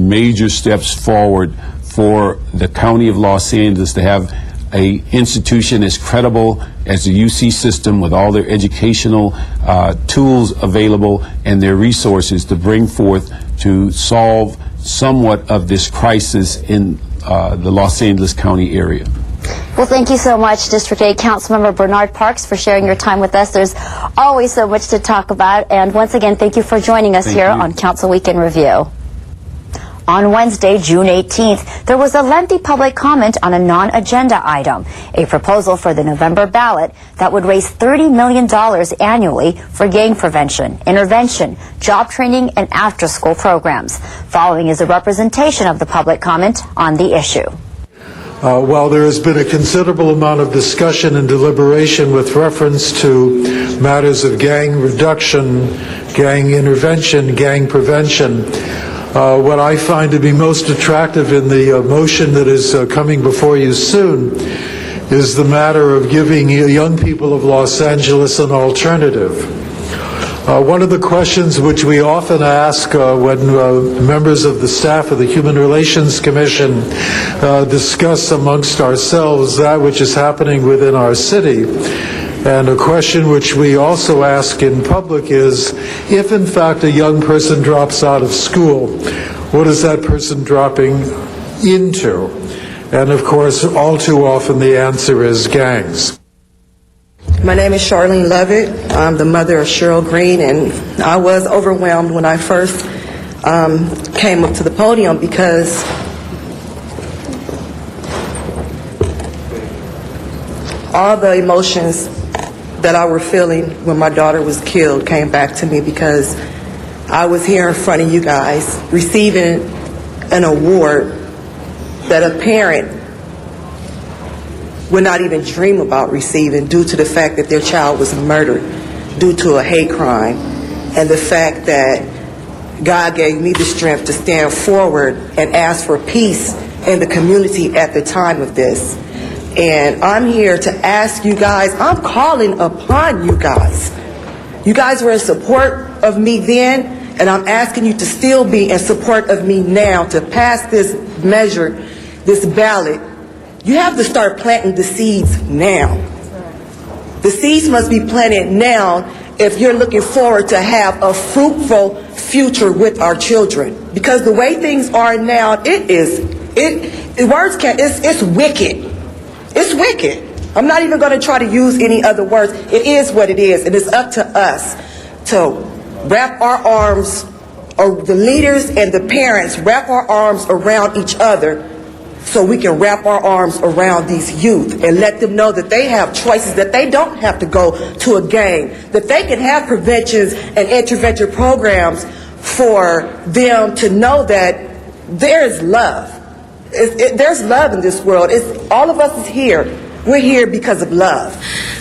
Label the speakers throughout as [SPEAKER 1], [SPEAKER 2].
[SPEAKER 1] major steps forward for the County of Los Angeles to have a institution as credible as the UC system, with all their educational tools available and their resources to bring forth to solve somewhat of this crisis in the Los Angeles County area.
[SPEAKER 2] Well, thank you so much, District 8 Councilmember Bernard Parks, for sharing your time with us. There's always so much to talk about. And once again, thank you for joining us here on Council Week in Review. On Wednesday, June 18th, there was a lengthy public comment on a non-agenda item, a proposal for the November ballot that would raise $30 million annually for gang prevention, intervention, job training, and after-school programs. Following is a representation of the public comment on the issue.
[SPEAKER 3] While there has been a considerable amount of discussion and deliberation with reference to matters of gang reduction, gang intervention, gang prevention, what I find to be most attractive in the motion that is coming before you soon is the matter of giving young people of Los Angeles an alternative. One of the questions which we often ask when members of the staff of the Human Relations Commission discuss amongst ourselves that which is happening within our city, and a question which we also ask in public is, if in fact a young person drops out of school, what is that person dropping into? And of course, all too often the answer is gangs.
[SPEAKER 4] My name is Charlene Lovett. I'm the mother of Cheryl Green, and I was overwhelmed when I first came up to the podium because all the emotions that I were feeling when my daughter was killed came back to me, because I was here in front of you guys receiving an award that a parent would not even dream about receiving, due to the fact that their child was murdered due to a hate crime, and the fact that God gave me the strength to stand forward and ask for peace in the community at the time of this. And I'm here to ask you guys, I'm calling upon you guys. You guys were in support of me then, and I'm asking you to still be in support of me now to pass this measure, this ballot. You have to start planting the seeds now. The seeds must be planted now if you're looking forward to have a fruitful future with our children. Because the way things are now, it's wicked. It's wicked. I'm not even going to try to use any other words. It is what it is, and it's up to us to wrap our arms, or the leaders and the parents wrap our arms around each other, so we can wrap our arms around these youth and let them know that they have choices, that they don't have to go to a gang, that they can have preventions and intervention programs for them to know that there is love. There's love in this world. All of us is here. We're here because of love.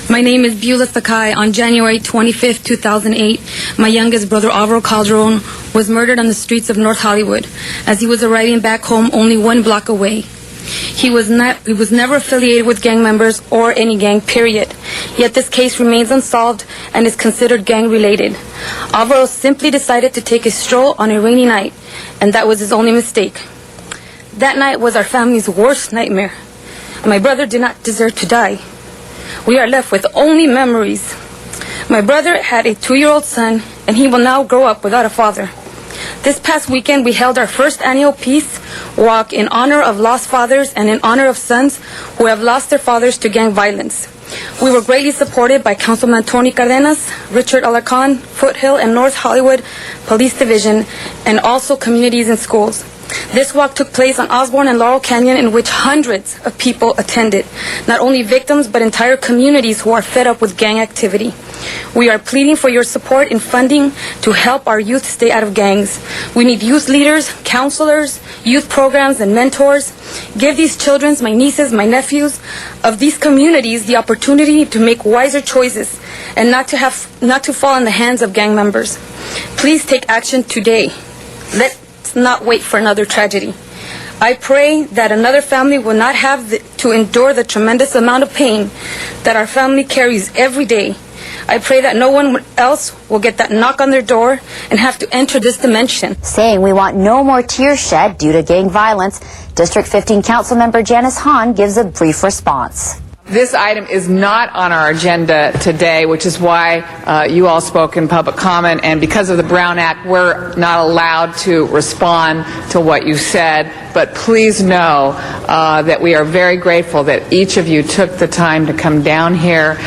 [SPEAKER 5] My name is Beulah Sakai. On January 25th, 2008, my youngest brother, Alvaro Calderon, was murdered on the streets of North Hollywood as he was arriving back home only 1 block away. He was never affiliated with gang members or any gang, period. Yet this case remains unsolved and is considered gang-related. Alvaro simply decided to take a stroll on a rainy night, and that was his only mistake. That night was our family's worst nightmare. My brother did not deserve to die. We are left with only memories. My brother had a 2-year-old son, and he will now grow up without a father. This past weekend, we held our first annual Peace Walk in honor of lost fathers and in honor of sons who have lost their fathers to gang violence. We were greatly supported by Councilman Tony Cardenas, Richard Alarcon, Foothill and North Hollywood Police Division, and also communities and schools. This walk took place on Osborne and Laurel Canyon, in which hundreds of people attended, not only victims but entire communities who are fed up with gang activity. We are pleading for your support in funding to help our youth stay out of gangs. We need youth leaders, counselors, youth programs, and mentors. Give these children, my nieces, my nephews, of these communities the opportunity to make wiser choices and not to fall in the hands of gang members. Please take action today. Let's not wait for another tragedy. I pray that another family will not have to endure the tremendous amount of pain that our family carries every day. I pray that no one else will get that knock on their door and have to enter this dimension.
[SPEAKER 2] Saying we want no more tears shed due to gang violence, District 15 Councilmember Janice Hahn gives a brief response.
[SPEAKER 6] This item is not on our agenda today, which is why you all spoke in public comment, and because of the Brown Act, we're not allowed to respond to what you said. But please know that we are very grateful that each of you took the time to come down here.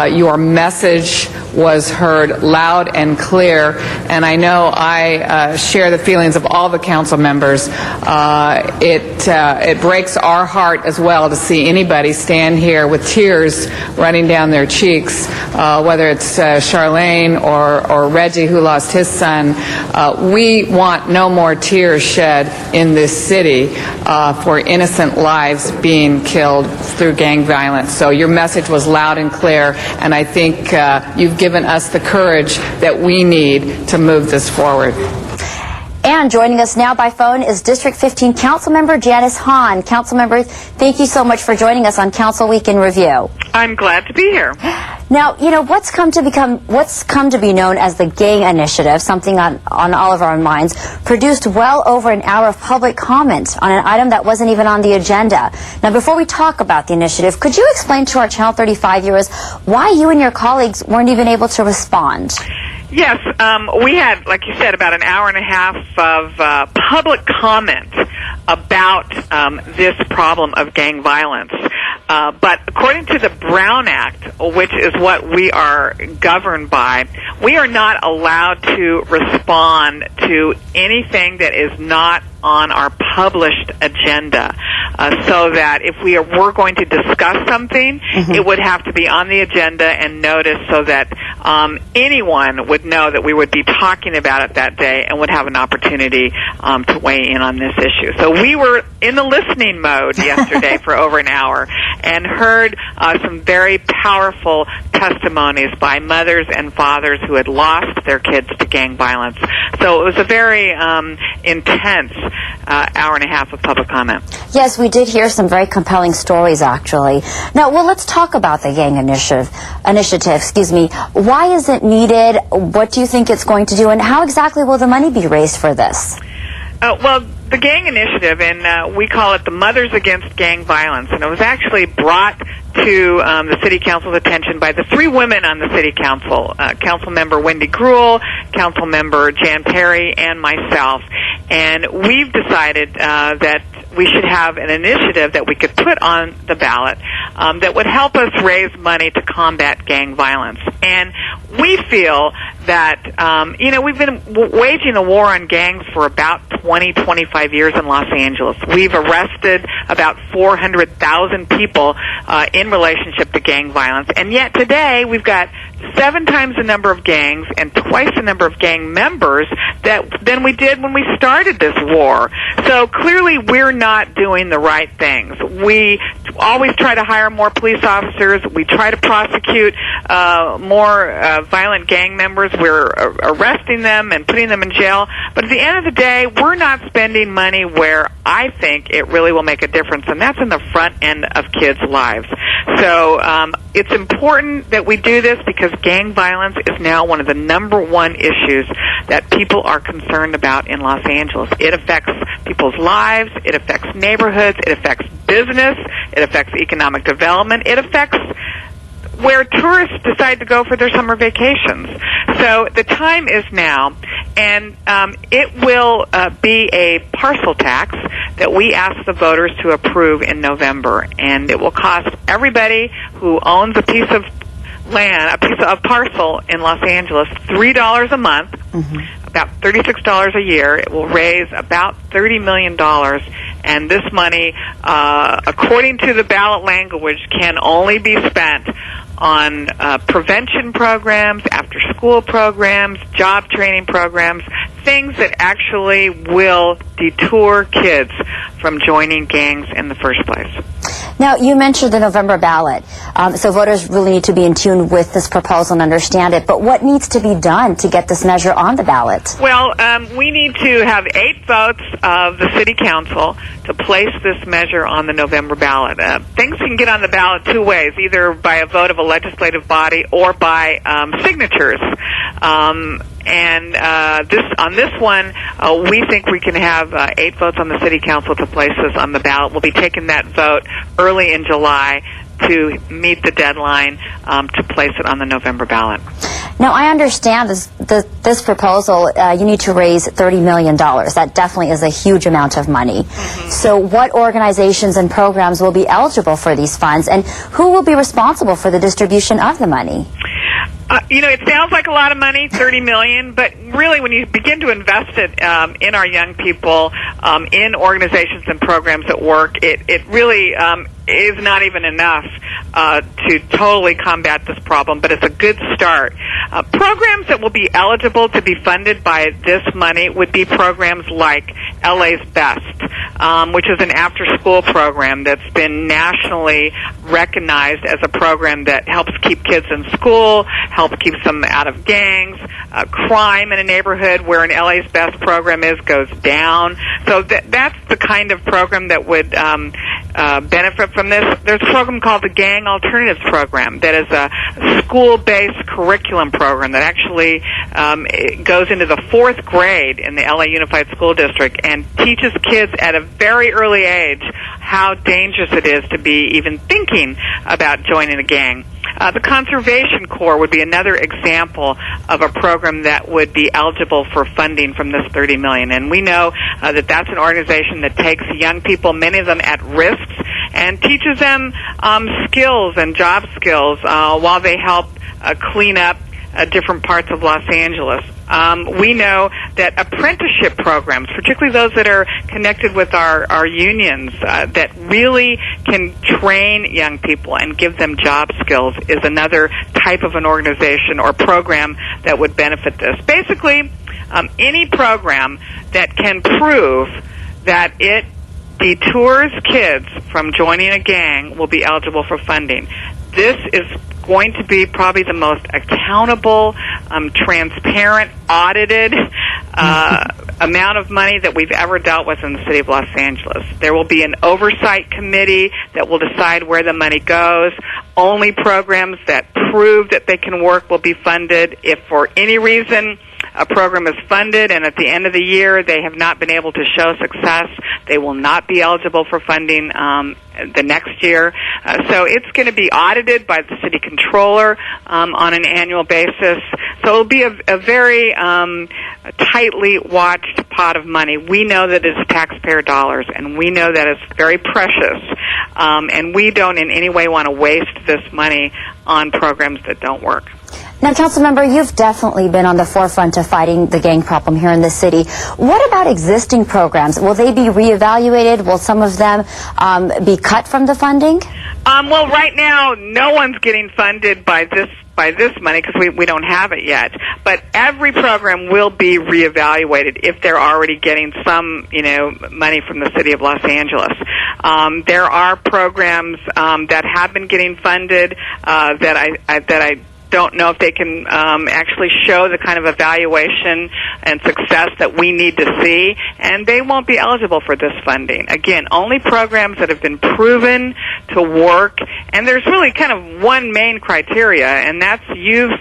[SPEAKER 6] Your message was heard loud and clear, and I know I share the feelings of all the council members. It breaks our heart as well to see anybody stand here with tears running down their cheeks, whether it's Charlene or Reggie, who lost his son. We want no more tears shed in this city for innocent lives being killed through gang violence. So your message was loud and clear, and I think you've given us the courage that we need to move this forward.
[SPEAKER 2] And joining us now by phone is District 15 Councilmember Janice Hahn. Councilmember, thank you so much for joining us on Council Week in Review.
[SPEAKER 7] I'm glad to be here.
[SPEAKER 2] Now, you know, what's come to be known as the Gang Initiative, something on all of our minds, produced well over an hour of public comment on an item that wasn't even on the agenda. Now, before we talk about the initiative, could you explain to our Channel 35 viewers why you and your colleagues weren't even able to respond?
[SPEAKER 7] Yes, we had, like you said, about an hour and a half of public comment about this problem of gang violence. But according to the Brown Act, which is what we are governed by, we are not allowed to respond to anything that is not on our published agenda. So that if we're going to discuss something, it would have to be on the agenda and noticed so that anyone would know that we would be talking about it that day and would have an opportunity to weigh in on this issue. So we were in the listening mode yesterday for over an hour and heard some very powerful testimonies by mothers and fathers who had lost their kids to gang violence. So it was a very intense hour and a half of public comment.
[SPEAKER 2] Yes, we did hear some very compelling stories, actually. Now, well, let's talk about the Gang Initiative. Why is it needed? What do you think it's going to do? And how exactly will the money be raised for this?
[SPEAKER 7] Well, the Gang Initiative, and we call it the Mothers Against Gang Violence, and it was actually brought to the City Council's attention by the three women on the City Council, Council Member Wendy Gruhl, Council Member Jan Perry, and myself. And we've decided that we should have an initiative that we could put on the ballot that would help us raise money to combat gang violence. And we feel that, we've been waging a war on gangs for about 25 years in Los Angeles. We've arrested about 400,000 people in relationship to gang violence. And yet today we've got 7 times the number of gangs and twice the number of gang members than we did when we started this war. So clearly we're not doing the right things. We always try to hire more police officers. We try to prosecute more violent gang members. We're arresting them and putting them in jail. But at the end of the day, we're not spending money where I think it really will make a difference, and that's in the front end of kids' lives. So it's important that we do this because gang violence is now one of the number one issues that people are concerned about in Los Angeles. It affects people's lives, it affects neighborhoods, it affects business, it affects economic development, it affects where tourists decide to go for their summer vacations. So the time is now, and it will be a parcel tax that we ask the voters to approve in November, and it will cost everybody who owns a piece of land, a piece of parcel in Los Angeles, $3 a month, about $36 a year. It will raise about $30 million, and this money, according to the ballot language, can only be spent on prevention programs, after-school programs, job training programs, things that actually will detour kids from joining gangs in the first place.
[SPEAKER 2] Now, you mentioned the November ballot, so voters really need to be in tune with this proposal and understand it. But what needs to be done to get this measure on the ballot?
[SPEAKER 7] Well, we need to have 8 votes of the City Council to place this measure on the November ballot. Things can get on the ballot 2 ways, either by a vote of a legislative body or by signatures. And on this one, we think we can have 8 votes on the City Council to place this on the ballot. We'll be taking that vote early in July to meet the deadline to place it on the November ballot.
[SPEAKER 2] Now, I understand this proposal, you need to raise $30 million. That definitely is a huge amount of money. So what organizations and programs will be eligible for these funds, and who will be responsible for the distribution of the money?
[SPEAKER 7] It sounds like a lot of money, $30 million, but really when you begin to invest it in our young people, in organizations and programs at work, it really is not even enough to totally combat this problem, but it's a good start. Programs that will be eligible to be funded by this money would be programs like LA's Best, which is an after-school program that's been nationally recognized as a program that helps keep kids in school, helps keep them out of gangs. Crime in a neighborhood where an LA's Best program goes down. So that's the kind of program that would benefit from this. There's a program called the Gang Alternatives Program that is a school-based curriculum program that actually goes into the 4th grade in the LA Unified School District and teaches kids at a very early age how dangerous it is to be even thinking about joining a gang. The Conservation Corps would be another example of a program that would be eligible for funding from this $30 million. And we know that that's an organization that takes young people, many of them at risks, and teaches them skills and job skills while they help clean up different parts of Los Angeles. We know that apprenticeship programs, particularly those that are connected with our unions, that really can train young people and give them job skills, is another type of an organization or program that would benefit this. Basically, any program that can prove that it detours kids from joining a gang will be eligible for funding. This is going to be probably the most accountable, transparent, audited amount of money that we've ever dealt with in the city of Los Angeles. There will be an oversight committee that will decide where the money goes. Only programs that prove that they can work will be funded. If for any reason a program is funded and at the end of the year they have not been able to show success, they will not be eligible for funding the next year. So it's going to be audited by the city controller on an annual basis. So it'll be a very tightly watched pot of money. We know that it's taxpayer dollars, and we know that it's very precious, and we don't in any way want to waste this money on programs that don't work.
[SPEAKER 2] Now, Councilmember, you've definitely been on the forefront of fighting the gang problem here in the city. What about existing programs? Will they be reevaluated? Will some of them be cut from the funding?
[SPEAKER 7] Well, right now, no one's getting funded by this money because we don't have it yet. But every program will be reevaluated if they're already getting some, money from the city of Los Angeles. There are programs that have been getting funded that I don't know if they can actually show the kind of evaluation and success that we need to see, and they won't be eligible for this funding. Again, only programs that have been proven to work, and there's really kind of one main criteria, and that's you've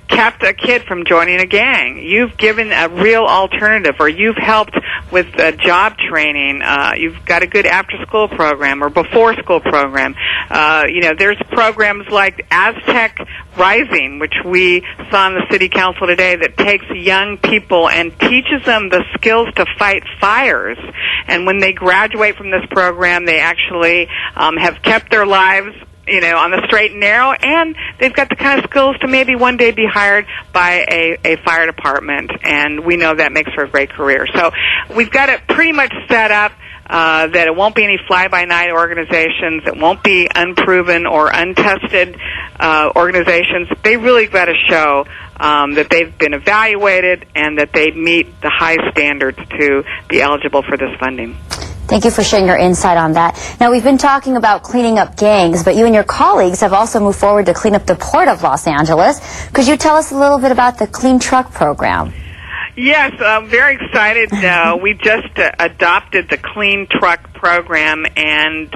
[SPEAKER 7] kept a kid from joining a gang. You've given a real alternative, or you've helped with job training. You've got a good after-school program or before-school program. There's programs like Aztec Rising, which we saw in the city council today, that takes young people and teaches them the skills to fight fires. And when they graduate from this program, they actually have kept their lives on the straight and narrow, and they've got the kind of skills to maybe one day be hired by a fire department, and we know that makes for a great career. So we've got it pretty much set up that it won't be any fly-by-night organizations. It won't be unproven or untested organizations. They really got to show that they've been evaluated and that they meet the high standards to be eligible for this funding.
[SPEAKER 2] Thank you for sharing your insight on that. Now, we've been talking about cleaning up gangs, but you and your colleagues have also moved forward to clean up the Port of Los Angeles. Could you tell us a little bit about the Clean Truck program?
[SPEAKER 7] Yes, I'm very excited. We just adopted the Clean Truck program, and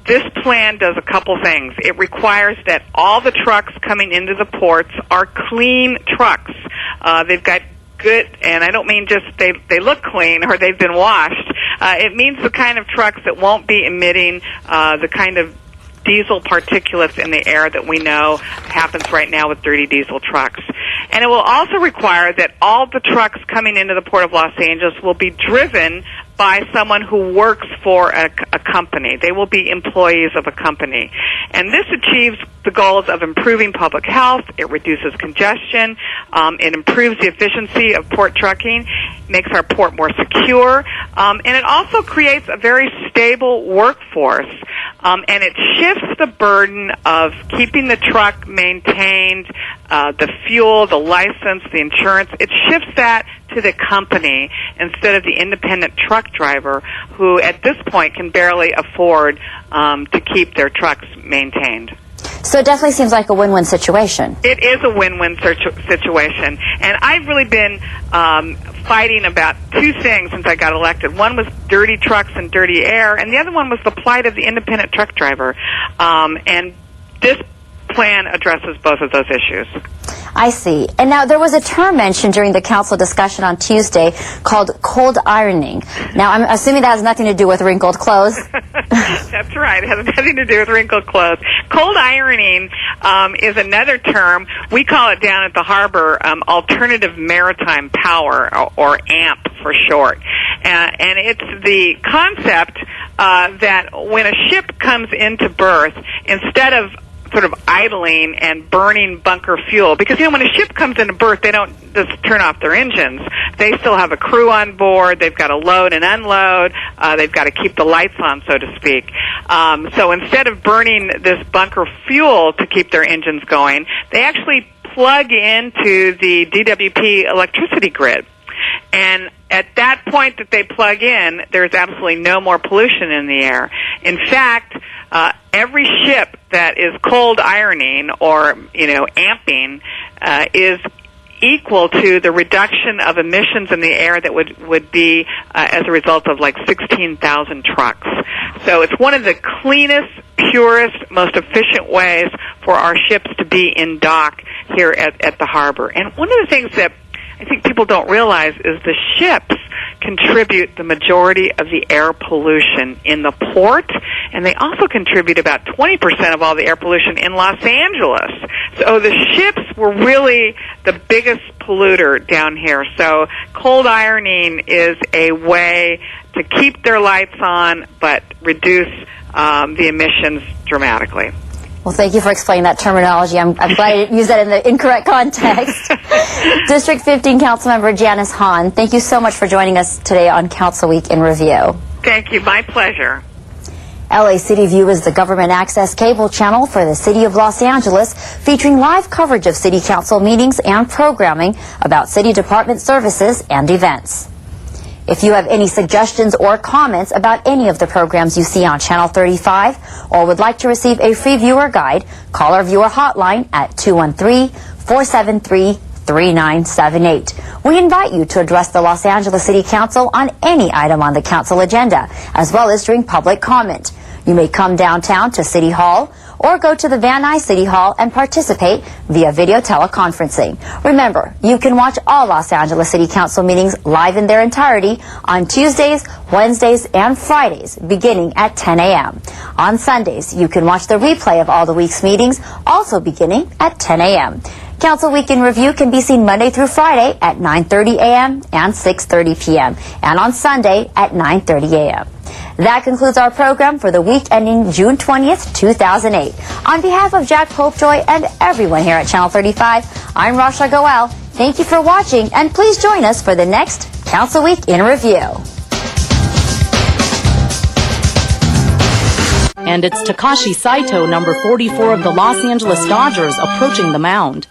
[SPEAKER 7] this plan does a couple things. It requires that all the trucks coming into the ports are clean trucks. They've got good, and I don't mean just they look clean or they've been washed. It means the kind of trucks that won't be emitting the kind of diesel particulates in the air that we know happens right now with dirty diesel trucks. And it will also require that all the trucks coming into the Port of Los Angeles will be driven by someone who works for a company. They will be employees of a company. And this achieves the goals of improving public health. It reduces congestion. It improves the efficiency of port trucking, makes our port more secure, and it also creates a very stable workforce. And it shifts the burden of keeping the truck maintained, the fuel, the license, the insurance. It shifts that to the company instead of the independent truck driver who at this point can barely afford to keep their trucks maintained.
[SPEAKER 2] So it definitely seems like a win-win situation.
[SPEAKER 7] It is a win-win situation. And I've really been fighting about two things since I got elected. One was dirty trucks and dirty air, and the other one was the plight of the independent truck driver. And this plan addresses both of those issues.
[SPEAKER 2] I see. And now there was a term mentioned during the council discussion on Tuesday called cold ironing. Now I'm assuming that has nothing to do with wrinkled clothes.
[SPEAKER 7] That's right. It has nothing to do with wrinkled clothes. Cold ironing is another term. We call it down at the harbor alternative maritime power, or AMP for short. And it's the concept that when a ship comes into berth, instead of sort of idling and burning bunker fuel, because when a ship comes into berth, they don't just turn off their engines. They still have a crew on board. They've got to load and unload. They've got to keep the lights on, so to speak. So instead of burning this bunker fuel to keep their engines going, they actually plug into the DWP electricity grid. And at that point that they plug in, there's absolutely no more pollution in the air. In fact, every ship that is cold ironing or, amping is equal to the reduction of emissions in the air that would be as a result of like 16,000 trucks. So it's one of the cleanest, purest, most efficient ways for our ships to be in dock here at the harbor. And one of the things that I think people don't realize is the ships contribute the majority of the air pollution in the port, and they also contribute about 20% of all the air pollution in Los Angeles. So the ships were really the biggest polluter down here. So cold ironing is a way to keep their lights on but reduce the emissions dramatically.
[SPEAKER 2] Well, thank you for explaining that terminology. I'm glad I didn't use that in the incorrect context. District 15 Councilmember Janice Hahn, thank you so much for joining us today on Council Week in Review.
[SPEAKER 7] Thank you. My pleasure.
[SPEAKER 2] LA City View is the government access cable channel for the City of Los Angeles, featuring live coverage of City Council meetings and programming about City Department services and events. If you have any suggestions or comments about any of the programs you see on Channel 35 or would like to receive a free viewer guide, call our viewer hotline at 213-473-3978. We invite you to address the Los Angeles City Council on any item on the council agenda, as well as during public comment. You may come downtown to City Hall or go to the Van Nuys City Hall and participate via video teleconferencing. Remember, you can watch all Los Angeles City Council meetings live in their entirety on Tuesdays, Wednesdays, and Fridays, beginning at 10 a.m. On Sundays, you can watch the replay of all the week's meetings, also beginning at 10 a.m. Council Week in Review can be seen Monday through Friday at 9:30 a.m. and 6:30 p.m. and on Sunday at 9:30 a.m. That concludes our program for the week ending June 20th, 2008. On behalf of Jack Popejoy and everyone here at Channel 35, I'm Rasha Goel. Thank you for watching, and please join us for the next Council Week in Review.
[SPEAKER 8] And it's Takashi Saito, number 44 of the Los Angeles Dodgers, approaching the mound.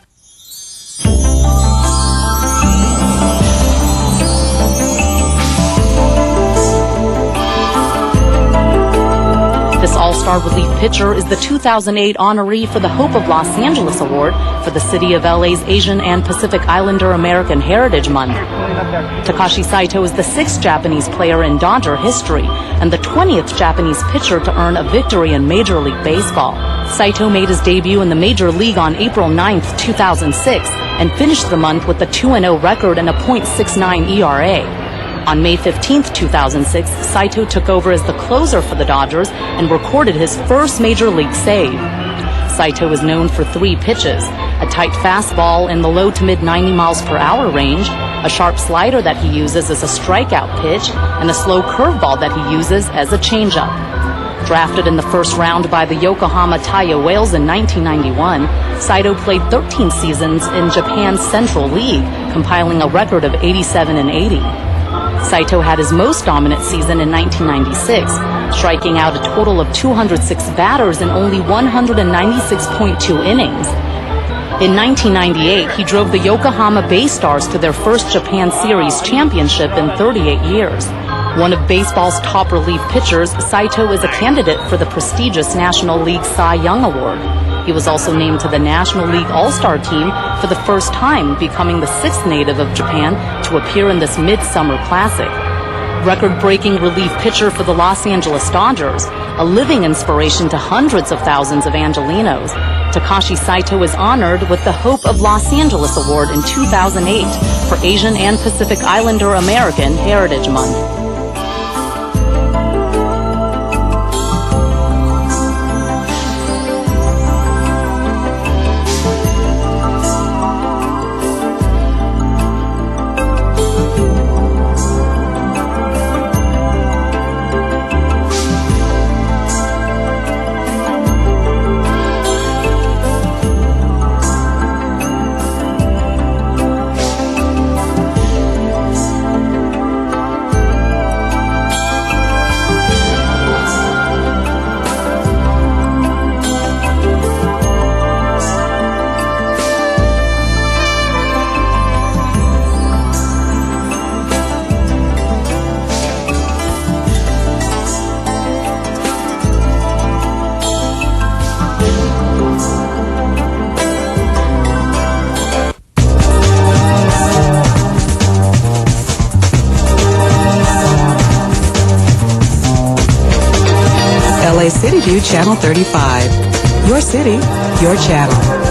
[SPEAKER 8] All-Star relief pitcher is the 2008 honoree for the Hope of Los Angeles Award for the City of LA's Asian and Pacific Islander American Heritage Month. Takashi Saito is the 6th Japanese player in Dodger history and the 20th Japanese pitcher to earn a victory in Major League Baseball. Saito made his debut in the Major League on April 9, 2006, and finished the month with a 2-0 record and a .69 ERA. On May 15, 2006, Saito took over as the closer for the Dodgers and recorded his first Major League save. Saito is known for 3 pitches: a tight fastball in the low to mid 90 miles per hour range, a sharp slider that he uses as a strikeout pitch, and a slow curveball that he uses as a changeup. Drafted in the first round by the Yokohama Taiyo Whales in 1991, Saito played 13 seasons in Japan's Central League, compiling a record of 87-80. Saito had his most dominant season in 1996, striking out a total of 206 batters in only 196.2 innings. In 1998, he drove the Yokohama Bay Stars to their first Japan Series championship in 38 years. One of baseball's top relief pitchers, Saito is a candidate for the prestigious National League Cy Young Award. He was also named to the National League All-Star team for the first time, becoming the 6th native of Japan to appear in this Midsummer Classic. Record-breaking relief pitcher for the Los Angeles Dodgers, a living inspiration to hundreds of thousands of Angelenos, Takashi Saito was honored with the Hope of Los Angeles Award in 2008 for Asian and Pacific Islander American Heritage Month.
[SPEAKER 9] LA City View Channel 35. Your city, your channel.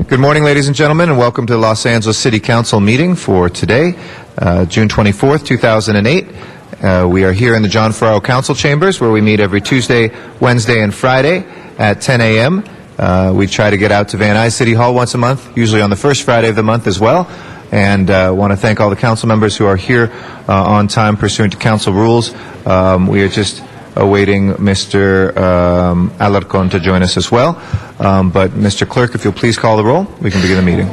[SPEAKER 10] Good morning, ladies and gentlemen, and welcome to the Los Angeles City Council meeting for today, June 24th, 2008. We are here in the John Ferraro Council Chambers, where we meet every Tuesday, Wednesday, and Friday at 10 a.m. We try to get out to Van Nuys City Hall once a month, usually on the first Friday of the month as well. And want to thank all the council members who are here on time pursuant to council rules. We are just awaiting Mr. Alarcon to join us as well. But Mr. Clerk, if you'll please call the roll, we can begin the meeting.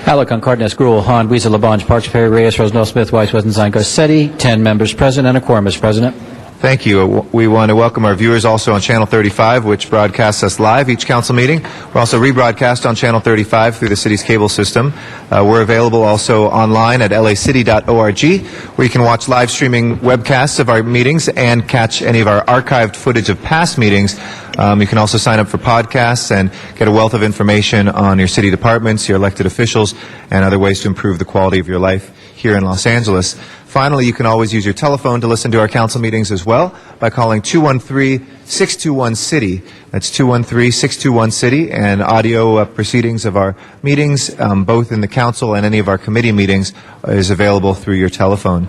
[SPEAKER 11] Alarcon, Cardenas, Gruel, Hahn, Weezer, Labange, Parks, Perry, Reyes, Rosendahl, Smith, Weiss, Westenstein, Garcetti. 10 members present and a quorum, Mr. President.
[SPEAKER 10] Thank you. We want to welcome our viewers also on Channel 35, which broadcasts us live each council meeting. We're also rebroadcast on Channel 35 through the city's cable system. We're available also online at lacity.org, where you can watch live streaming webcasts of our meetings and catch any of our archived footage of past meetings. You can also sign up for podcasts and get a wealth of information on your city departments, your elected officials, and other ways to improve the quality of your life here in Los Angeles. Finally, you can always use your telephone to listen to our council meetings as well by calling 213-621-CITY. That's 213-621-CITY, and audio proceedings of our meetings, both in the council and any of our committee meetings, is available through your telephone.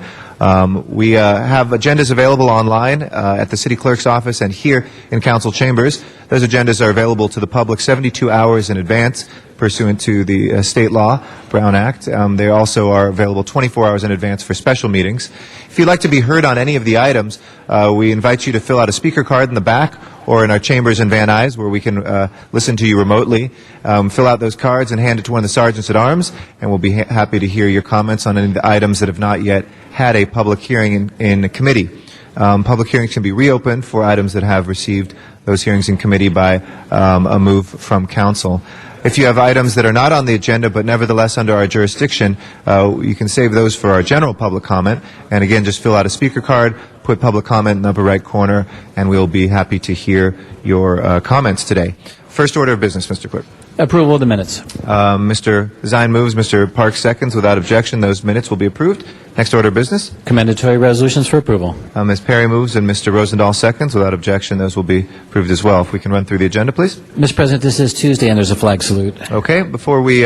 [SPEAKER 10] We have agendas available online at the city clerk's office and here in council chambers. Those agendas are available to the public 72 hours in advance pursuant to the state law, Brown Act. They also are available 24 hours in advance for special meetings. If you'd like to be heard on any of the items, we invite you to fill out a speaker card in the back or in our chambers in Van Nuys, where we can listen to you remotely. Fill out those cards and hand it to one of the sergeants at arms, and we'll be happy to hear your comments on any of the items that have not yet had a public hearing in committee. Public hearings can be reopened for items that have received those hearings in committee by a move from council. If you have items that are not on the agenda but nevertheless under our jurisdiction, you can save those for our general public comment. And again, just fill out a speaker card, put public comment in the upper right corner, and we'll be happy to hear your comments today. First order of business, Mr. Clerk.
[SPEAKER 11] Approval of the minutes.
[SPEAKER 10] Mr. Zine moves, Mr. Parks seconds. Without objection, those minutes will be approved. Next order of business.
[SPEAKER 11] Commendatory resolutions for approval.
[SPEAKER 10] Ms. Perry moves and Mr. Rosendahl seconds. Without objection, those will be approved as well. If we can run through the agenda, please.
[SPEAKER 11] Mr. President, this is Tuesday and there's a flag salute.
[SPEAKER 10] Okay. Before we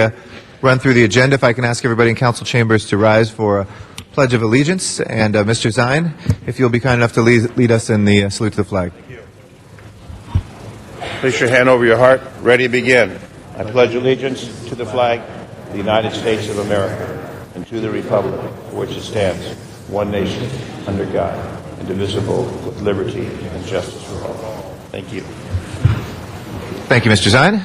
[SPEAKER 10] run through the agenda, if I can ask everybody in council chambers to rise for a Pledge of Allegiance. And Mr. Zine, if you'll be kind enough to lead us in the salute to the flag.
[SPEAKER 12] Thank you. Place your hand over your heart. Ready to begin. I pledge allegiance to the flag of the United States of America and to the republic for which it stands, one nation, under God, indivisible, with liberty and justice for all. Thank you.
[SPEAKER 10] Thank you, Mr. Zine.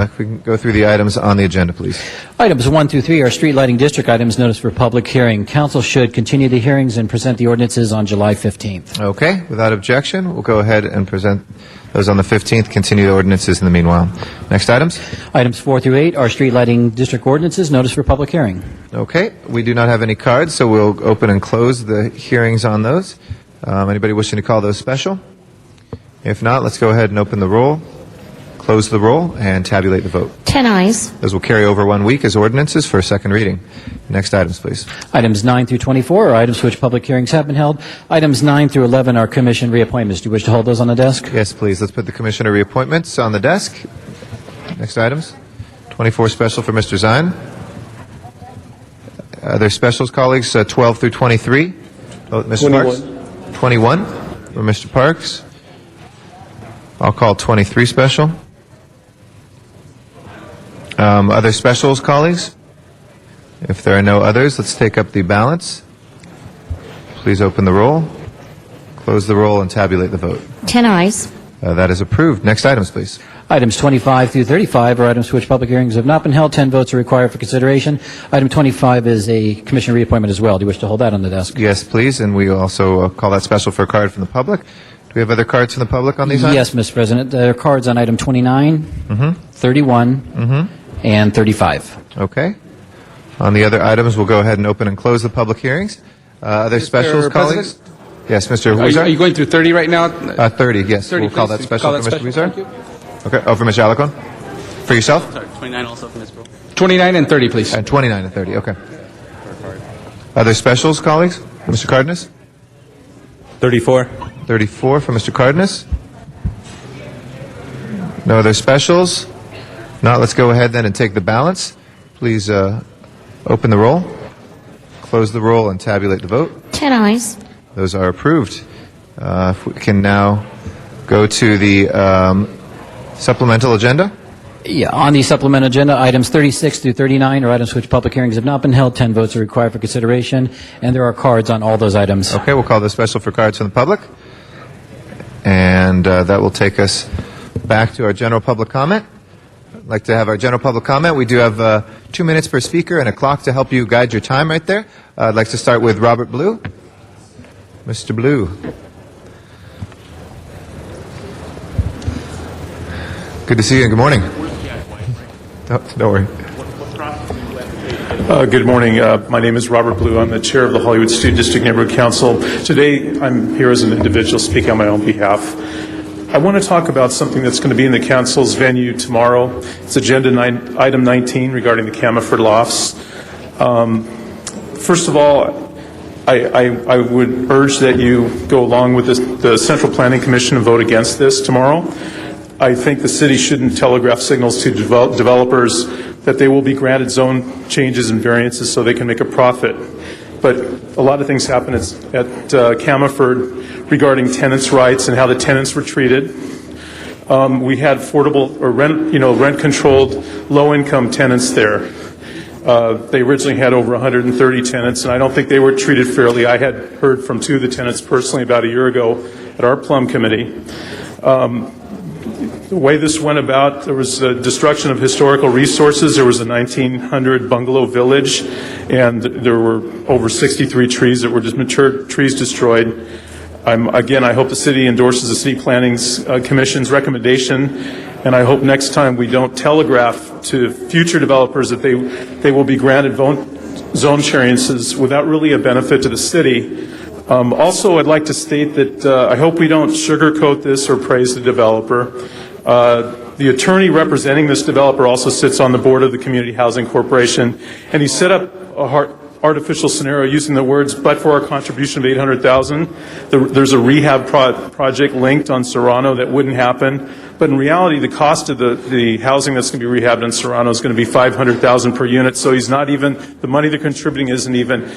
[SPEAKER 10] If we can go through the items on the agenda, please.
[SPEAKER 11] Items 1 through 3 are street lighting district items noticed for public hearing. Council should continue the hearings and present the ordinances on July 15th.
[SPEAKER 10] Okay. Without objection, we'll go ahead and present those on the 15th. Continue the ordinances in the meanwhile. Next items.
[SPEAKER 11] Items 4 through 8 are street lighting district ordinances noticed for public hearing.
[SPEAKER 10] Okay. We do not have any cards, so we'll open and close the hearings on those. Anybody wishing to call those special? If not, let's go ahead and open the roll, close the roll, and tabulate the vote.
[SPEAKER 2] 10 ayes.
[SPEAKER 10] Those will carry over 1 week as ordinances for a second reading. Next items, please.
[SPEAKER 11] Items 9 through 24 are items for which public hearings have been held. Items 9 through 11 are commission reappointments. Do you wish to hold those on the desk?
[SPEAKER 10] Yes, please. Let's put the commissioner reappointments on the desk. Next items. 24 special for Mr. Zine. Other specials, colleagues, 12 through 23. Oh, Mr. 21. Parks? 21 for Mr. Parks. I'll call 23 special. Other specials, colleagues? If there are no others, let's take up the balance. Please open the roll, close the roll, and tabulate the vote.
[SPEAKER 2] 10 ayes.
[SPEAKER 10] That is approved. Next items, please.
[SPEAKER 11] Items 25 through 35 are items for which public hearings have not been held. 10 votes are required for consideration. Item 25 is a commission reappointment as well. Do you wish to hold that on the desk?
[SPEAKER 10] Yes, please. And we also call that special for a card from the public. Do we have other cards from the public on these items?
[SPEAKER 11] Yes, Mr. President. There are cards on item 29, 31, and 35.
[SPEAKER 10] Okay. On the other items, we'll go ahead and open and close the public hearings. Other specials, colleagues? Yes, Mr. Huizar?
[SPEAKER 13] Are you going through 30 right now?
[SPEAKER 10] 30, yes.
[SPEAKER 13] 30,
[SPEAKER 10] we'll call that
[SPEAKER 13] please.
[SPEAKER 10] special
[SPEAKER 13] Call
[SPEAKER 10] for
[SPEAKER 13] that
[SPEAKER 10] Mr.
[SPEAKER 13] special.
[SPEAKER 10] Huizar.
[SPEAKER 13] Thank you.
[SPEAKER 10] Okay. Oh, for Mr. Alarcon? For yourself?
[SPEAKER 13] Sorry, 29 also for Ms. Brewer. 29 and 30, please.
[SPEAKER 10] And 29 and 30, okay. Other specials, colleagues? Mr. Cardenas?
[SPEAKER 14] 34.
[SPEAKER 10] 34 for Mr. Cardenas. No other specials. Not, let's go ahead then and take the ballots. Please open the roll, close the roll, and tabulate the vote.
[SPEAKER 15] 10 ayes.
[SPEAKER 10] Those are approved. If we can now go to the supplemental agenda.
[SPEAKER 11] Yeah, on the supplemental agenda, items 36 through 39 are items for which public hearings have not been held. 10 votes are required for consideration, and there are cards on all those items.
[SPEAKER 10] Okay, we'll call this special for cards from the public. And that will take us back to our general public comment. I'd like to have our general public comment. We do have 2 minutes per speaker and a clock to help you guide your time right there. I'd like to start with Robert Blue. Mr. Blue. Good to see you and good morning. Don't worry.
[SPEAKER 16] Good morning. My name is Robert Blue. I'm the chair of the Hollywood Student District Neighborhood Council. Today, I'm here as an individual speaking on my own behalf. I want to talk about something that's going to be in the council's venue tomorrow. It's item 19 regarding the Camerford Lofts. First of all, I would urge that you go along with the Central Planning Commission and vote against this tomorrow. I think the city shouldn't telegraph signals to developers that they will be granted zone changes and variances so they can make a profit. But a lot of things happen at Camerford regarding tenants' rights and how the tenants were treated. We had affordable or rent-controlled, low-income tenants there. They originally had over 130 tenants, and I don't think they were treated fairly. I had heard from 2 of the tenants personally about a year ago at our Plum Committee. The way this went about, there was a destruction of historical resources. There was a 1900 bungalow village, and there were over 63 trees that were just mature trees destroyed. Again, I hope the city endorses the City Planning Commission's recommendation, and I hope next time we don't telegraph to future developers that they will be granted zone variances without really a benefit to the city. Also, I'd like to state that I hope we don't sugarcoat this or praise the developer. The attorney representing this developer also sits on the board of the Community Housing Corporation, and he set up a artificial scenario using the words, but for our contribution of $800,000, there's a rehab project linked on Serrano that wouldn't happen. But in reality, the cost of the housing that's going to be rehabbed in Serrano is going to be $500,000 per unit. So he's not even, the money they're contributing isn't even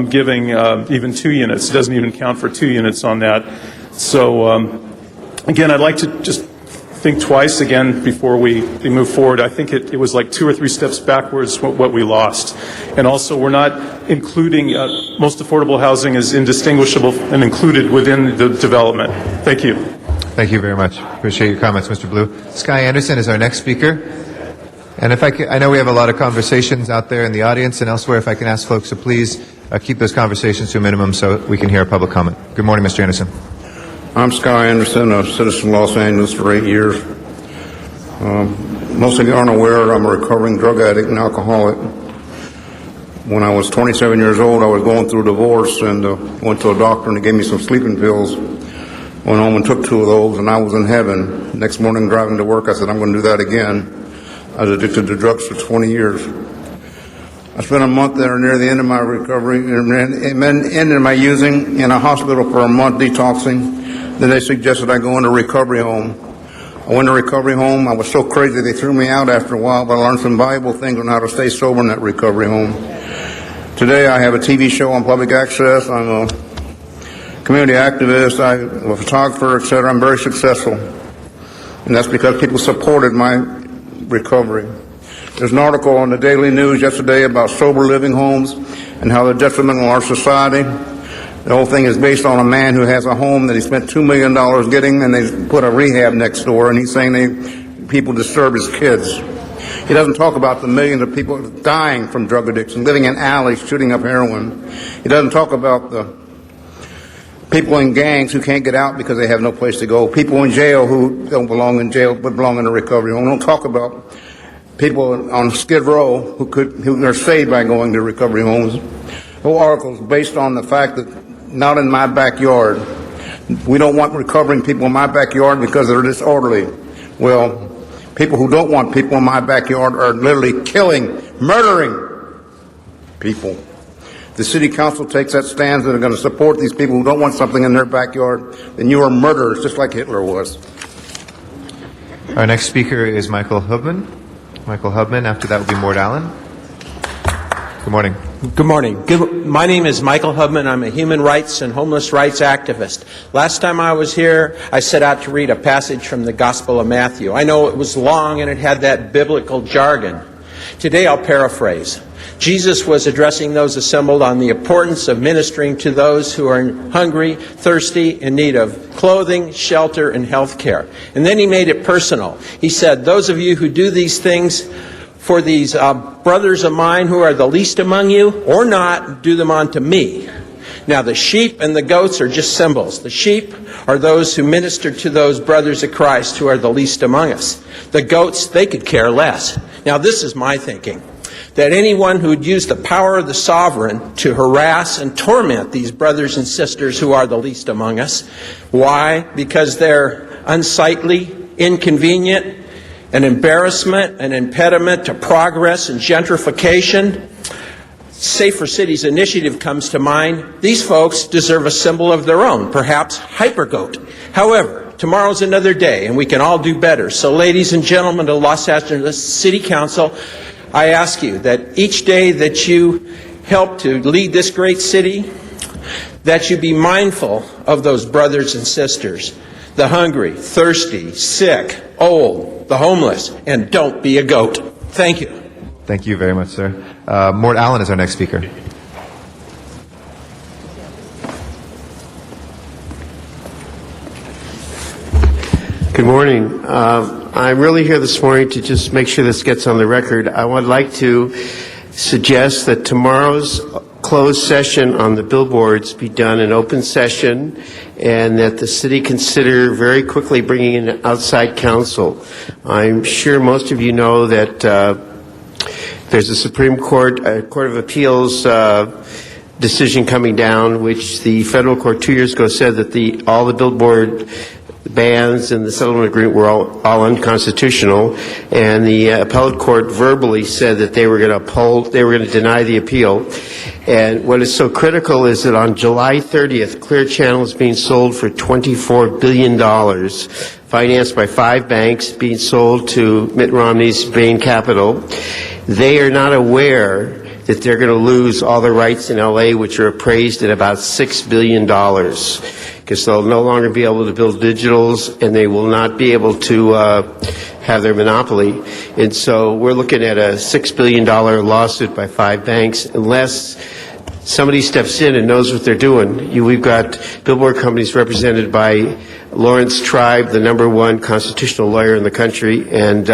[SPEAKER 16] giving even 2 units. It doesn't even count for 2 units on that. So again, I'd like to just think twice again before we move forward. I think it was like 2 or 3 steps backwards what we lost. And also, we're not including, most affordable housing is indistinguishable and included within the development. Thank you.
[SPEAKER 10] Thank you very much. Appreciate your comments, Mr. Blue. Sky Anderson is our next speaker. And if I know we have a lot of conversations out there in the audience and elsewhere. If I can ask folks to please keep those conversations to a minimum so we can hear a public comment. Good morning, Mr. Anderson.
[SPEAKER 17] I'm Sky Anderson, a citizen of Los Angeles for 8 years. Most of you aren't aware I'm a recovering drug addict and alcoholic. When I was 27 years old, I was going through a divorce and went to a doctor and he gave me some sleeping pills. Went home and took 2 of those and I was in heaven. Next morning driving to work, I said, I'm going to do that again. I was addicted to drugs for 20 years. I spent a month there near the end of my recovery, end of my using in a hospital for a month detoxing. Then they suggested I go into a recovery home. I went to a recovery home. I was so crazy they threw me out after a while, but I learned some valuable things on how to stay sober in that recovery home. Today I have a TV show on public access. I'm a community activist. I'm a photographer, etc. I'm very successful. And that's because people supported my recovery. There's an article on the Daily News yesterday about sober living homes and how they're detrimental to our society. The whole thing is based on a man who has a home that he spent $2 million getting, and they put a rehab next door, and he's saying people disturb his kids. He doesn't talk about the millions of people dying from drug addiction, living in alleys, shooting up heroin. He doesn't talk about the people in gangs who can't get out because they have no place to go. People in jail who don't belong in jail but belong in a recovery home. We don't talk about people on Skid Row who are saved by going to recovery homes. The whole article is based on the fact that not in my backyard. We don't want recovering people in my backyard because they're disorderly. Well, people who don't want people in my backyard are literally killing, murdering people. If the city council takes that stance that are going to support these people who don't want something in their backyard, then you are murderers, just like Hitler was.
[SPEAKER 10] Our next speaker is Michael Hubman. Michael Hubman. After that will be Mort Allen. Good morning.
[SPEAKER 15] Good morning. My name is Michael Hubman. I'm a human rights and homeless rights activist. Last time I was here, I set out to read a passage from the Gospel of Matthew. I know it was long and it had that biblical jargon. Today I'll paraphrase. Jesus was addressing those assembled on the importance of ministering to those who are hungry, thirsty, in need of clothing, shelter, and health care. And then he made it personal. He said, those of you who do these things for these brothers of mine who are the least among you, or not, do them unto me. Now the sheep and the goats are just symbols. The sheep are those who minister to those brothers of Christ who are the least among us. The goats, they could care less. Now this is my thinking, that anyone who would use the power of the sovereign to harass and torment these brothers and sisters who are the least among us. Why? Because they're unsightly, inconvenient, an embarrassment, an impediment to progress and gentrification. Safer Cities Initiative comes to mind. These folks deserve a symbol of their own, perhaps Hypergoat. However, tomorrow's another day and we can all do better. So ladies and gentlemen of Los Angeles City Council, I ask you that each day that you help to lead this great city, that you be mindful of those brothers and sisters, the hungry, thirsty, sick, old, the homeless, and don't be a goat. Thank you.
[SPEAKER 10] Thank you very much, sir. Mort Allen is our next speaker.
[SPEAKER 18] Good morning. I'm really here this morning to just make sure this gets on the record. I would like to suggest that tomorrow's closed session on the billboards be done in open session, and that the city consider very quickly bringing in outside counsel. I'm sure most of you know that there's a Supreme Court, Court of Appeals decision coming down, which the federal court 2 years ago said that all the billboard bans and the settlement agreement were all unconstitutional, and the appellate court verbally said that they were going to deny the appeal. And what is so critical is that on July 30th, Clear Channel is being sold for $24 billion, financed by 5 banks, being sold to Mitt Romney's Bain Capital. They are not aware that they're going to lose all the rights in LA, which are appraised at about $6 billion, because they'll no longer be able to build digitals, and they will not be able to have their monopoly. And so we're looking at a $6 billion lawsuit by 5 banks, unless somebody steps in and knows what they're doing. We've got billboard companies represented by Lawrence Tribe, the #1 constitutional lawyer in the country, and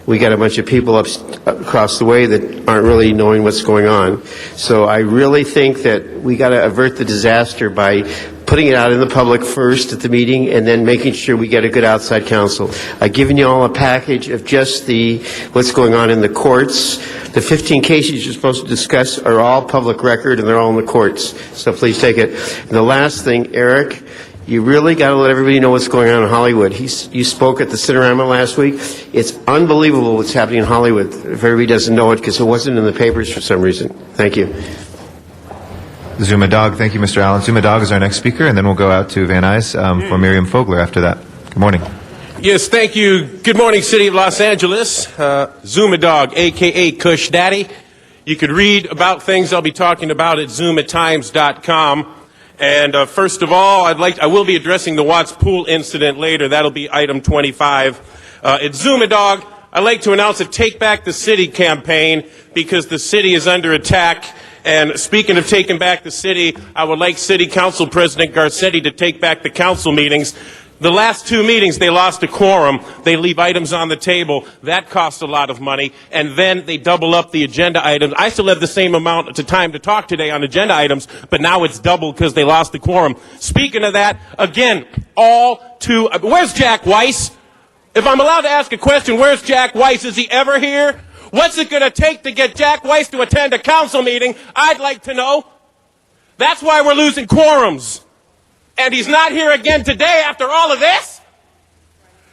[SPEAKER 18] we got a bunch of people across the way that aren't really knowing what's going on. So I really think that we got to avert the disaster by putting it out in the public first at the meeting, and then making sure we get a good outside counsel. I've given you all a package of just what's going on in the courts. The 15 cases you're supposed to discuss are all public record, and they're all in the courts. So please take it. And the last thing, Eric, you really got to let everybody know what's going on in Hollywood. You spoke at the Cinerama last week. It's unbelievable what's happening in Hollywood. If everybody doesn't know it, because it wasn't in the papers for some reason. Thank you.
[SPEAKER 10] Zuma Dog. Thank you, Mr. Allen. Zuma Dog is our next speaker, and then we'll go out to Van Nuys for Miriam Fogler after that. Good morning.
[SPEAKER 19] Yes, thank you. Good morning, City of Los Angeles. Zuma Dog, a.k.a. Kush Daddy. You could read about things I'll be talking about at ZumaTimes.com. And first of all, I will be addressing the Watts Pool incident later. That'll be item 25. At Zuma Dog, I'd like to announce a Take Back the City campaign, because the city is under attack. And speaking of taking back the city, I would like City Council President Garcetti to take back the council meetings. The last 2 meetings, they lost a quorum. They leave items on the table. That costs a lot of money. And then they double up the agenda items. I still have the same amount of time to talk today on agenda items, but now it's double because they lost the quorum. Speaking of that, again, where's Jack Weiss? If I'm allowed to ask a question, where's Jack Weiss? Is he ever here? What's it going to take to get Jack Weiss to attend a council meeting? I'd like to know. That's why we're losing quorums. And he's not here again today after all of this?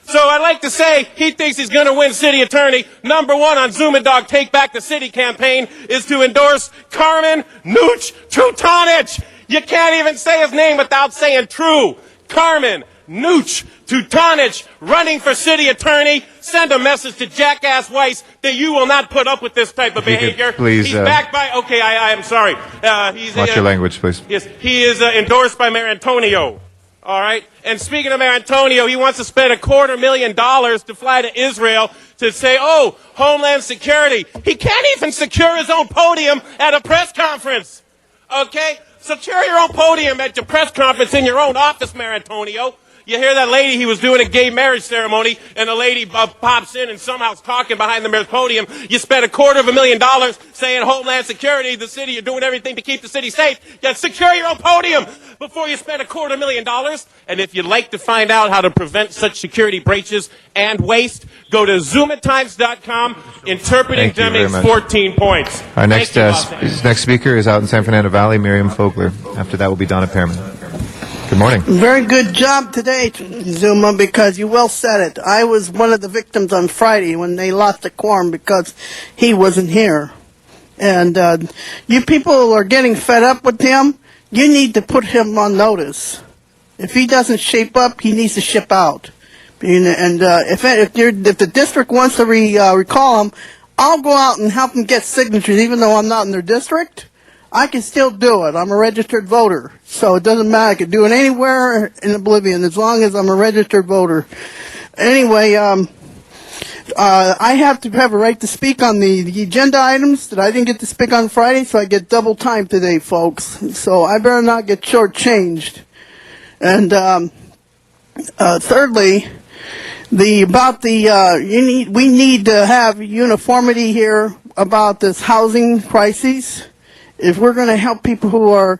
[SPEAKER 19] So I'd like to say he thinks he's going to win city attorney. Number 1 on Zuma Dog Take Back the City campaign is to endorse Carmen Nooch Trutanich. You can't even say his name without saying true. Carmen Nooch Teutonich running for city attorney. Send a message to Jackass Weiss that you will not put up with this type of behavior.
[SPEAKER 10] Please,
[SPEAKER 19] he's backed by, okay, I am sorry.
[SPEAKER 10] Watch your language, please.
[SPEAKER 19] Yes, he is endorsed by Mayor Antonio. All right? And speaking of Mayor Antonio, he wants to spend $250,000 to fly to Israel to say, oh, Homeland Security. He can't even secure his own podium at a press conference. Okay? Secure your own podium at your press conference in your own office, Mayor Antonio. You hear that lady, he was doing a gay marriage ceremony, and the lady pops in and somehow is talking behind the mayor's podium. You spent $250,000 saying Homeland Security, the city, you're doing everything to keep the city safe. You secure your own podium before you spend $250,000. And if you'd like to find out how to prevent such security breaches and waste, go to ZoomaTimes.com, interpreting
[SPEAKER 10] Thank you very
[SPEAKER 19] Deming's
[SPEAKER 10] much.
[SPEAKER 19] 14 points.
[SPEAKER 10] Our next
[SPEAKER 19] Thank you,
[SPEAKER 10] next speaker is out in San Fernando Valley, Miriam Fogler. After that will be Donna Pearman. Good morning.
[SPEAKER 20] Very good job today, Zuma, because you well said it. I was one of the victims on Friday when they lost the quorum because he wasn't here. And you people are getting fed up with him. You need to put him on notice. If he doesn't shape up, he needs to ship out. And if the district wants to recall him, I'll go out and help them get signatures, even though I'm not in their district. I can still do it. I'm a registered voter, so it doesn't matter. I can do it anywhere in Oblivion as long as I'm a registered voter. Anyway, I have to have a right to speak on the agenda items that I didn't get to speak on Friday, so I get double time today, folks. So I better not get shortchanged. And thirdly, we need to have uniformity here about this housing crisis. If we're going to help people who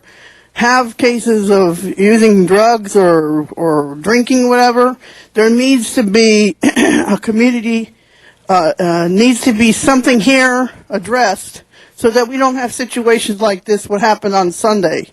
[SPEAKER 20] have cases of using drugs or drinking, whatever, there needs to be a community, needs to be something here addressed so that we don't have situations like this, what happened on Sunday.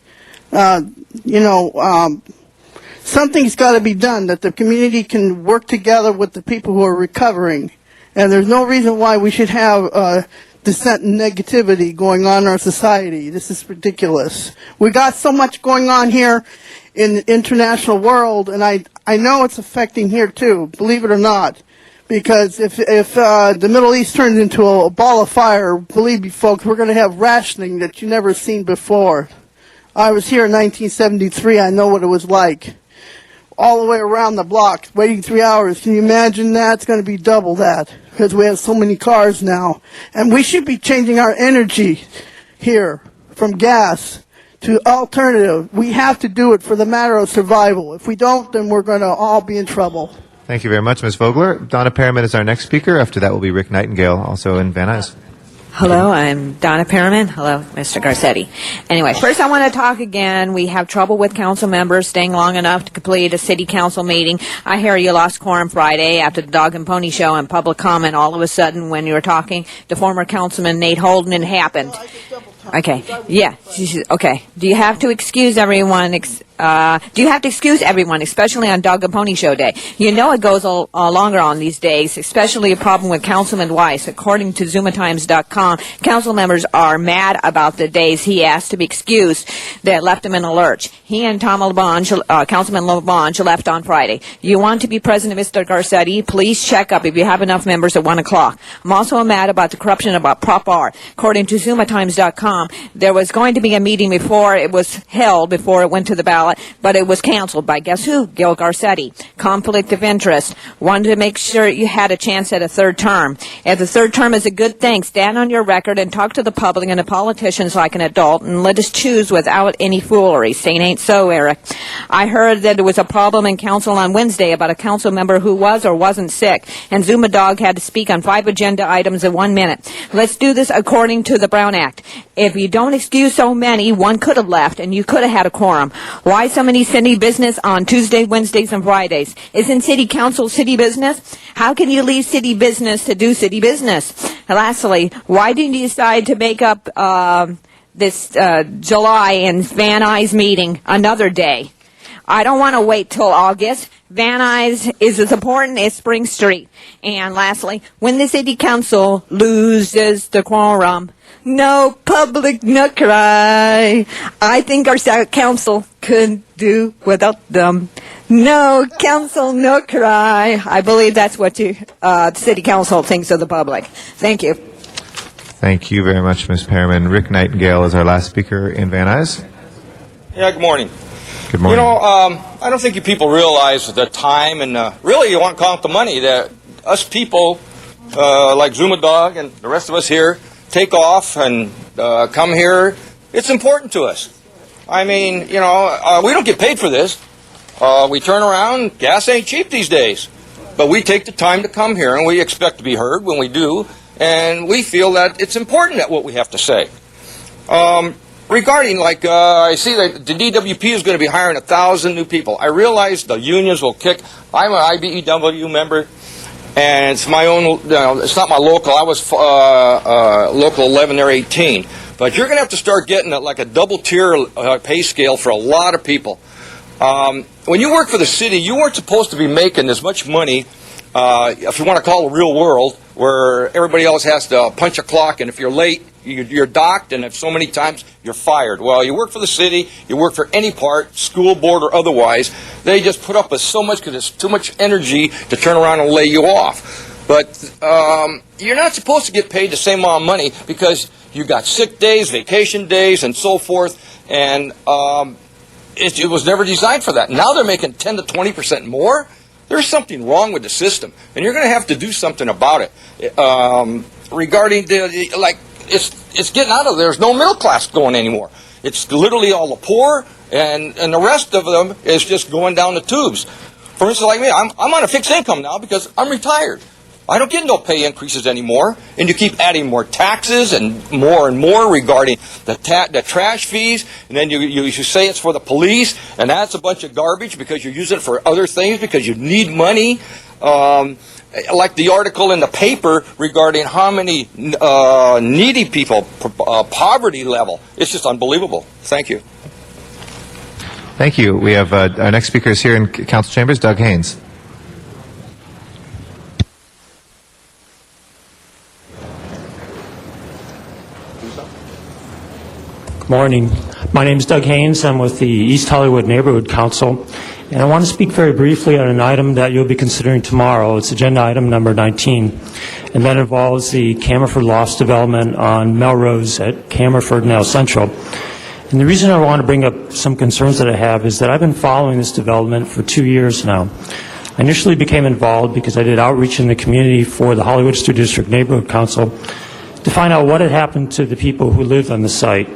[SPEAKER 20] Something's got to be done that the community can work together with the people who are recovering. And there's no reason why we should have dissent and negativity going on in our society. This is ridiculous. We got so much going on here in the international world, and I know it's affecting here too, believe it or not. Because if the Middle East turns into a ball of fire, believe me folks, we're going to have rationing that you never seen before. I was here in 1973, I know what it was like. All the way around the block, waiting 3 hours. Can you imagine that? It's going to be double that because we have so many cars now. And we should be changing our energy here from gas to alternative. We have to do it for the matter of survival. If we don't, then we're going to all be in trouble.
[SPEAKER 10] Thank you very much, Ms. Vogler. Donna Pearman is our next speaker. After that will be Rick Nightingale, also in Van Nuys.
[SPEAKER 21] Hello, I'm Donna Pearman. Hello, Mr. Garcetti. Anyway, first I want to talk again. We have trouble with council members staying long enough to complete a city council meeting. I hear you lost quorum Friday after the Dog and Pony Show and public comment. All of a sudden, when you were talking to former councilman Nate Holden, it happened. Okay. Yeah. Okay. Do you have to excuse everyone? Especially on Dog and Pony Show Day? You know it goes longer on these days, especially a problem with Councilman Weiss. According to ZoomaTimes.com, council members are mad about the days he asked to be excused that left him in a lurch. He and Tom LaBonge, Councilman LaBonge, left on Friday. You want to be president, Mr. Garcetti? Please check up if you have enough members at 1 o'clock. I'm also mad about the corruption about Prop R. According to ZoomaTimes.com, there was going to be a meeting before it was held, before it went to the ballot, but it was canceled by guess who? Gil Garcetti. Conflict of interest. Wanted to make sure you had a chance at a third term. If the third term is a good thing, stand on your record and talk to the public and the politicians like an adult and let us choose without any foolery. Saying ain't so, Eric. I heard that there was a problem in council on Wednesday about a council member who was or wasn't sick, and Zuma Dog had to speak on 5 agenda items in 1 minute. Let's do this according to the Brown Act. If you don't excuse so many, one could have left and you could have had a quorum. Why so many city business on Tuesday, Wednesdays, and Fridays? Isn't city council city business? How can you leave city business to do city business? And lastly, why didn't you decide to make up this July and Van Nuys meeting another day? I don't want to wait till August. Van Nuys is as important as Spring Street. And lastly, when the city council loses the quorum, no public no cry. I think our council could do without them. No council, no cry. I believe that's what the city council thinks of the public. Thank you.
[SPEAKER 10] Thank you very much, Ms. Perriman. Rick Nightingale is our last speaker in Van Nuys.
[SPEAKER 1] Yeah, good morning.
[SPEAKER 10] Good morning.
[SPEAKER 1] You know, I don't think you people realize the time and really you want to count the money that us people like Zuma Dog and the rest of us here take off and come here. It's important to us. I mean, you know, we don't get paid for this. We turn around, gas ain't cheap these days. But we take the time to come here and we expect to be heard when we do. And we feel that it's important that what we have to say. Regarding, like, I see that the DWP is going to be hiring 1,000 new people. I realize the unions will kick. I'm an IBEW member, and it's my own, it's not my local. I was local 11 or 18. But you're going to have to start getting like a double-tier pay scale for a lot of people. When you work for the city, you weren't supposed to be making as much money, if you want to call it real world, where everybody else has to punch a clock, and if you're late, you're docked, and if so many times, you're fired. Well, you work for the city, you work for any part, school board or otherwise, they just put up with so much because it's too much energy to turn around and lay you off. But you're not supposed to get paid the same amount of money because you got sick days, vacation days, and so forth, and it was never designed for that. Now they're making 10 to 20% more. There's something wrong with the system, and you're going to have to do something about it. Regarding it's getting out of there. There's no middle class going anymore. It's literally all the poor, and the rest of them is just going down the tubes. For instance, like me, I'm on a fixed income now because I'm retired. I don't get no pay increases anymore, and you keep adding more taxes and more regarding the trash fees, and then you say it's for the police, and that's a bunch of garbage because you're using it for other things because you need money. Like the article in the paper regarding how many needy people, poverty level. It's just unbelievable. Thank you.
[SPEAKER 10] Thank you. We have our next speaker is here in Council Chambers, Doug Haynes.
[SPEAKER 22] Morning. My name is Doug Haynes. I'm with the East Hollywood Neighborhood Council, and I want to speak very briefly on an item that you'll be considering tomorrow. It's agenda item number 19, and that involves the Camerford Lofts development on Melrose at Camerford and El Central. And the reason I want to bring up some concerns that I have is that I've been following this development for 2 years now. I initially became involved because I did outreach in the community for the Hollywood Street District Neighborhood Council to find out what had happened to the people who lived on the site.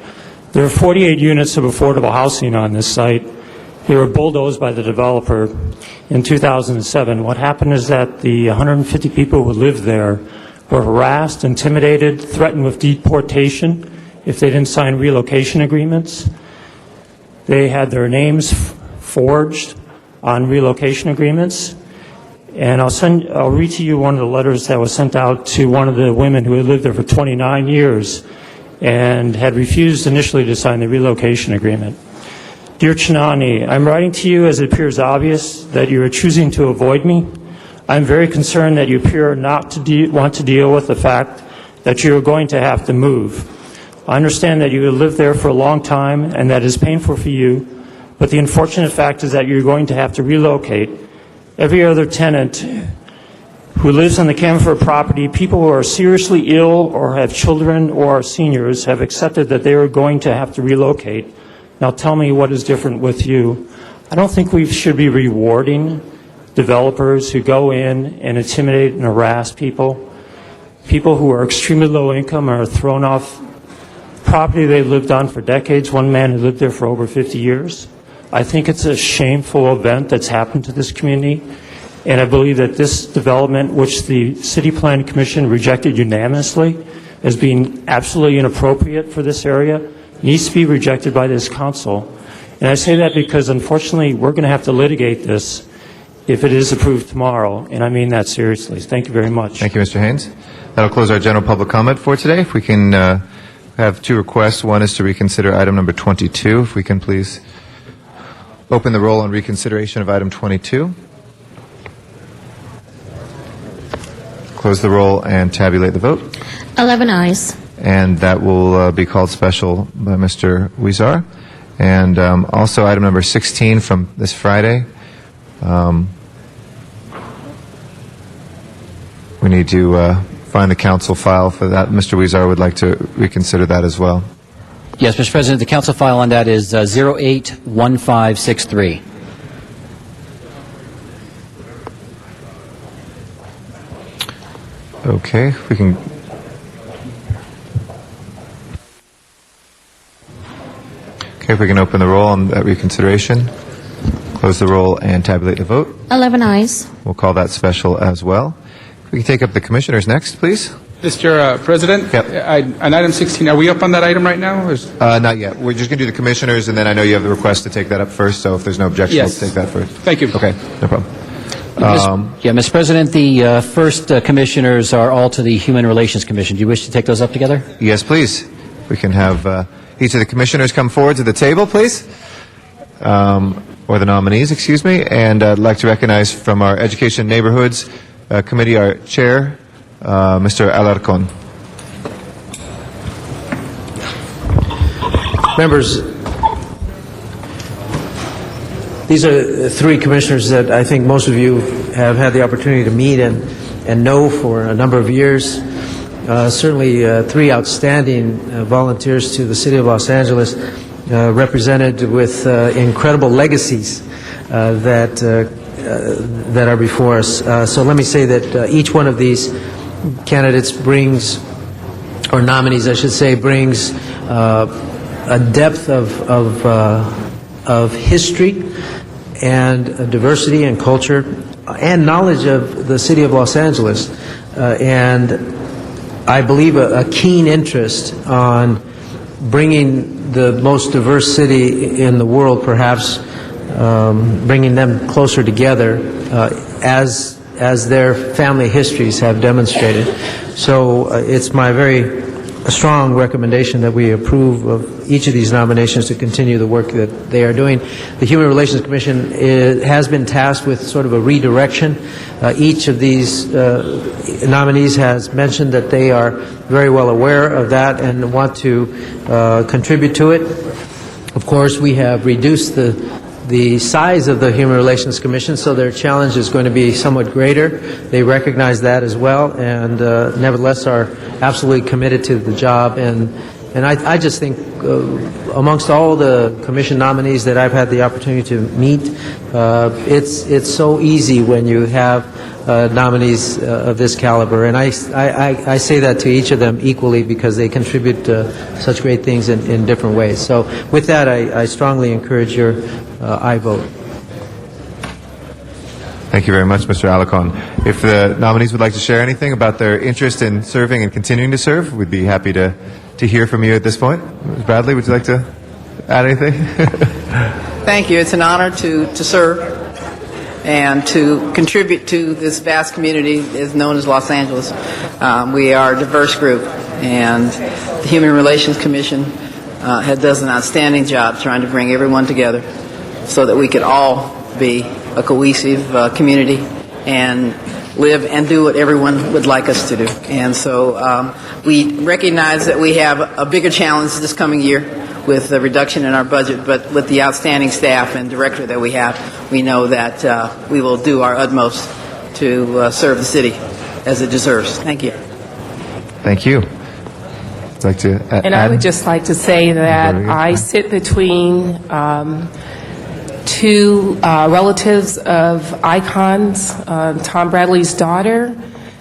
[SPEAKER 22] There are 48 units of affordable housing on this site. They were bulldozed by the developer in 2007. What happened is that the 150 people who lived there were harassed, intimidated, threatened with deportation if they didn't sign relocation agreements. They had their names forged on relocation agreements. And I'll read to you one of the letters that was sent out to one of the women who had lived there for 29 years and had refused initially to sign the relocation agreement. Dear Chinani, I'm writing to you as it appears obvious that you are choosing to avoid me. I'm very concerned that you appear not to want to deal with the fact that you are going to have to move. I understand that you have lived there for a long time and that is painful for you, but the unfortunate fact is that you're going to have to relocate. Every other tenant who lives on the Camerford property, people who are seriously ill or have children or are seniors, have accepted that they are going to have to relocate. Now tell me what is different with you. I don't think we should be rewarding developers who go in and intimidate and harass people. People who are extremely low income are thrown off property they lived on for decades. One man who lived there for over 50 years. I think it's a shameful event that's happened to this community. And I believe that this development, which the City Planning Commission rejected unanimously as being absolutely inappropriate for this area, needs to be rejected by this council. And I say that because, unfortunately, we're going to have to litigate this if it is approved tomorrow, and I mean that seriously. Thank you very much.
[SPEAKER 10] Thank you, Mr. Haynes. That'll close our general public comment for today. If we can have two requests. One is to reconsider item number 22, if we can please open the roll on reconsideration of item 22. Close the roll and tabulate the vote.
[SPEAKER 2] 11 ayes.
[SPEAKER 10] And that will be called special by Mr. Huizar. And also item number 16 from this Friday. We need to find the council file for that. Mr. Huizar would like to reconsider that as well.
[SPEAKER 11] Yes, Mr. President, the council file on that is 081563.
[SPEAKER 10] Okay, we can. Okay, if we can open the roll on that reconsideration, close the roll and tabulate the vote.
[SPEAKER 2] 11 ayes.
[SPEAKER 10] We'll call that special as well. If we can take up the commissioners next, please.
[SPEAKER 13] Mr. President, on item 16, are we up on that item right now? Or is...
[SPEAKER 10] Not yet. We're just going to do the commissioners, and then I know you have the request to take that up first, so if there's no objection,
[SPEAKER 13] Yes.
[SPEAKER 10] we'll take that first.
[SPEAKER 13] Thank you.
[SPEAKER 10] Okay, no problem.
[SPEAKER 11] Mr. President, the first commissioners are all to the Human Relations Commission. Do you wish to take those up together?
[SPEAKER 10] Yes, please. We can have each of the commissioners come forward to the table, please. Or the nominees, excuse me. And I'd like to recognize from our Education Neighborhoods Committee, our chair, Mr. Alarcon.
[SPEAKER 3] Members, these are three commissioners that I think most of you have had the opportunity to meet and know for a number of years. Certainly three outstanding volunteers to the City of Los Angeles, represented with incredible legacies that are before us. So let me say that each one of these candidates brings, or nominees I should say, brings a depth of history and diversity and culture and knowledge of the City of Los Angeles, and I believe a keen interest on bringing the most diverse city in the world, perhaps bringing them closer together as their family histories have demonstrated. So it's my very strong recommendation that we approve of each of these nominations to continue the work that they are doing. The Human Relations Commission has been tasked with sort of a redirection. Each of these nominees has mentioned that they are very well aware of that and want to contribute to it. Of course, we have reduced the size of the Human Relations Commission, so their challenge is going to be somewhat greater. They recognize that as well, and nevertheless are absolutely committed to the job. And I just think amongst all the commission nominees that I've had the opportunity to meet, it's so easy when you have nominees of this caliber. And I say that to each of them equally because they contribute such great things in different ways. So with that, I strongly encourage your aye vote.
[SPEAKER 10] Thank you very much, Mr. Alarcon. If the nominees would like to share anything about their interest in serving and continuing to serve, we'd be happy to hear from you at this point. Ms. Bradley, would you like to add anything?
[SPEAKER 4] Thank you. It's an honor to serve and to contribute to this vast community is known as Los Angeles. We are a diverse group, and the Human Relations Commission does an outstanding job trying to bring everyone together so that we could all be a cohesive community and live and do what everyone would like us to do. And so we recognize that we have a bigger challenge this coming year with the reduction in our budget, but with the outstanding staff and director that we have, we know that we will do our utmost to serve the city as it deserves. Thank you.
[SPEAKER 10] Thank you. I'd like to add.
[SPEAKER 23] And I would just like to say that I sit between two relatives of icons, Tom Bradley's daughter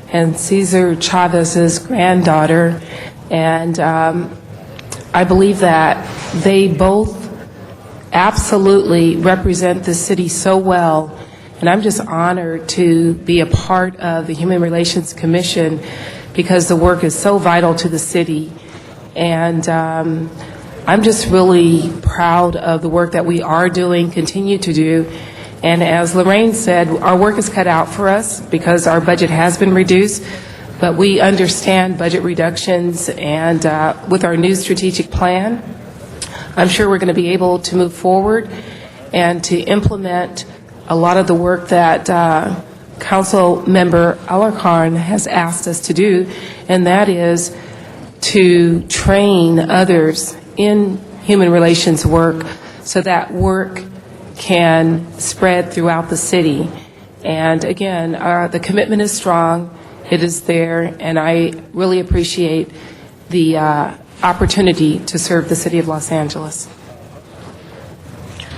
[SPEAKER 23] and Cesar Chavez's granddaughter, and I believe that they both absolutely represent the city so well, and I'm just honored to be a part of the Human Relations Commission because the work is so vital to the city, and I'm just really proud of the work that we are doing, continue to do. And as Lorraine said, our work is cut out for us because our budget has been reduced, but we understand budget reductions, and with our new strategic plan, I'm sure we're going to be able to move forward. and to implement a lot of the work that Council Member Alarcon has asked us to do, and that is to train others in human relations work so that work can spread throughout the city. And again, the commitment is strong, it is there, and I really appreciate the opportunity to serve the city of Los Angeles.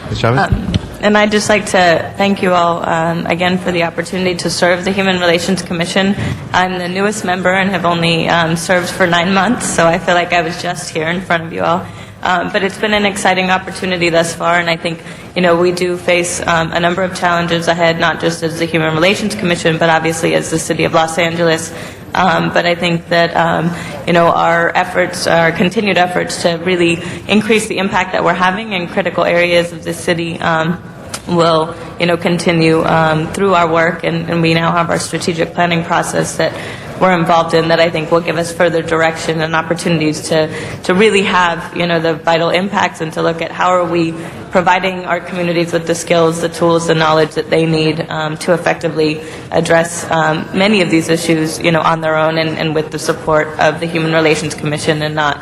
[SPEAKER 10] Ms. Chavez?
[SPEAKER 5] And I'd just like to thank you all again for the opportunity to serve the Human Relations Commission. I'm the newest member and have only served for 9 months, so I feel like I was just here in front of you all. But it's been an exciting opportunity thus far, and I think, we do face a number of challenges ahead, not just as the Human Relations Commission, but obviously as the City of Los Angeles. But I think that, our efforts, our continued efforts to really increase the impact that we're having in critical areas of the city will, continue through our work. And we now have our strategic planning process that we're involved in that I think will give us further direction and opportunities to really have, the vital impacts and to look at how are we providing our communities with the skills, the tools, the knowledge that they need to effectively address many of these issues, on their own and with the support of the Human Relations Commission and not,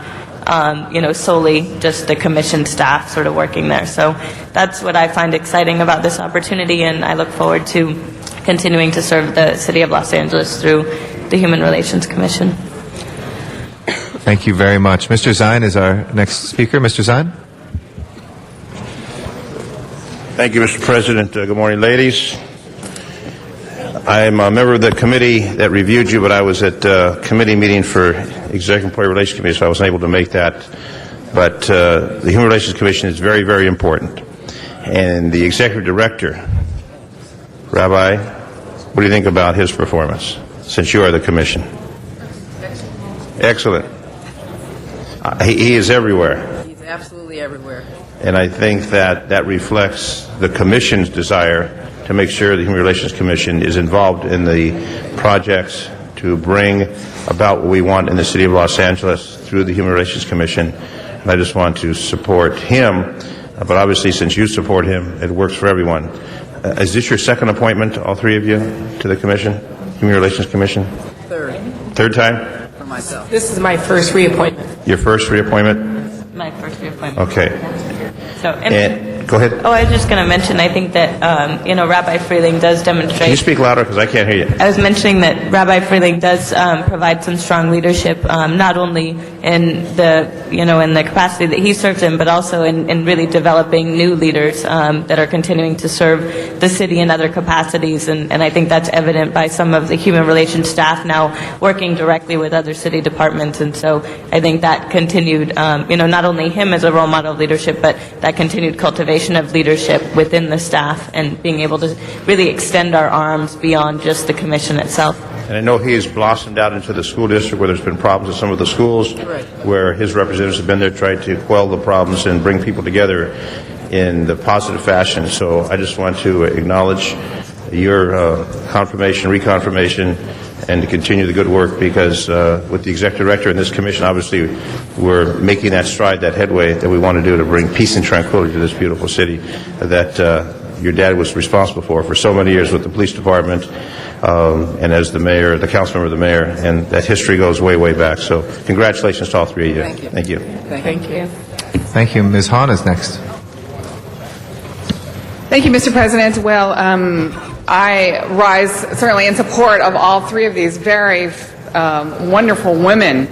[SPEAKER 5] solely just the commission staff sort of working there. So that's what I find exciting about this opportunity, and I look forward to continuing to serve the City of Los Angeles through the Human Relations Commission.
[SPEAKER 10] Thank you very much. Mr. Zine is our next speaker. Mr. Zine?
[SPEAKER 12] Thank you, Mr. President. Good morning, ladies. I'm a member of the committee that reviewed you, but I was at a committee meeting for Executive Employee Relations Committee, so I wasn't able to make that. But the Human Relations Commission is very, very important. And the Executive Director, Rabbi, what do you think about his performance, since you are the Commission? Excellent. He is everywhere.
[SPEAKER 4] He's absolutely everywhere.
[SPEAKER 12] And I think that reflects the Commission's desire to make sure the Human Relations Commission is involved in the projects to bring about what we want in the City of Los Angeles through the Human Relations Commission. And I just want to support him, but obviously since you support him, it works for everyone. Is this your second appointment, all three of you, to the Commission, Human Relations Commission?
[SPEAKER 4] Third.
[SPEAKER 12] Third time?
[SPEAKER 4] For myself.
[SPEAKER 23] This is my first reappointment.
[SPEAKER 12] Your first reappointment?
[SPEAKER 5] My first reappointment.
[SPEAKER 12] Okay.
[SPEAKER 5] So,
[SPEAKER 12] Go ahead.
[SPEAKER 5] Oh, I was just going to mention, I think that, Rabbi Freeling does demonstrate...
[SPEAKER 12] Can you speak louder, because I can't hear you?
[SPEAKER 5] I was mentioning that Rabbi Freeling does provide some strong leadership, not only in the, in the capacity that he serves in, but also in really developing new leaders that are continuing to serve the city in other capacities. And I think that's evident by some of the human relations staff now working directly with other city departments. And so I think that continued, not only him as a role model of leadership, but that continued cultivation of leadership within the staff and being able to really extend our arms beyond just the commission itself.
[SPEAKER 12] And I know he has blossomed out into the school district where there's been problems in some of the schools, where his representatives have been there trying to quell the problems and bring people together in the positive fashion. So I just want to acknowledge your confirmation, reconfirmation, and to continue the good work, because with the Executive Director and this Commission, obviously, we're making that stride, that headway that we want to do to bring peace and tranquility to this beautiful city that your dad was responsible for so many years with the police department and as the mayor, the council member of the mayor, and that history goes way, way back. So congratulations to all three of you.
[SPEAKER 4] Thank you.
[SPEAKER 12] Thank you.
[SPEAKER 4] Thank you.
[SPEAKER 10] Thank you. Ms. Hahn is next.
[SPEAKER 6] Thank you, Mr. President. Well, I rise certainly in support of all three of these very wonderful women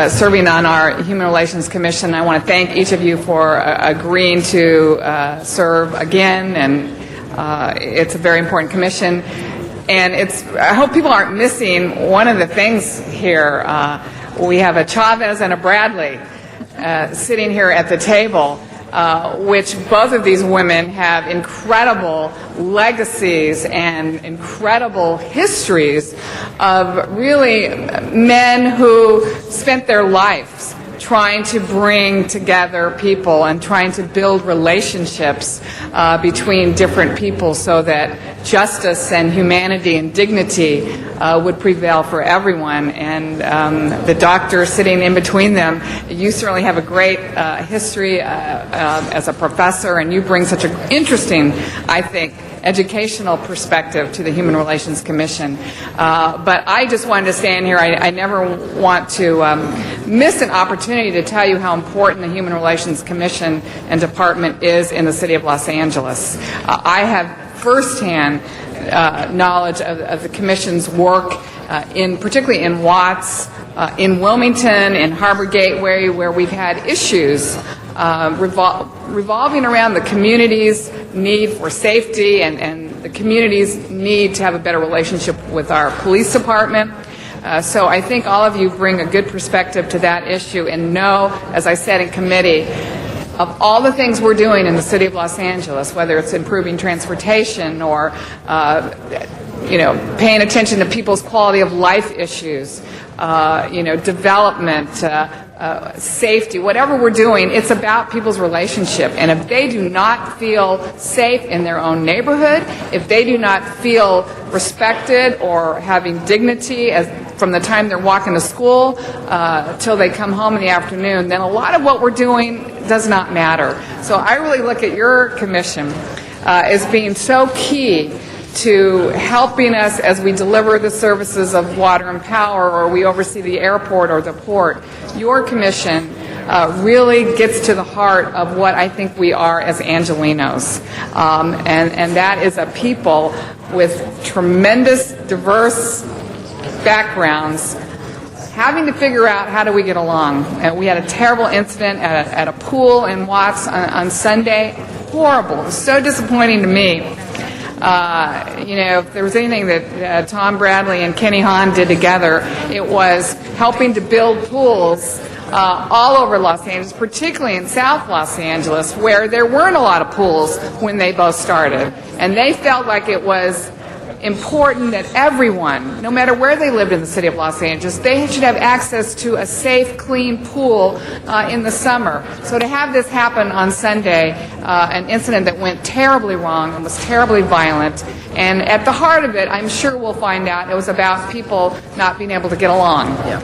[SPEAKER 6] serving on our Human Relations Commission. I want to thank each of you for agreeing to serve again, and it's a very important commission. And I hope people aren't missing one of the things here. We have a Chavez and a Bradley sitting here at the table, which both of these women have incredible legacies and incredible histories of really men who spent their lives trying to bring together people and trying to build relationships between different people so that justice and humanity and dignity would prevail for everyone. And the doctor sitting in between them, you certainly have a great history as a professor, and you bring such an interesting, I think, educational perspective to the Human Relations Commission. But I just wanted to stand here. I never want to miss an opportunity to tell you how important the Human Relations Commission and Department is in the city of Los Angeles. I have firsthand knowledge of the Commission's work, particularly in Watts, in Wilmington, in Harbor Gateway, where we've had issues revolving around the community's need for safety and the community's need to have a better relationship with our police department. So I think all of you bring a good perspective to that issue and know, as I said in committee, of all the things we're doing in the city of Los Angeles, whether it's improving transportation or paying attention to people's quality of life issues, development, safety, whatever we're doing, it's about people's relationship. And if they do not feel safe in their own neighborhood, if they do not feel respected or having dignity from the time they're walking to school till they come home in the afternoon, then a lot of what we're doing does not matter. So I really look at your commission as being so key to helping us as we deliver the services of water and power, or we oversee the airport or the port. Your commission really gets to the heart of what I think we are as Angelenos. And that is a people with tremendous, diverse backgrounds having to figure out how do we get along. We had a terrible incident at a pool in Watts on Sunday. Horrible. It was so disappointing to me. If there was anything that Tom Bradley and Kenny Hahn did together, it was helping to build pools all over Los Angeles, particularly in South Los Angeles, where there weren't a lot of pools when they both started. And they felt like it was important that everyone, no matter where they lived in the city of Los Angeles, they should have access to a safe, clean pool in the summer. So to have this happen on Sunday, an incident that went terribly wrong and was terribly violent, and at the heart of it, I'm sure we'll find out, it was about people not being able to get along. Yeah.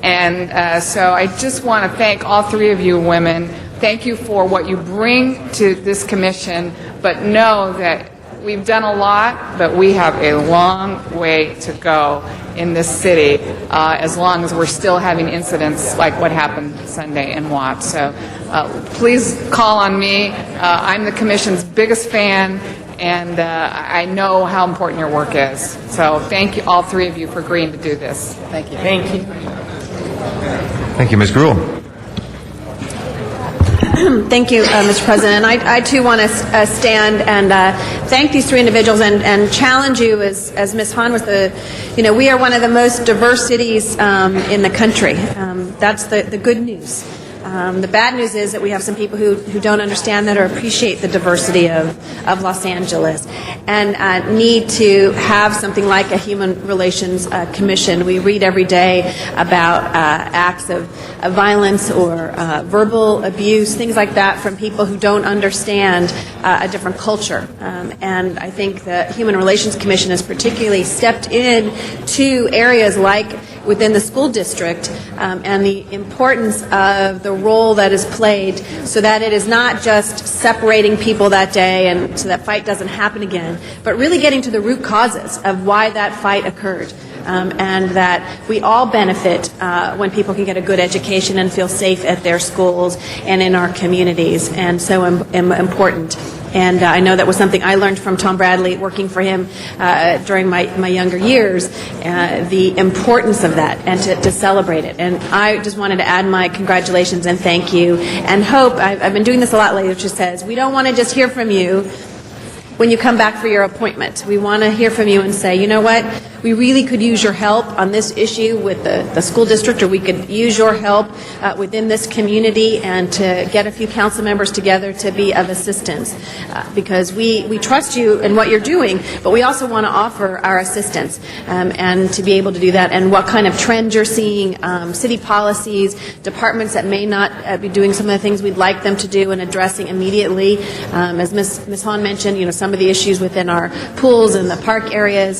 [SPEAKER 6] And so I just want to thank all three of you women. Thank you for what you bring to this commission, but know that we've done a lot, but we have a long way to go in this city as long as we're still having incidents like what happened Sunday in Watts. So please call on me. I'm the Commission's biggest fan, and I know how important your work is. So thank you, all three of you, for agreeing to do this. Thank you. Thank you.
[SPEAKER 10] Thank you, Ms. Gruhl.
[SPEAKER 7] Thank you, Mr. President. I too want to stand and thank these three individuals and challenge you, as Ms. Hahn was we are one of the most diverse cities in the country. That's the good news. The bad news is that we have some people who don't understand that or appreciate the diversity of Los Angeles and need to have something like a Human Relations Commission. We read every day about acts of violence or verbal abuse, things like that, from people who don't understand a different culture. And I think the Human Relations Commission has particularly stepped in to areas like within the school district and the importance of the role that is played so that it is not just separating people that day and so that fight doesn't happen again, but really getting to the root causes of why that fight occurred. And that we all benefit when people can get a good education and feel safe at their schools and in our communities, and so important. And I know that was something I learned from Tom Bradley, working for him during my younger years, the importance of that and to celebrate it. And I just wanted to add my congratulations and thank you and hope. I've been doing this a lot lately, which says we don't want to just hear from you when you come back for your appointment. We want to hear from you and say, you know what, we really could use your help on this issue with the school district, or we could use your help within this community, and to get a few council members together to be of assistance, because we trust you in what you're doing, but we also want to offer our assistance, and to be able to do that, and what kind of trends you're seeing, city policies, departments that may not be doing some of the things we'd like them to do and addressing immediately. As Ms. Hahn mentioned, some of the issues within our pools and the park areas,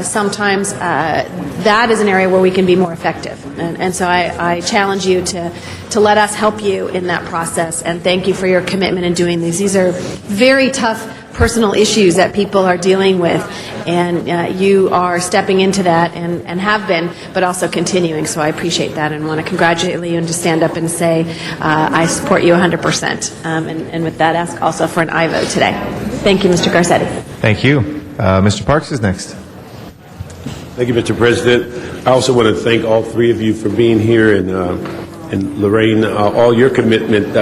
[SPEAKER 7] sometimes that is an area where we can be more effective. And so I challenge you to let us help you in that process, and thank you for your commitment in doing these. These are very tough personal issues that people are dealing with, and you are stepping into that and have been, but also continuing. So I appreciate that and want to congratulate you and to stand up and say I support you 100%. And with that, ask also for an aye vote today. Thank you, Mr. Garcetti.
[SPEAKER 10] Thank you. Mr. Parks is next.
[SPEAKER 8] Thank you, Mr. President. I also want to thank all three of you for being here, and Lorraine, all your commitment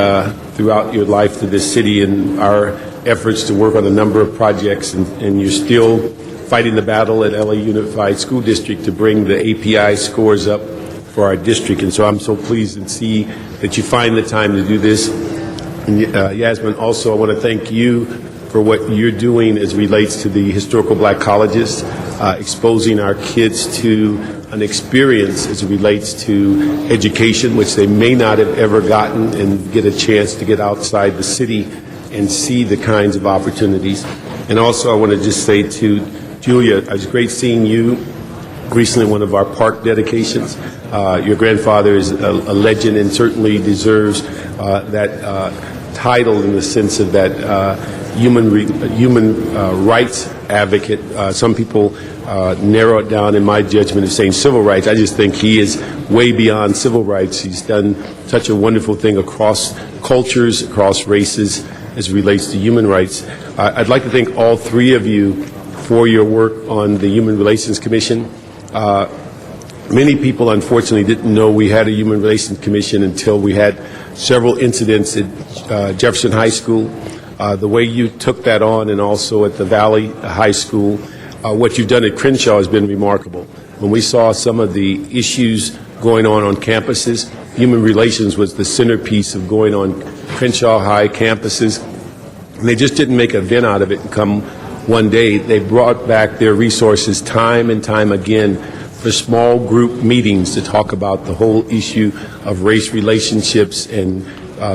[SPEAKER 8] throughout your life to this city and our efforts to work on a number of projects, and you're still fighting the battle at LA Unified School District to bring the API scores up for our district. And so I'm so pleased to see that you find the time to do this. And Yasmin, also I want to thank you for what you're doing as relates to the historical black colleges, exposing our kids to an experience as it relates to education, which they may not have ever gotten, and get a chance to get outside the city and see the kinds of opportunities. And also I want to just say to Julia, it was great seeing you recently, one of our park dedications. Your grandfather is a legend and certainly deserves that title in the sense of that human rights advocate. Some people narrow it down, in my judgment, as saying civil rights. I just think he is way beyond civil rights. He's done such a wonderful thing across cultures, across races, as it relates to human rights. I'd like to thank all three of you for your work on the Human Relations Commission. Many people, unfortunately, didn't know we had a Human Relations Commission until we had several incidents at Jefferson High School. The way you took that on, and also at the Valley High School, what you've done at Crenshaw has been remarkable. When we saw some of the issues going on campuses, human relations was the centerpiece of going on Crenshaw High campuses. And they just didn't make an event out of it and come one day. They brought back their resources time and time again for small group meetings to talk about the whole issue of race relationships and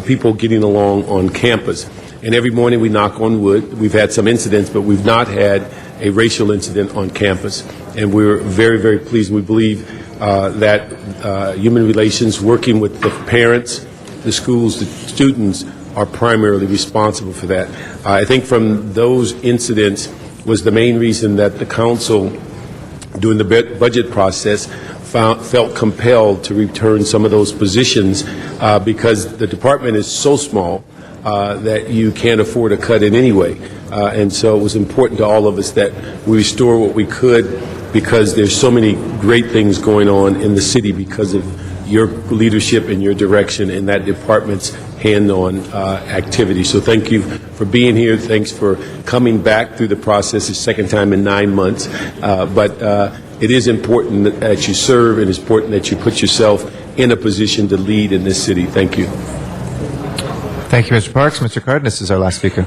[SPEAKER 8] people getting along on campus. And every morning we knock on wood. We've had some incidents, but we've not had a racial incident on campus. And we're very, very pleased. We believe that human relations, working with the parents, the schools, the students, are primarily responsible for that. I think from those incidents was the main reason that the council, during the budget process, felt compelled to return some of those positions because the department is so small that you can't afford a cut in any way. And so it was important to all of us that we restore what we could, because there's so many great things going on in the city because of your leadership and your direction in that department's hand-on activity. So thank you for being here. Thanks for coming back through the process the second time in 9 months. But it is important that you serve, and it's important that you put yourself in a position to lead in this city. Thank you.
[SPEAKER 10] Thank you, Mr. Parks. Mr. Cardenas is our last speaker.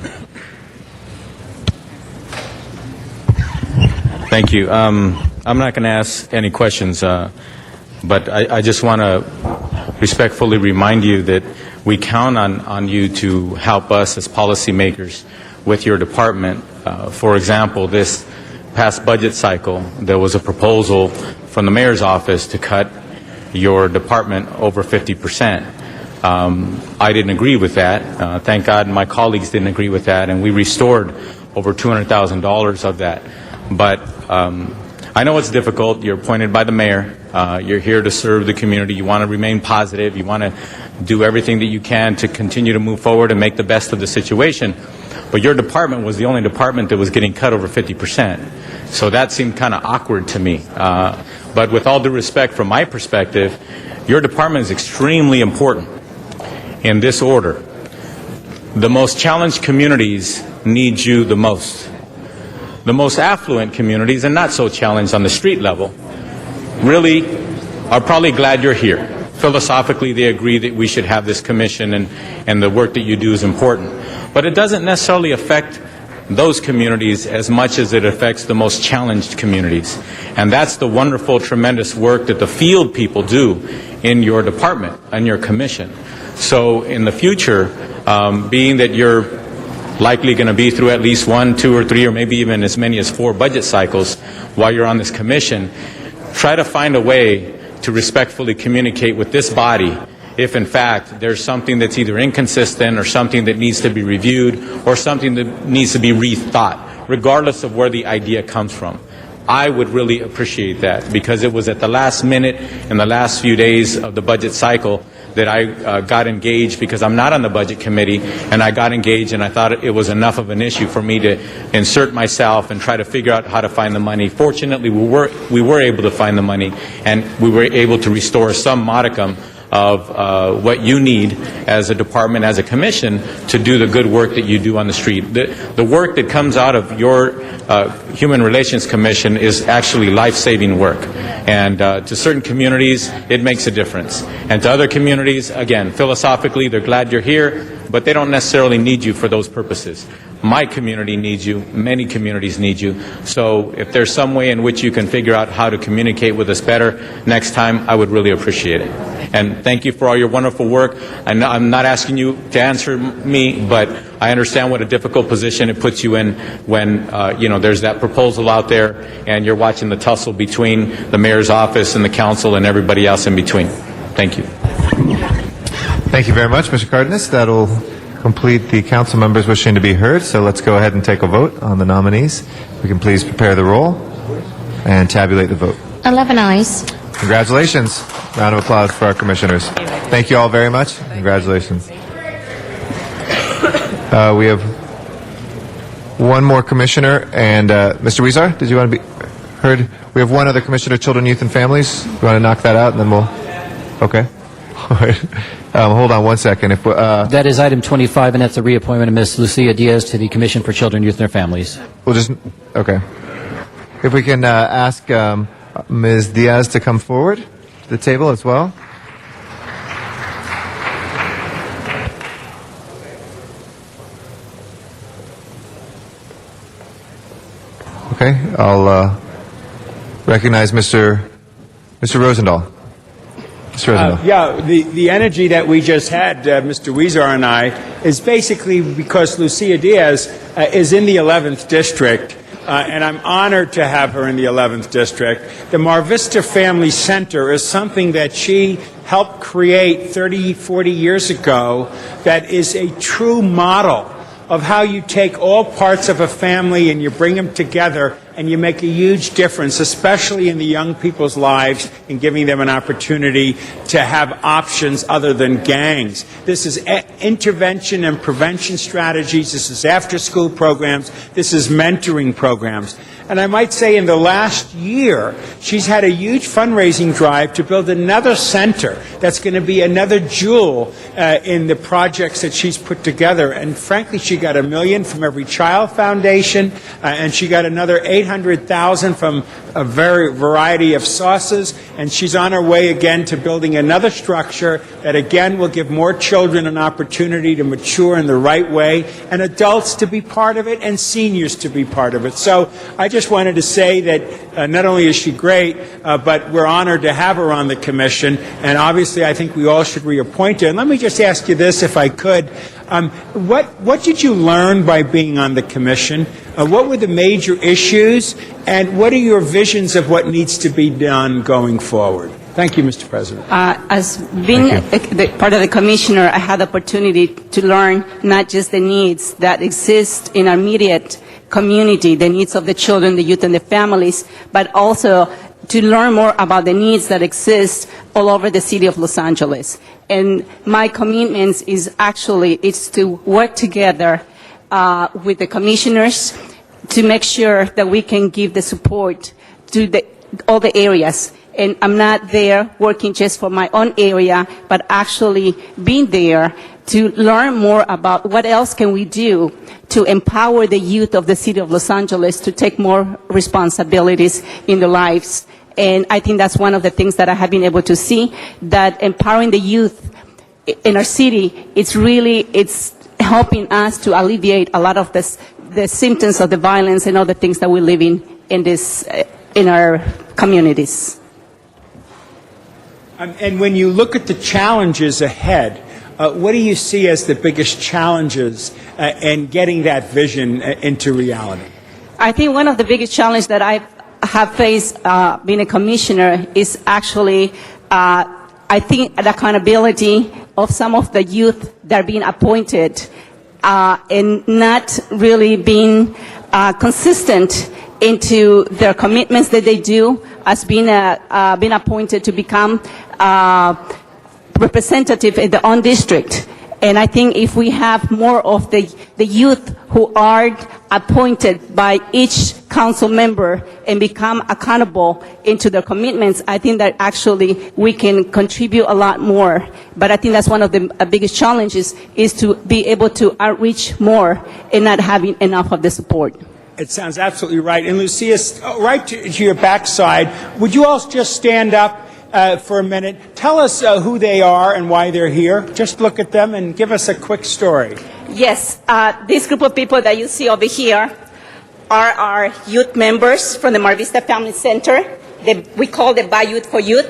[SPEAKER 9] Thank you. I'm not going to ask any questions, but I just want to respectfully remind you that we count on you to help us as policymakers with your department. For example, this past budget cycle, there was a proposal from the mayor's office to cut your department over 50%. I didn't agree with that. Thank God my colleagues didn't agree with that, and we restored over $200,000 of that. But I know it's difficult. You're appointed by the mayor. You're here to serve the community. You want to remain positive. You want to do everything that you can to continue to move forward and make the best of the situation. But your department was the only department that was getting cut over 50%. So that seemed kind of awkward to me. But with all due respect, from my perspective, your department is extremely important in this order. The most challenged communities need you the most. the most affluent communities and not so challenged on the street level really are probably glad you're here. Philosophically, they agree that we should have this commission and the work that you do is important. But it doesn't necessarily affect those communities as much as it affects the most challenged communities. And that's the wonderful, tremendous work that the field people do in your department and your commission. So in the future, being that you're likely going to be through at least 1, 2, or 3, or maybe even as many as 4 budget cycles while you're on this commission, try to find a way to respectfully communicate with this body if in fact there's something that's either inconsistent or something that needs to be reviewed or something that needs to be rethought, regardless of where the idea comes from. I would really appreciate that, because it was at the last minute in the last few days of the budget cycle that I got engaged, because I'm not on the budget committee, and I got engaged and I thought it was enough of an issue for me to insert myself and try to figure out how to find the money. Fortunately, we were able to find the money, and we were able to restore some modicum of what you need as a department, as a commission, to do the good work that you do on the street. The work that comes out of your Human Relations Commission is actually life-saving work. And to certain communities, it makes a difference. And to other communities, again, philosophically, they're glad you're here, but they don't necessarily need you for those purposes. My community needs you. Many communities need you. So if there's some way in which you can figure out how to communicate with us better next time, I would really appreciate it. And thank you for all your wonderful work. I'm not asking you to answer me, but I understand what a difficult position it puts you in when there's that proposal out there and you're watching the tussle between the mayor's office and the council and everybody else in between. Thank you.
[SPEAKER 10] Thank you very much, Mr. Cardenas. That'll complete the council members wishing to be heard. So let's go ahead and take a vote on the nominees. We can please prepare the roll and tabulate the vote.
[SPEAKER 2] 11 ayes.
[SPEAKER 10] Congratulations. Round of applause for our commissioners. Thank you all very much. Congratulations. We have one more commissioner, and Mr. Weezer, did you want to be heard? We have one other commissioner, Children, Youth, and Families. You want to knock that out, and then we'll... Okay. All right. Hold on one second.
[SPEAKER 11] That is item 25, and that's the reappointment of Ms. Lucia Diaz to the Commission for Children, Youth, and Their Families.
[SPEAKER 10] We'll just... Okay. If we can ask Ms. Diaz to come forward to the table as well. Okay, I'll recognize Mr. Rosendahl. Mr. Rosendahl.
[SPEAKER 14] The energy that we just had, Mr. Weezer and I, is basically because Lucia Diaz is in the 11th District, and I'm honored to have her in the 11th District. The Mar Vista Family Center is something that she helped create 30, 40 years ago that is a true model of how you take all parts of a family and you bring them together and you make a huge difference, especially in the young people's lives, in giving them an opportunity to have options other than gangs. This is intervention and prevention strategies. This is after-school programs. This is mentoring programs. And I might say in the last year, she's had a huge fundraising drive to build another center that's going to be another jewel in the projects that she's put together. And frankly, she got $1 million from Every Child Foundation, and she got another $800,000 from a variety of sources. And she's on her way again to building another structure that again will give more children an opportunity to mature in the right way, and adults to be part of it, and seniors to be part of it. So I just wanted to say that not only is she great, but we're honored to have her on the commission, and obviously I think we all should reappoint her. And let me just ask you this, if I could. What did you learn by being on the commission? What were the major issues, and what are your visions of what needs to be done going forward? Thank you, Mr. President.
[SPEAKER 16] As being part of the commissioner, I had the opportunity to learn not just the needs that exist in our immediate community, the needs of the children, the youth, and the families, but also to learn more about the needs that exist all over the city of Los Angeles. And my commitment is to work together with the commissioners to make sure that we can give the support to all the areas. and I'm not there working just for my own area, but actually being there to learn more about what else can we do to empower the youth of the city of Los Angeles to take more responsibilities in their lives. And I think that's one of the things that I have been able to see, that empowering the youth in our city, it's helping us to alleviate a lot of the symptoms of the violence and other things that we're living in our communities.
[SPEAKER 14] And when you look at the challenges ahead, what do you see as the biggest challenges in getting that vision into reality?
[SPEAKER 16] I think one of the biggest challenges that I have faced being a commissioner is actually, I think, the accountability of some of the youth that are being appointed and not really being consistent into their commitments that they do as being appointed to become representative in their own district. And I think if we have more of the youth who are appointed by each council member and become accountable into their commitments, I think that actually we can contribute a lot more. But I think that's one of the biggest challenges, is to be able to outreach more and not having enough of the support.
[SPEAKER 14] It sounds absolutely right. And Lucia, right to your backside, would you all just stand up for a minute? Tell us who they are and why they're here. Just look at them and give us a quick story.
[SPEAKER 16] Yes, this group of people that you see over here are our youth members from the Mar Vista Family Center. We call the Buy Youth for Youth.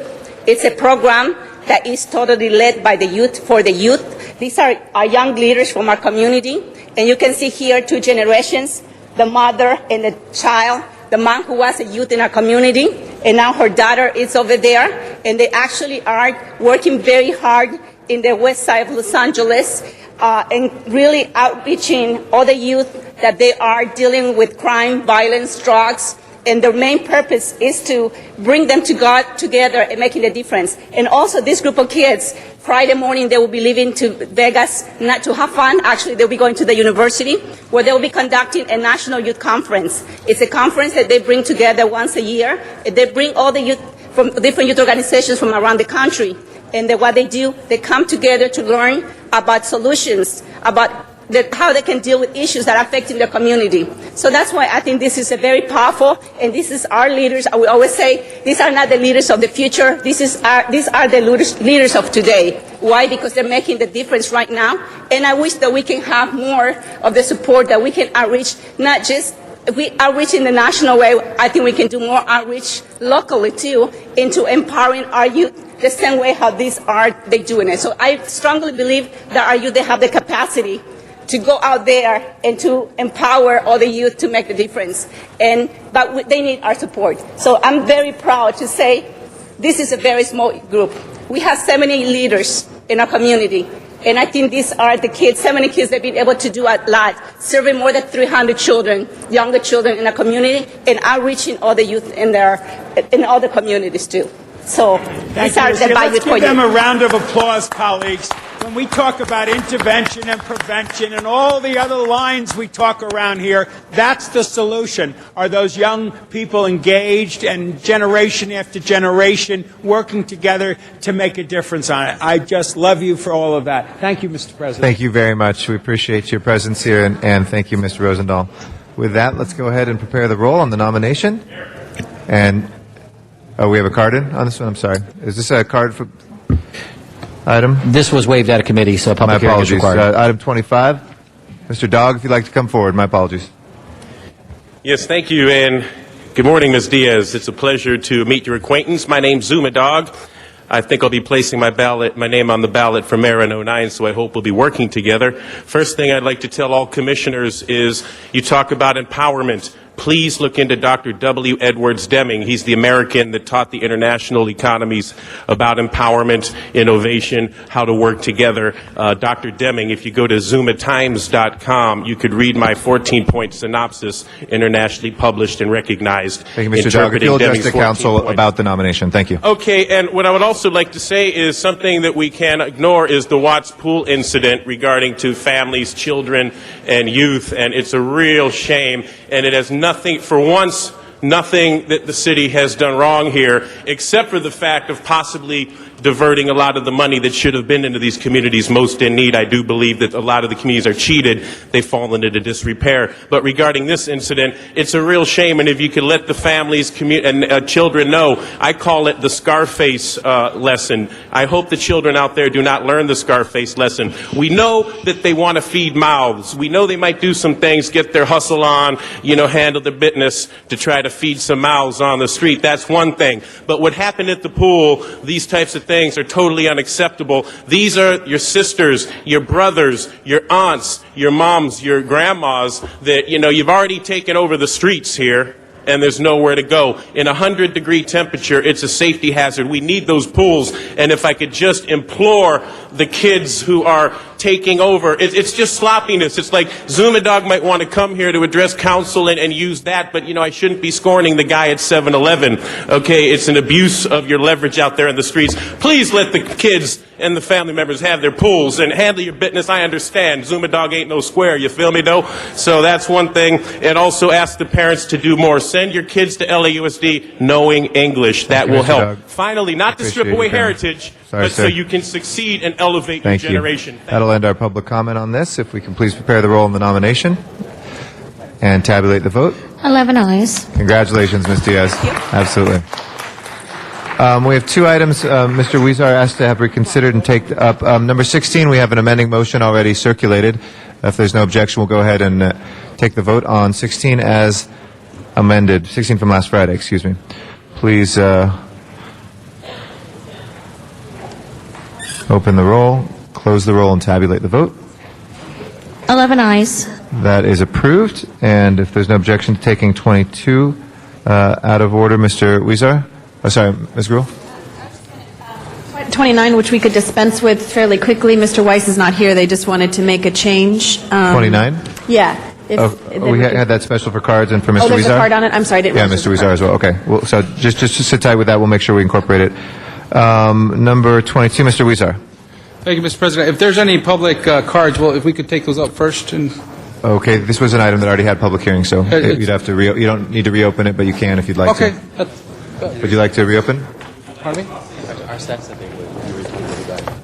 [SPEAKER 16] It's a program that is totally led by the youth for the youth. These are our young leaders from our community. And you can see here 2 generations, the mother and the child, the mom who was a youth in our community, and now her daughter is over there. And they actually are working very hard in the west side of Los Angeles and really outreaching all the youth that they are dealing with crime, violence, drugs. And their main purpose is to bring them to God together and making a difference. And also this group of kids, Friday morning they will be leaving to Vegas, not to have fun. Actually, they'll be going to the university where they'll be conducting a national youth conference. It's a conference that they bring together once a year. They bring all the youth from different youth organizations from around the country. And what they do, they come together to learn about solutions, about how they can deal with issues that are affecting their community. So that's why I think this is a very powerful, and this is our leaders. We always say these are not the leaders of the future. These are the leaders of today. Why? Because they're making the difference right now. And I wish that we can have more of the support, that we can outreach, not just if we outreach in the national way. I think we can do more outreach locally too, into empowering our youth the same way how they're doing it. So I strongly believe that our youth, they have the capacity to go out there and to empower all the youth to make the difference. But they need our support. So I'm very proud to say this is a very small group. We have 70 leaders in our community. And I think these are the kids, 70 kids that have been able to do a lot, serving more than 300 children, younger children in our community, and outreaching all the youth in all the communities too. So these are the Buy Youth for
[SPEAKER 14] Let's give
[SPEAKER 16] Youth.
[SPEAKER 14] them a round of applause, colleagues. When we talk about intervention and prevention and all the other lines we talk around here, that's the solution. Are those young people engaged and generation after generation working together to make a difference on it? I just love you for all of that. Thank you, Mr. President.
[SPEAKER 10] Thank you very much. We appreciate your presence here, and thank you, Mr. Rosendahl. With that, let's go ahead and prepare the roll on the nomination. And we have a card in on this one? I'm sorry. Is this a card for item?
[SPEAKER 11] This was waived out of committee, so public hearing is required.
[SPEAKER 10] Item 25. Mr. Dogg, if you'd like to come forward. My apologies.
[SPEAKER 19] Yes, thank you, and good morning, Ms. Diaz. It's a pleasure to meet your acquaintance. My name's Zuma Dog. I think I'll be placing my name on the ballot for mayor in 09, so I hope we'll be working together. First thing I'd like to tell all commissioners is you talk about empowerment. Please look into Dr. W. Edwards Deming. He's the American that taught the international economies about empowerment, innovation, how to work together. Dr. Deming, if you go to ZumaTimes.com, you could read my 14-point synopsis, internationally published and recognized.
[SPEAKER 10] Thank you, Mr. Dogg. If you'll address the council about the nomination. Thank you.
[SPEAKER 19] Okay, and what I would also like to say is something that we can't ignore is the Watts Pool incident regarding to families, children, and youth, and it's a real shame, and it has nothing, for once, nothing that the city has done wrong here, except for the fact of possibly diverting a lot of the money that should have been into these communities most in need. I do believe that a lot of the communities are cheated. They've fallen into disrepair. But regarding this incident, it's a real shame, and if you could let the families and children know, I call it the Scarface lesson. I hope the children out there do not learn the Scarface lesson. We know that they want to feed mouths. We know they might do some things, get their hustle on, handle their business to try to feed some mouths on the street. That's one thing. But what happened at the pool, these types of things are totally unacceptable. These are your sisters, your brothers, your aunts, your moms, your grandmas that, you've already taken over the streets here. And there's nowhere to go. In 100-degree temperature, it's a safety hazard. We need those pools. And if I could just implore the kids who are taking over, it's just sloppiness. It's like Zuma Dog might want to come here to address council and use that, but I shouldn't be scorning the guy at 7-Eleven. Okay, it's an abuse of your leverage out there in the streets. Please let the kids and the family members have their pools and handle your business. I understand. Zuma Dog ain't no square, you feel me though? So that's one thing. And also ask the parents to do more. Send your kids to LAUSD knowing English. That will help. Finally, not to strip away heritage, but so you can succeed and elevate your generation.
[SPEAKER 10] That'll end our public comment on this. If we can please prepare the roll in the nomination and tabulate the vote.
[SPEAKER 2] 11 ayes.
[SPEAKER 10] Congratulations, Ms. Diaz. Absolutely. We have two items Mr. Huizar asked to have reconsidered and take up. Number 16, we have an amending motion already circulated. If there's no objection, we'll go ahead and take the vote on 16 as amended. 16 from last Friday, excuse me. Please open the roll, close the roll, and tabulate the vote.
[SPEAKER 2] 11 ayes.
[SPEAKER 10] That is approved. And if there's no objection to taking 22 out of order, Mr. Huizar? Oh, sorry, Ms. Gruhl?
[SPEAKER 7] 29, which we could dispense with fairly quickly. Mr. Weiss is not here. They just wanted to make a change.
[SPEAKER 10] 29?
[SPEAKER 7] Yeah.
[SPEAKER 10] We had that special for cards and for Mr. Huizar?
[SPEAKER 7] Oh, there's a card on it? I'm sorry, I didn't
[SPEAKER 10] Yeah,
[SPEAKER 7] realize
[SPEAKER 10] Mr. Huizar as well. Okay. Well, so just sit tight with that. We'll make sure we incorporate it. Number 22, Mr. Huizar.
[SPEAKER 13] Thank you, Mr. President. If there's any public cards, well, if we could take those up first.
[SPEAKER 10] Okay, this was an item that already had public hearing, so you'd have to you don't need to reopen it, but you can if you'd like to.
[SPEAKER 13] Okay.
[SPEAKER 10] Would you like to reopen?
[SPEAKER 13] Pardon me? Our staff said they would.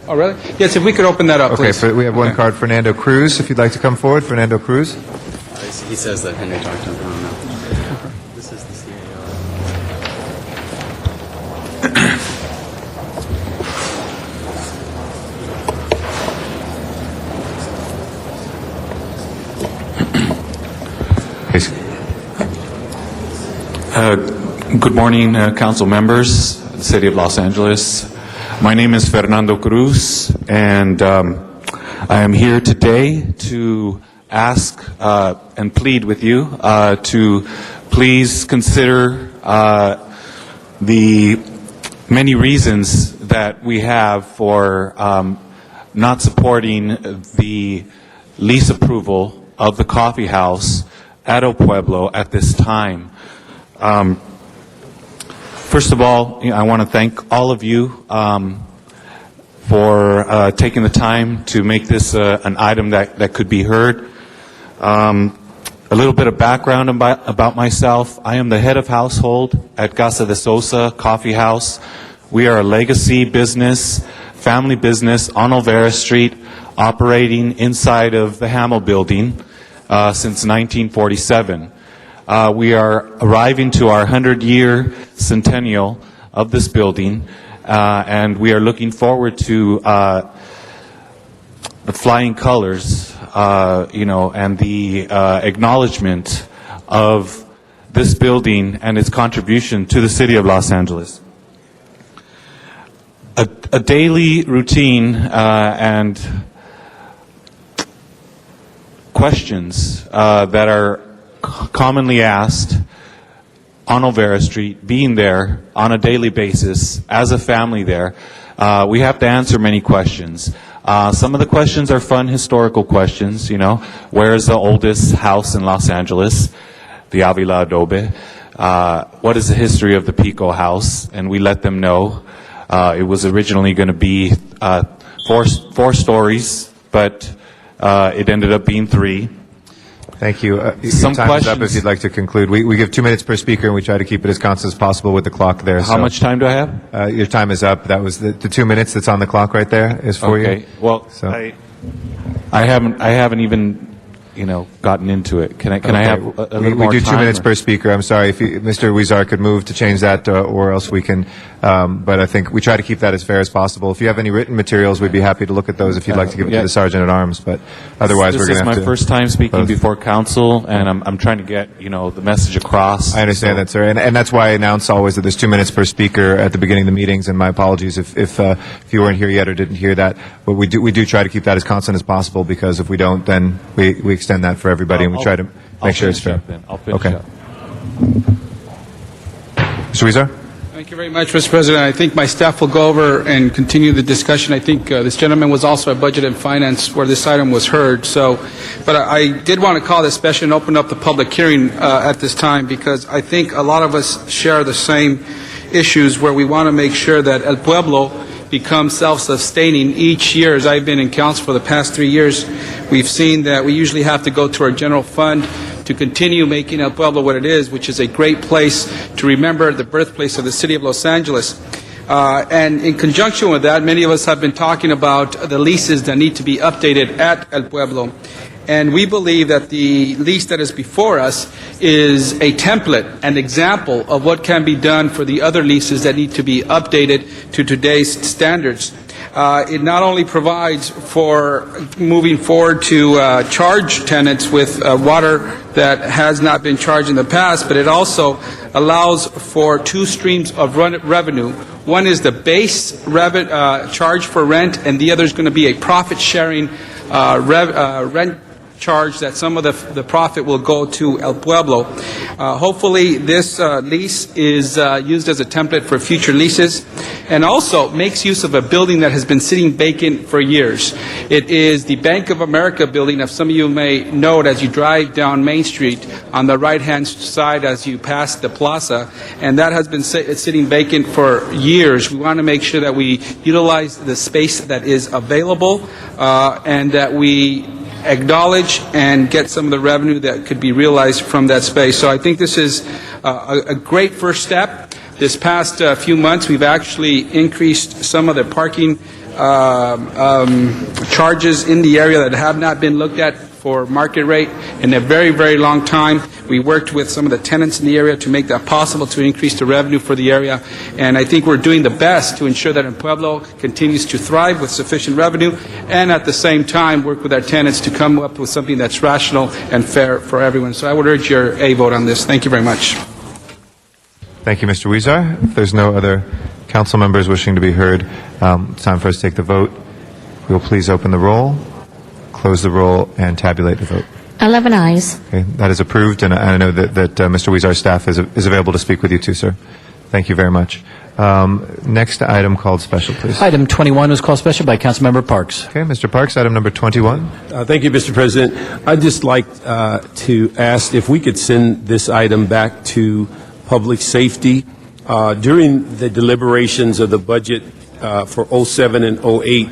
[SPEAKER 13] Oh, really? Yes, if we could open that up,
[SPEAKER 10] Okay,
[SPEAKER 13] please.
[SPEAKER 10] we have one card, Fernando Cruz, if you'd like to come forward. Fernando Cruz.
[SPEAKER 15] He says that Henry talked to him. I don't know. This is the
[SPEAKER 17] Good morning, council members, the City of Los Angeles. My name is Fernando Cruz, and I am here today to ask and plead with you to please consider the many reasons that we have for not supporting the lease approval of the coffee house at El Pueblo at this time. First of all, I want to thank all of you for taking the time to make this an item that could be heard. A little bit of background about myself. I am the head of household at Casa de Sosa Coffee House. We are a legacy business, family business on Olvera Street, operating inside of the Hamill Building since 1947. We are arriving to our 100-year centennial of this building, and we are looking forward to the flying colors, and the acknowledgement of this building and its contribution to the city of Los Angeles. A daily routine and questions that are commonly asked on Olvera Street, being there on a daily basis as a family there, we have to answer many questions. Some of the questions are fun historical questions, where is the oldest house in Los Angeles? The Avila Adobe. What is the history of the Pico house? And we let them know. It was originally going to be four stories, but it ended up being 3.
[SPEAKER 10] Thank you. Your
[SPEAKER 17] Some
[SPEAKER 10] time is up
[SPEAKER 17] questions?
[SPEAKER 10] if you'd like to conclude. We give 2 minutes per speaker, and we try to keep it as constant as possible with the clock there.
[SPEAKER 17] How much time do I have?
[SPEAKER 10] Your time is up. That was the 2 minutes that's on the clock right there is for you.
[SPEAKER 17] Okay. Well,
[SPEAKER 10] So-
[SPEAKER 17] I haven't even, gotten into it. Can I have a little
[SPEAKER 10] we
[SPEAKER 17] more
[SPEAKER 10] do 2
[SPEAKER 17] time,
[SPEAKER 10] minutes
[SPEAKER 17] or-
[SPEAKER 10] per speaker. I'm sorry if Mr. Huizar could move to change that, or else we can. But I think we try to keep that as fair as possible. If you have any written materials, we'd be happy to look at those if you'd like to give it to the Sergeant at Arms. But otherwise, we're
[SPEAKER 17] This
[SPEAKER 10] going to
[SPEAKER 17] is
[SPEAKER 10] have
[SPEAKER 17] my
[SPEAKER 10] to.
[SPEAKER 17] first time speaking
[SPEAKER 10] both.
[SPEAKER 17] before council, and I'm trying to get the message across.
[SPEAKER 10] I understand that, sir, and that's why I announce always that there's 2 minutes per speaker at the beginning of the meetings. And my apologies if you weren't here yet or didn't hear that. But we do try to keep that as constant as possible, because if we don't, then we extend that for everybody, and we try to make sure it's fair.
[SPEAKER 17] I'll finish
[SPEAKER 10] Okay.
[SPEAKER 17] up.
[SPEAKER 10] Mr. Huizar?
[SPEAKER 13] Thank you very much, Mr. President. I think my staff will go over and continue the discussion. I think this gentleman was also at Budget and Finance where this item was heard. But I did want to call this special and open up the public hearing at this time, because I think a lot of us share the same issues where we want to make sure that El Pueblo becomes self-sustaining. Each year, as I've been in council for the past 3 years, we've seen that we usually have to go to our general fund to continue making El Pueblo what it is, which is a great place to remember the birthplace of the city of Los Angeles. And in conjunction with that, many of us have been talking about the leases that need to be updated at El Pueblo. And we believe that the lease that is before us is a template, an example of what can be done for the other leases that need to be updated to today's standards. It not only provides for moving forward to charge tenants with water that has not been charged in the past, but it also allows for 2 streams of revenue. One is the base charge for rent, and the other is going to be a profit-sharing rent charge that some of the profit will go to El Pueblo. Hopefully, this lease is used as a template for future leases, and also makes use of a building that has been sitting vacant for years. It is the Bank of America building, if some of you may know it as you drive down Main Street on the right-hand side as you pass the plaza, and that has been sitting vacant for years. We want to make sure that we utilize the space that is available, and that we acknowledge and get some of the revenue that could be realized from that space. So I think this is a great first step. This past few months, we've actually increased some of the parking charges in the area that have not been looked at for market rate in a very, very long time. We worked with some of the tenants in the area to make that possible, to increase the revenue for the area. And I think we're doing the best to ensure that El Pueblo continues to thrive with sufficient revenue, and at the same time work with our tenants to come up with something that's rational and fair for everyone. So I would urge your A vote on this. Thank you very much.
[SPEAKER 10] Thank you, Mr. Huizar. If there's no other council members wishing to be heard, it's time for us to take the vote. We will please open the roll, close the roll, and tabulate the vote.
[SPEAKER 2] 11 ayes.
[SPEAKER 10] Okay, that is approved, and I know that Mr. Huizar's staff is available to speak with you too, sir. Thank you very much. Next item called special, please.
[SPEAKER 11] Item 21 was called special by Councilmember Parks.
[SPEAKER 10] Okay, Mr. Parks, item number 21.
[SPEAKER 8] Thank you, Mr. President. I'd just like to ask if we could send this item back to Public Safety. During the deliberations of the budget for 07 and 08,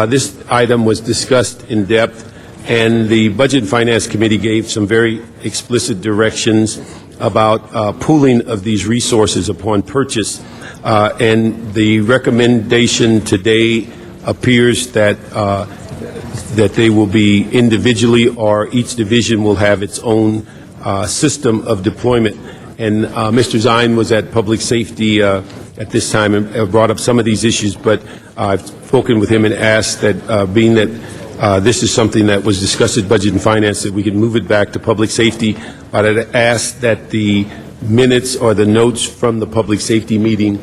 [SPEAKER 8] this item was discussed in depth, and the Budget and Finance Committee gave some very explicit directions about pooling of these resources upon purchase. And the recommendation today appears that they will be individually, or each division will have its own system of deployment. And Mr. Zine was at Public Safety at this time and brought up some of these issues, but I've spoken with him and asked that, being that this is something that was discussed at Budget and Finance, that we can move it back to Public Safety. But I'd ask that the minutes or the notes from the Public Safety meeting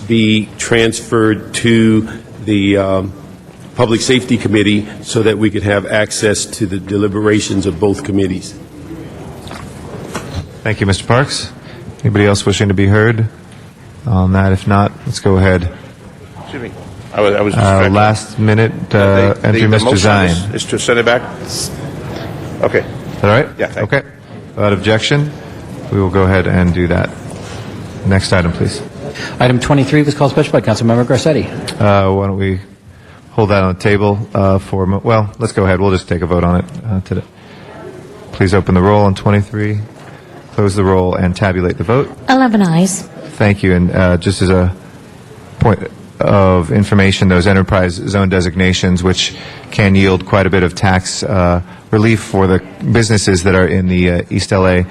[SPEAKER 8] be transferred to the Public Safety Committee so that we could have access to the deliberations of both committees.
[SPEAKER 10] Thank you, Mr. Parks. Anybody else wishing to be heard on that? If not, let's go ahead.
[SPEAKER 12] Excuse me. I was distracted.
[SPEAKER 10] Last minute entry,
[SPEAKER 12] the
[SPEAKER 10] Mr.
[SPEAKER 12] motion
[SPEAKER 10] Zine.
[SPEAKER 12] is to send it back? Okay.
[SPEAKER 10] Is that all right?
[SPEAKER 12] Yeah, thank
[SPEAKER 10] Okay. Without objection, we will go ahead and do that. Next item, please.
[SPEAKER 11] Item 23 was called special by Councilmember Garcetti.
[SPEAKER 10] Why don't we hold that on the table well, let's go ahead. We'll just take a vote on it today. Please open the roll on 23, close the roll, and tabulate the vote.
[SPEAKER 2] 11 eyes.
[SPEAKER 10] Thank you. And just as a point of information, those enterprise zone designations, which can yield quite a bit of tax relief for the businesses that are in the East LA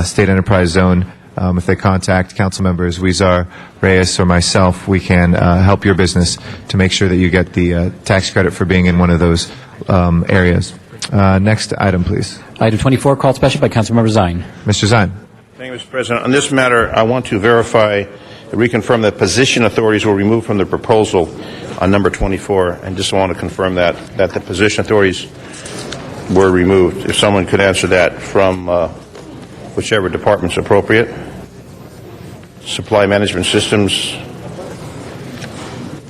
[SPEAKER 10] State Enterprise Zone, if they contact council members Huizar, Reyes, or myself, we can help your business to make sure that you get the tax credit for being in one of those areas. Next item, please.
[SPEAKER 11] Item 24, called special by Councilmember Zine.
[SPEAKER 10] Mr. Zine.
[SPEAKER 12] Thank you, Mr. President. On this matter, I want to reconfirm that position authorities were removed from the proposal on number 24, and just want to confirm that the position authorities were removed. If someone could answer that from whichever department's appropriate. Supply management systems.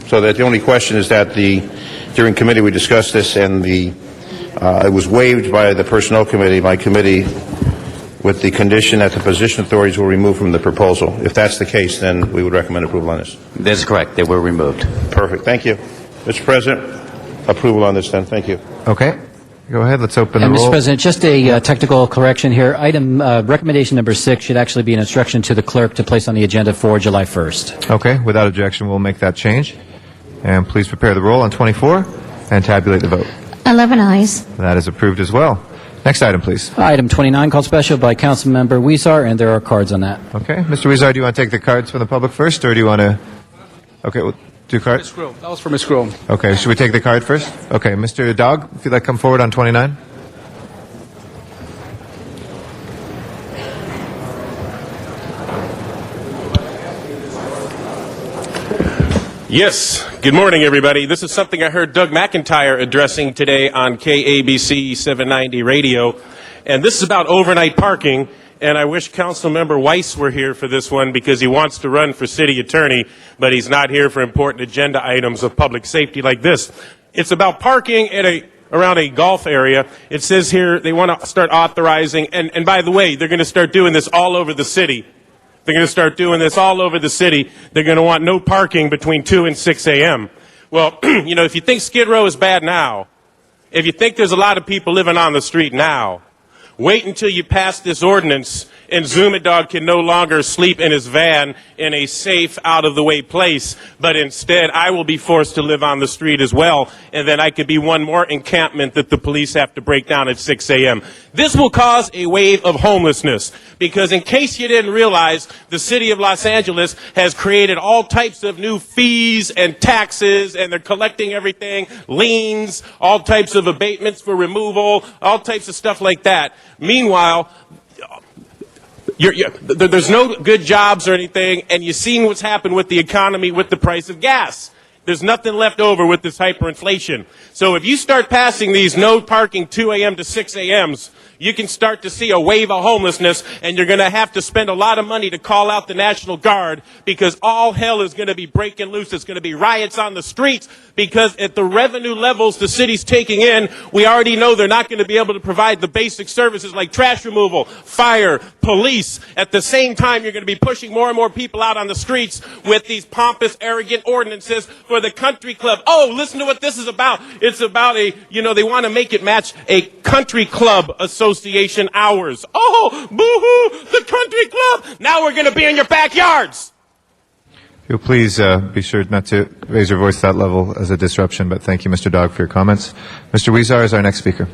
[SPEAKER 12] So that the only question is that during committee we discussed this, and it was waived by the personnel committee, my committee, with the condition that the position authorities were removed from the proposal. If that's the case, then we would recommend approval on this.
[SPEAKER 15] That's correct. They were removed.
[SPEAKER 12] Perfect. Thank you. Mr. President, approval on this then. Thank you.
[SPEAKER 10] Okay. Go ahead. Let's open the
[SPEAKER 11] And
[SPEAKER 10] roll.
[SPEAKER 11] Mr. President, just a technical correction here. Item recommendation number 6 should actually be an instruction to the clerk to place on the agenda for July 1st.
[SPEAKER 10] Okay. Without objection, we'll make that change. And please prepare the roll on 24 and tabulate the vote.
[SPEAKER 2] 11 eyes.
[SPEAKER 10] That is approved as well. Next item, please.
[SPEAKER 11] Item 29, called special by Councilmember Huizar, and there are cards on that.
[SPEAKER 10] Okay. Mr. Huizar, do you want to take the cards from the public first, or do you want to... Okay, we'll do cards.
[SPEAKER 13] That was for Ms. Gruhl.
[SPEAKER 10] Okay, should we take the card first? Okay, Mr. Dog, if you'd like to come forward on 29.
[SPEAKER 19] Yes. Good morning, everybody. This is something I heard Doug McIntyre addressing today on KABC 790 radio. And this is about overnight parking. And I wish Councilmember Weiss were here for this one because he wants to run for city attorney, but he's not here for important agenda items of public safety like this. It's about parking at around a golf area. It says here they want to start authorizing, and by the way, they're going to start doing this all over the city. They're going to start doing this all over the city. They're going to want no parking between 2 and 6 a.m. Well, you know, if you think Skid Row is bad now, if you think there's a lot of people living on the street now, wait until you pass this ordinance and Zumadog can no longer sleep in his van in a safe, out-of-the-way place, but instead I will be forced to live on the street as well, and then I could be one more encampment that the police have to break down at 6 a.m. This will cause a wave of homelessness, because in case you didn't realize, the city of Los Angeles has created all types of new fees and taxes, and they're collecting everything, liens, all types of abatements for removal, all types of stuff like that. Meanwhile, there's no good jobs or anything, and you've seen what's happened with the economy with the price of gas. There's nothing left over with this hyperinflation. So if you start passing these no parking 2 a.m. to 6 a.m.s, you can start to see a wave of homelessness, and you're going to have to spend a lot of money to call out the National Guard, because all hell is going to be breaking loose. It's going to be riots on the streets, because at the revenue levels the city's taking in, we already know they're not going to be able to provide the basic services like trash removal, fire, police. At the same time, you're going to be pushing more and more people out on the streets with these pompous, arrogant ordinances for the country club. Oh, listen to what this is about. It's about they want to make it match a country club association hours. Oh, boo-hoo, the country club. Now we're going to be in your backyards.
[SPEAKER 10] If you'll please be sure not to raise your voice to that level as a disruption, but thank you, Mr. Dog, for your comments. Mr. Huizar is our next speaker.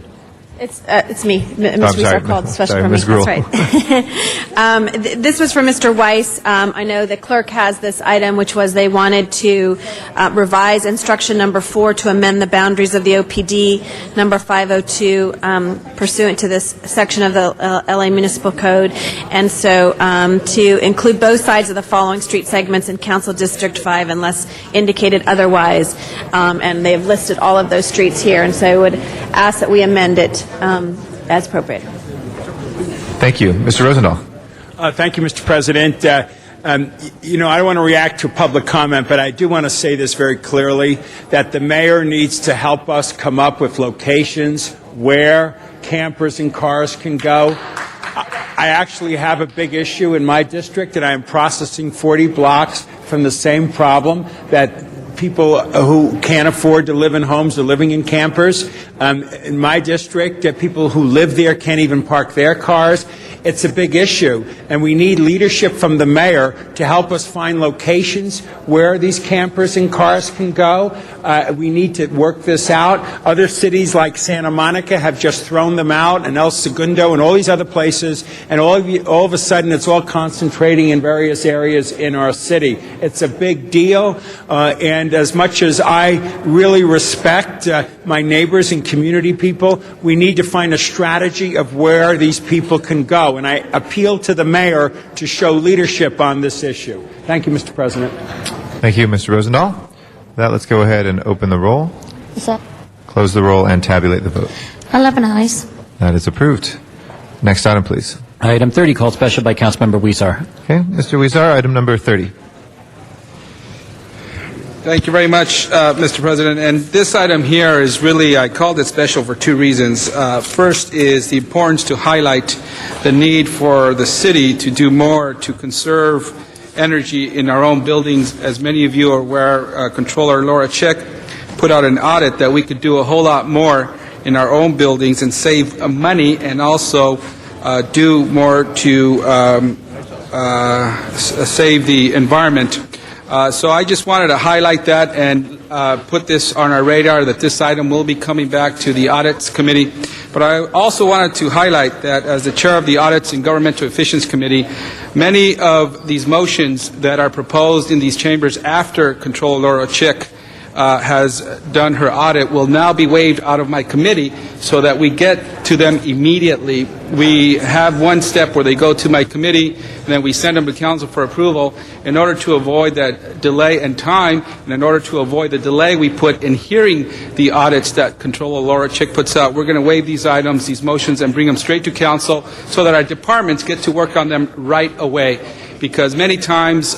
[SPEAKER 7] It's me, Ms. Huizar, called special for me.
[SPEAKER 10] Ms. Gruhl.
[SPEAKER 7] That's right. This was for Mr. Weiss. I know the clerk has this item, which was they wanted to revise instruction number 4 to amend the boundaries of the OPD number 502 pursuant to this section of the LA Municipal Code, and so to include both sides of the following street segments in Council District 5 unless indicated otherwise, and they've listed all of those streets here, and so I would ask that we amend it as appropriate.
[SPEAKER 10] Thank you. Mr. Rosendahl.
[SPEAKER 14] Thank you, Mr. President. I don't want to react to public comment, but I do want to say this very clearly, that the mayor needs to help us come up with locations where campers and cars can go. I actually have a big issue in my district, and I am processing 40 blocks from the same problem that people who can't afford to live in homes are living in campers. In my district, people who live there can't even park their cars. It's a big issue, and we need leadership from the mayor to help us find locations where these campers and cars can go. We need to work this out. Other cities like Santa Monica have just thrown them out, and El Segundo and all these other places, and all of a sudden it's all concentrating in various areas in our city. It's a big deal, and as much as I really respect my neighbors and community people, we need to find a strategy of where these people can go. And I appeal to the mayor to show leadership on this issue. Thank you, Mr. President.
[SPEAKER 10] Thank you, Mr. Rosendahl. With that, let's go ahead and open the roll, close the roll, and tabulate the vote.
[SPEAKER 2] 11 ayes.
[SPEAKER 10] That is approved. Next item, please.
[SPEAKER 11] Item 30, called special by Councilmember Huizar.
[SPEAKER 10] Okay, Mr. Huizar, item number 30.
[SPEAKER 13] Thank you very much, Mr. President. And this item here is really, I called it special for two reasons. First is the importance to highlight the need for the city to do more to conserve energy in our own buildings. As many of you are aware, Controller Laura Chick put out an audit that we could do a whole lot more in our own buildings and save money, and also do more to save the environment. So I just wanted to highlight that and put this on our radar, that this item will be coming back to the Audits Committee. But I also wanted to highlight that as the chair of the Audits and Governmental Efficiency Committee, many of these motions that are proposed in these chambers after Controller Laura Chick has done her audit will now be waived out of my committee so that we get to them immediately. We have one step where they go to my committee and then we send them to council for approval. In order to avoid that delay in time, and in order to avoid the delay we put in hearing the audits that Controller Laura Chick puts out, we're going to waive these items, these motions, and bring them straight to council so that our departments get to work on them right away. Because many times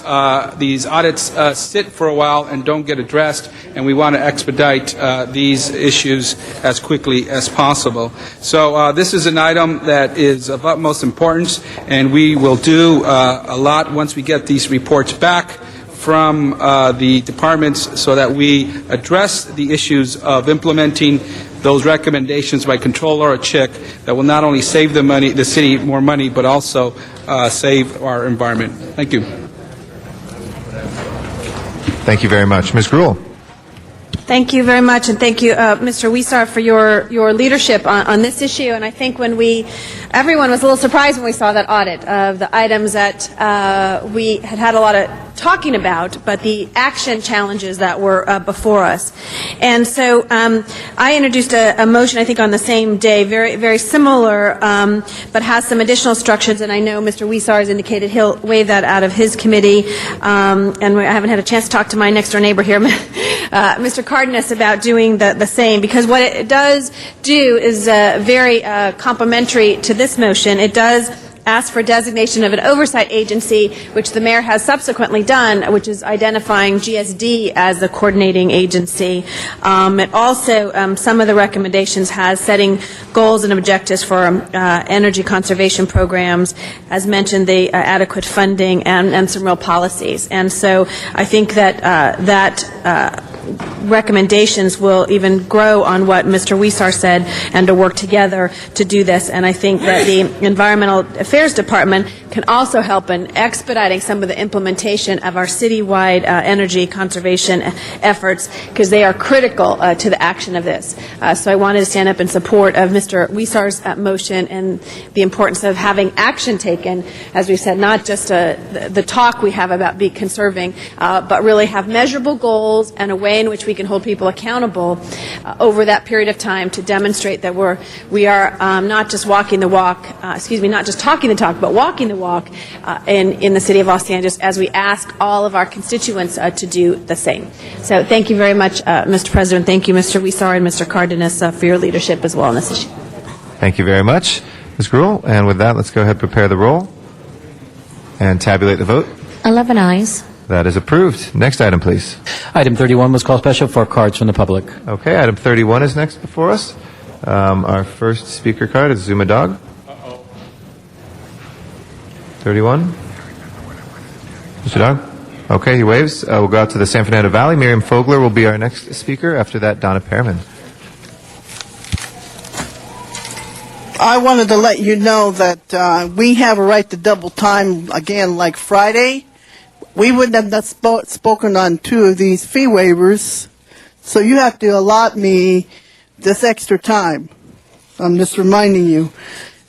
[SPEAKER 13] these audits sit for a while and don't get addressed, and we want to expedite these issues as quickly as possible. So this is an item that is of utmost importance, and we will do a lot once we get these reports back from the departments so that we address the issues of implementing those recommendations by Controller Laura Chick that will not only save the city more money, but also save our environment. Thank you.
[SPEAKER 10] Thank you very much. Ms. Gruhl.
[SPEAKER 7] Thank you very much, and thank you, Mr. Huizar, for your leadership on this issue. And I think everyone was a little surprised when we saw that audit of the items that we had a lot of talking about, but the action challenges that were before us. And so I introduced a motion, I think, on the same day, very, very similar, but has some additional structures. And I know Mr. Huizar has indicated he'll waive that out of his committee. And I haven't had a chance to talk to my next-door neighbor here, Mr. Cardenas, about doing the same, because what it does do is very complementary to this motion. It does ask for designation of an oversight agency, which the mayor has subsequently done, which is identifying GSD as the coordinating agency. It also, some of the recommendations has setting goals and objectives for energy conservation programs, as mentioned, the adequate funding and some real policies. And so I think that recommendations will even grow on what Mr. Huizar said, and to work together to do this. And I think that the Environmental Affairs Department can also help in expediting some of the implementation of our citywide energy conservation efforts, because they are critical to the action of this. So I wanted to stand up in support of Mr. Huizar's motion and the importance of having action taken, as we said, not just the talk we have about conserving, but really have measurable goals and a way in which we can hold people accountable over that period of time to demonstrate that we are not just walking the walk, not just talking the talk, but walking the walk in the city of Los Angeles, as we ask all of our constituents to do the same. So thank you very much, Mr. President. Thank you, Mr. Huizar and Mr. Cardenas, for your leadership as well on this issue.
[SPEAKER 10] Thank you very much, Ms. Gruhl. And with that, let's go ahead and prepare the roll and tabulate the vote.
[SPEAKER 2] 11 ayes.
[SPEAKER 10] That is approved. Next item, please.
[SPEAKER 11] Item 31 was called special for cards from the public.
[SPEAKER 10] Okay, item 31 is next before us. Our first speaker card is Zuma Dog. 31. Mr. Dog? Okay, he waves. We'll go out to the San Fernando Valley. Miriam Fogler will be our next speaker. After that, Donna Pearman.
[SPEAKER 18] I wanted to let you know that we have a right to double time again like Friday. We wouldn't have not spoken on 2 of these fee waivers, so you have to allot me this extra time. I'm just reminding you.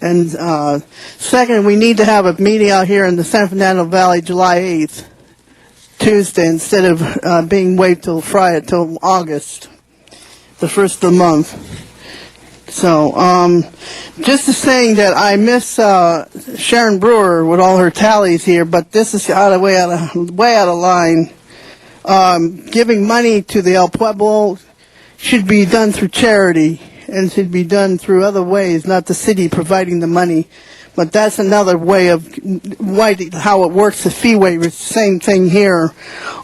[SPEAKER 18] And second, we need to have a meeting out here in the San Fernando Valley July 8th, Tuesday, instead of being waived till Friday, till August, the first of the month. So, just saying that I miss Sharon Brewer with all her tallies here, but this is way out of line. Giving money to the El Pueblo should be done through charity and should be done through other ways, not the city providing the money. But that's another way of how it works. The fee waivers, same thing here.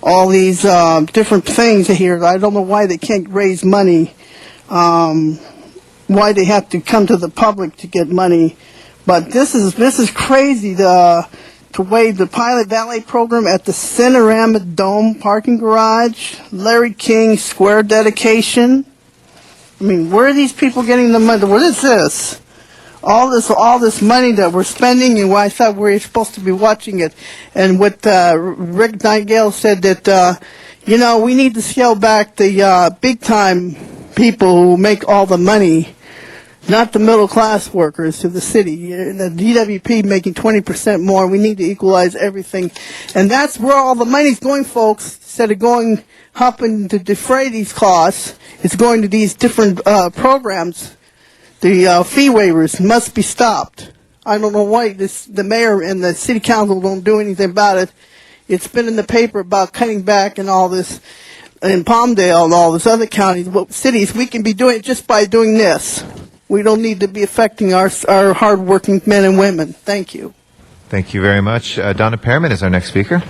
[SPEAKER 18] All these different things here. I don't know why they can't raise money. Why they have to come to the public to get money, but this is crazy to waive the Pilot Valet program at the Cinerama Dome parking garage, Larry King Square dedication. I mean, where are these people getting the money? What is this? All this money that we're spending, and why I thought we were supposed to be watching it. And what Rick Nightingale said that we need to scale back the big time people who make all the money, not the middle class workers of the city. The DWP making 20% more. We need to equalize everything, and that's where all the money's going, folks. Instead of helping to defray these costs, it's going to these different programs. The fee waivers must be stopped. I don't know why the mayor and the city council don't do anything about it. It's been in the paper about cutting back and all this. In Palmdale and all those other counties, cities, we can be doing it just by doing this. We don't need to be affecting our hard-working men and women. Thank you.
[SPEAKER 10] Thank you very much. Donna Pearman is our next speaker.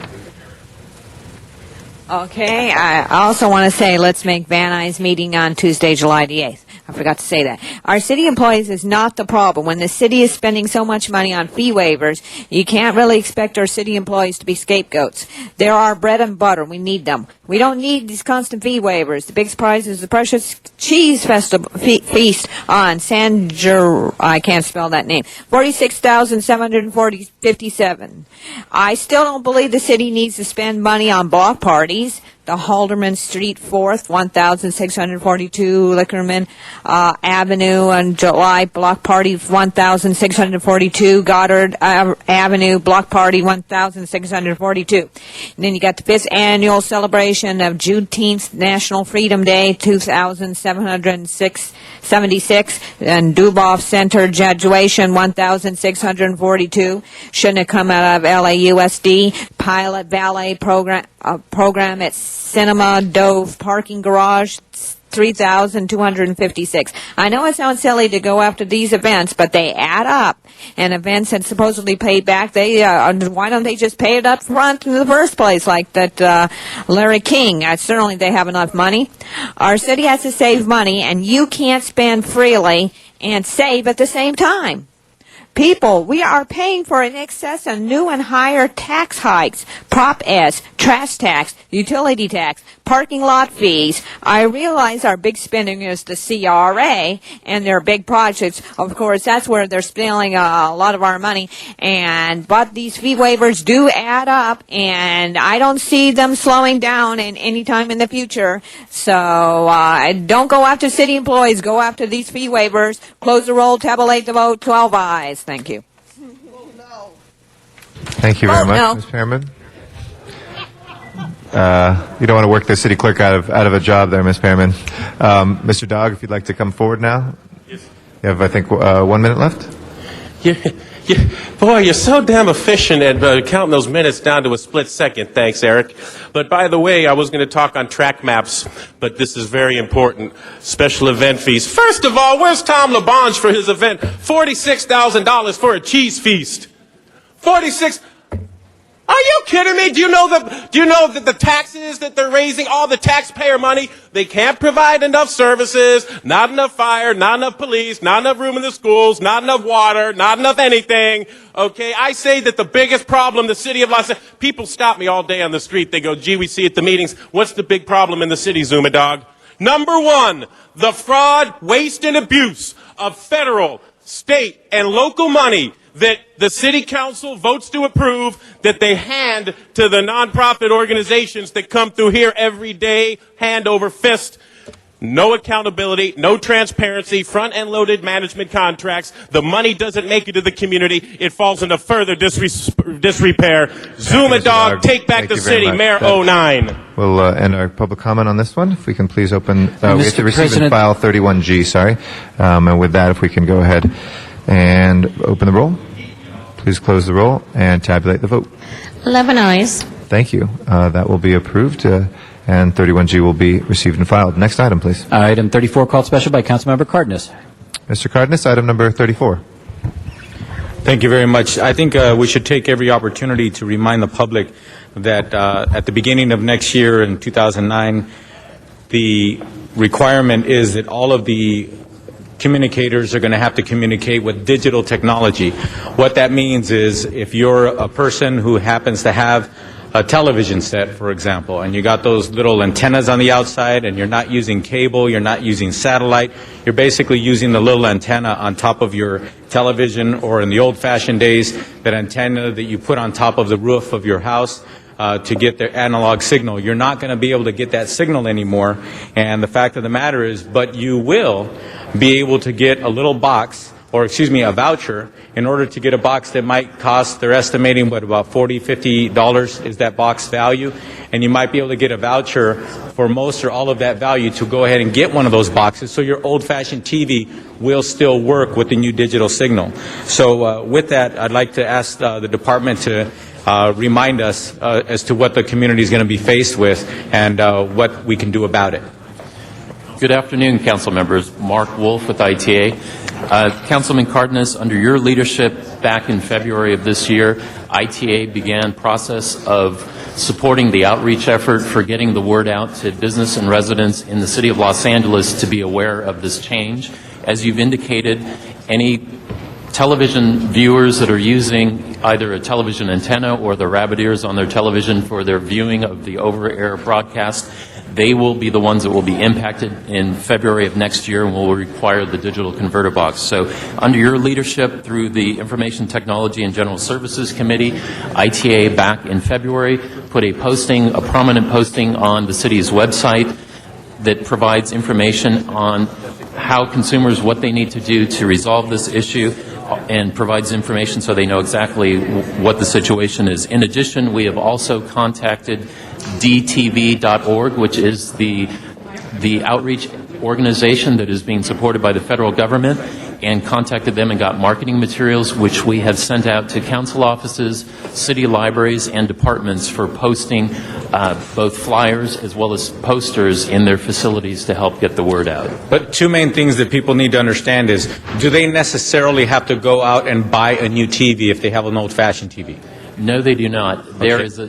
[SPEAKER 20] Okay, I also want to say let's make Van Nuys meeting on Tuesday, July the 8th. I forgot to say that. Our city employees is not the problem. When the city is spending so much money on fee waivers, you can't really expect our city employees to be scapegoats. They're our bread and butter. We need them. We don't need these constant fee waivers. The big surprise is the precious cheese festival feast on I can't spell that name. 46,757. I still don't believe the city needs to spend money on block parties. The Halderman Street 4th, 1,642, Lickerman Avenue and July Block Party 1,642, Goddard Avenue Block Party 1,642. And then you got the 5th annual celebration of Juneteenth National Freedom Day 2,776, and Duboff Center graduation 1,642. Shouldn't have come out of LAUSD. Pilot Valet program at Cinema Dove Parking Garage, 3,256. I know it sounds silly to go after these events, but they add up. And events that supposedly pay back, why don't they just pay it up front in the first place, like that Larry King? Certainly they have enough money. Our city has to save money, and you can't spend freely and save at the same time. People, we are paying for in excess of new and higher tax hikes, Prop S, trash tax, utility tax, parking lot fees. I realize our big spending is the CRA and their big projects. Of course, that's where they're spending a lot of our money. But these fee waivers do add up, and I don't see them slowing down in any time in the future. So don't go after city employees. Go after these fee waivers. Close the roll, tabulate the vote, 12 ayes. Thank you.
[SPEAKER 10] Thank you very much, Ms. Pearman. You don't want to work the city clerk out of a job there, Ms. Pearman. Mr. Dogg, if you'd like to come forward now. Yes. You have, I think, 1 minute left.
[SPEAKER 19] Boy, you're so damn efficient at counting those minutes down to a split second. Thanks, Eric. But by the way, I was going to talk on track maps, but this is very important. Special event fees. First of all, where's Tom LaBonge for his event? $46,000 for a cheese feast. Are you kidding me? Do you know that the taxes that they're raising, all the taxpayer money, they can't provide enough services, not enough fire, not enough police, not enough room in the schools, not enough water, not enough anything. Okay, I say that the biggest problem the city of Los Angeles, people stop me all day on the street. They go, gee, we see at the meetings, what's the big problem in the city, Zuma Dog? Number one, the fraud, waste, and abuse of federal, state, and local money that the city council votes to approve, that they hand to the nonprofit organizations that come through here every day, hand over fist. No accountability, no transparency, front-end loaded management contracts. The money doesn't make it to the community. It falls into further disrepair. Zuma Dog, take back the city. Mayor 09.
[SPEAKER 10] We'll end our public comment on this one. If we can please open, we have to
[SPEAKER 11] Mr.
[SPEAKER 10] receive and
[SPEAKER 11] President-
[SPEAKER 10] file 31G, sorry. And with that, if we can go ahead and open the roll. Please close the roll and tabulate the vote.
[SPEAKER 1] 11 ayes.
[SPEAKER 10] Thank you. That will be approved, and 31G will be received and filed. Next item, please.
[SPEAKER 11] Item 34, called special by Councilmember Cardenas.
[SPEAKER 10] Mr. Cardenas, item number 34.
[SPEAKER 9] Thank you very much. I think we should take every opportunity to remind the public that at the beginning of next year in 2009, the requirement is that all of the communicators are going to have to communicate with digital technology. What that means is if you're a person who happens to have a television set, for example, and you got those little antennas on the outside and you're not using cable, you're not using satellite, you're basically using the little antenna on top of your television, or in the old-fashioned days, that antenna that you put on top of the roof of your house to get their analog signal. You're not going to be able to get that signal anymore. And the fact of the matter is, but you will be able to get a little box, or excuse me, a voucher, in order to get a box that might cost, they're estimating, what, about $40, $50 is that box value. And you might be able to get a voucher for most or all of that value to go ahead and get one of those boxes, so your old-fashioned TV will still work with the new digital signal. So with that, I'd like to ask the department to remind us as to what the community is going to be faced with and what we can do about it.
[SPEAKER 21] Good afternoon, council members. Mark Wolf with ITA. Councilman Cardenas, under your leadership back in February of this year, ITA began process of supporting the outreach effort for getting the word out to business and residents in the city of Los Angeles to be aware of this change. As you've indicated, any television viewers that are using either a television antenna or the rabbit ears on their television for their viewing of the over-air broadcast, they will be the ones that will be impacted in February of next year and will require the digital converter box. So under your leadership through the Information Technology and General Services Committee, ITA back in February put a prominent posting on the city's website that provides information on how consumers, what they need to do to resolve this issue, and provides information so they know exactly what the situation is. In addition, we have also contacted DTV.org, which is the outreach organization that is being supported by the federal government, and contacted them and got marketing materials, which we have sent out to council offices, city libraries, and departments for posting both flyers as well as posters in their facilities to help get the word out.
[SPEAKER 9] But two main things that people need to understand is, do they necessarily have to go out and buy a new TV if they have an old-fashioned TV?
[SPEAKER 21] No, they do not. There is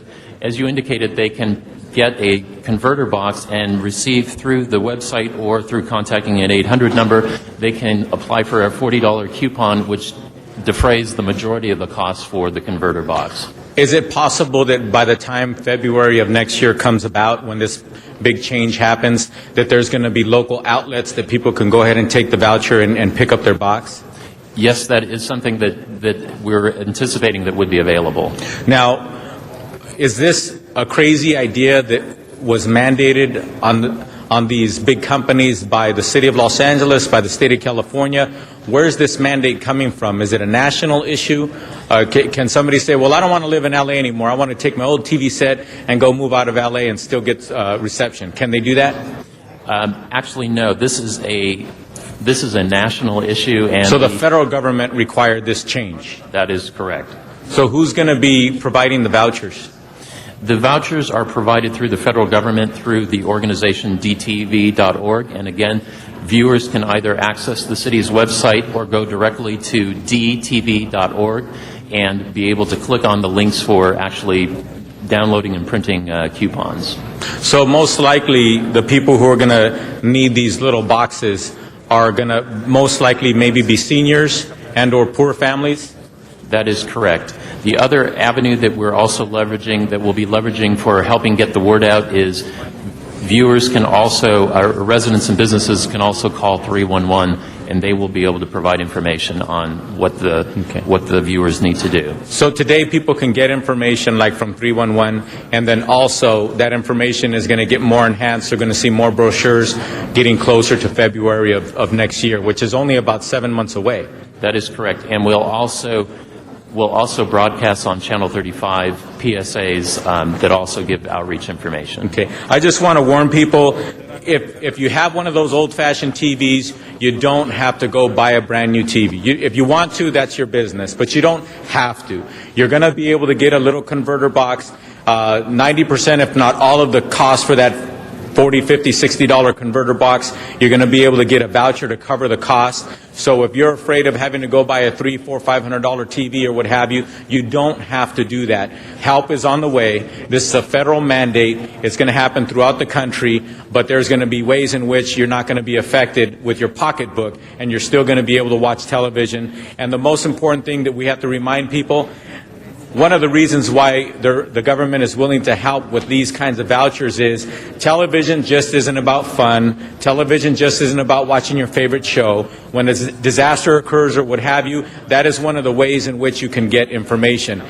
[SPEAKER 21] as you indicated, they can get a converter box and receive through the website or through contacting an 800 number, they can apply for a $40 coupon, which defrays the majority of the cost for the converter box.
[SPEAKER 9] Is it possible that by the time February of next year comes about, when this big change happens, that there's going to be local outlets that people can go ahead and take the voucher and pick up their box?
[SPEAKER 21] Yes, that is something that we're anticipating that would be available.
[SPEAKER 9] Now, is this a crazy idea that was mandated on these big companies by the city of Los Angeles, by the state of California? Where is this mandate coming from? Is it a national issue? Can somebody say, well, I don't want to live in L.A. anymore. I want to take my old TV set and go move out of L.A. and still get reception. Can they do that?
[SPEAKER 21] Actually, no. This is a national issue. And
[SPEAKER 9] so the federal government required this change?
[SPEAKER 21] That is correct.
[SPEAKER 9] So who's going to be providing the vouchers?
[SPEAKER 21] The vouchers are provided through the federal government through the organization DTV.org. And again, viewers can either access the city's website or go directly to DTV.org and be able to click on the links for actually downloading and printing coupons.
[SPEAKER 9] So most likely, the people who are going to need these little boxes are going to most likely maybe be seniors and or poor families?
[SPEAKER 21] That is correct. The other avenue that we're also leveraging, that we'll be leveraging for helping get the word out, is viewers can also, residents and businesses can also call 311, and they will be able to provide information on what the viewers need to do.
[SPEAKER 9] So today people can get information like from 311, and then also that information is going to get more enhanced. They're going to see more brochures getting closer to February of next year, which is only about 7 months away.
[SPEAKER 21] That is correct. And we'll also broadcast on Channel 35 PSAs that also give outreach information.
[SPEAKER 9] Okay. I just want to warn people, if you have one of those old-fashioned TVs, you don't have to go buy a brand new TV. If you want to, that's your business, but you don't have to. You're going to be able to get a little converter box. 90%, if not all of the cost for that $40, $50, $60 converter box, you're going to be able to get a voucher to cover the cost. So if you're afraid of having to go buy a $300, $400, $500 TV or what have you, you don't have to do that. Help is on the way. This is a federal mandate. It's going to happen throughout the country, but there's going to be ways in which you're not going to be affected with your pocketbook, and you're still going to be able to watch television. And the most important thing that we have to remind people, one of the reasons why the government is willing to help with these kinds of vouchers is television just isn't about fun. Television just isn't about watching your favorite show. When a disaster occurs or what have you, that is one of the ways in which you can get information.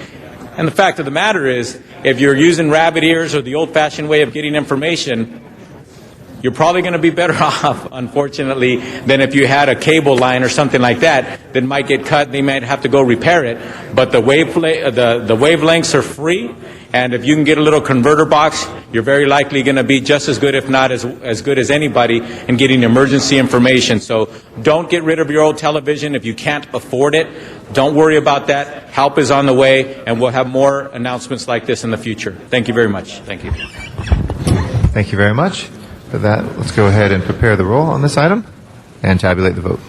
[SPEAKER 9] And the fact of the matter is, if you're using rabbit ears or the old-fashioned way of getting information, you're probably going to be better off, unfortunately, than if you had a cable line or something like that that might get cut. They might have to go repair it. But the wavelengths are free, and if you can get a little converter box, you're very likely going to be just as good, if not as good as anybody, in getting emergency information. So don't get rid of your old television if you can't afford it. Don't worry about that. Help is on the way, and we'll have more announcements like this in the future. Thank you very much.
[SPEAKER 21] Thank you.
[SPEAKER 10] Thank you very much. For that, let's go ahead and prepare the roll on this item and tabulate the vote.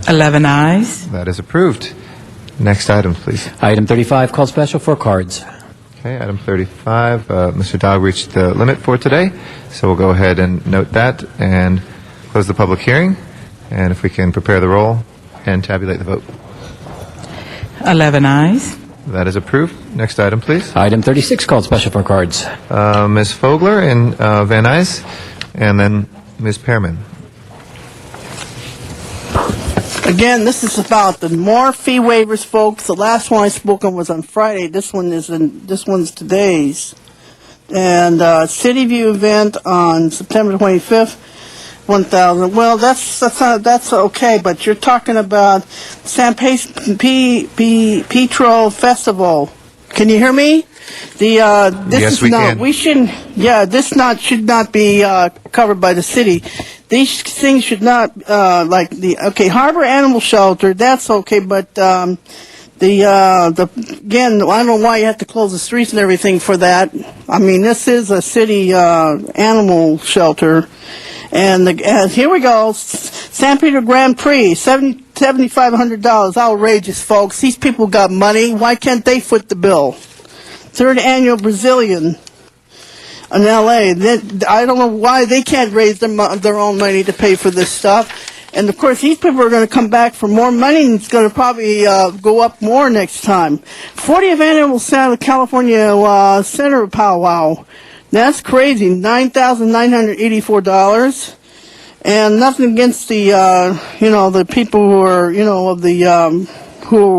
[SPEAKER 1] 11 ayes.
[SPEAKER 10] That is approved. Next item, please.
[SPEAKER 11] Item 35, called special for cards.
[SPEAKER 10] Okay, item 35. Mr. Dowd reached the limit for today, so we'll go ahead and note that and close the public hearing. And if we can prepare the roll and tabulate the vote.
[SPEAKER 1] 11 ayes.
[SPEAKER 10] That is approved. Next item, please.
[SPEAKER 11] Item 36, called special for cards.
[SPEAKER 10] Ms. Fogler and Van Nuys, and then Ms. Pearman.
[SPEAKER 18] Again, this is about the more fee waivers, folks. The last one I spoke on was on Friday. This one's today's. And City View event on September 25th, 1,000. Well, that's okay, but you're talking about San Pedro Festival. Can you hear me?
[SPEAKER 10] Yes, we can.
[SPEAKER 18] Should not be covered by the city. These things should not Harbor Animal Shelter. That's okay, but again, I don't know why you have to close the streets and everything for that. I mean, this is a city animal shelter. And here we go, San Pedro Grand Prix, $7,500. Outrageous, folks. These people got money. Why can't they foot the bill? Third annual Brazilian in L.A. I don't know why they can't raise their own money to pay for this stuff. And, of course, these people are going to come back for more money, and it's going to probably go up more next time. 40th annual California Center Powwow. That's crazy, $9,984, and nothing against the the people who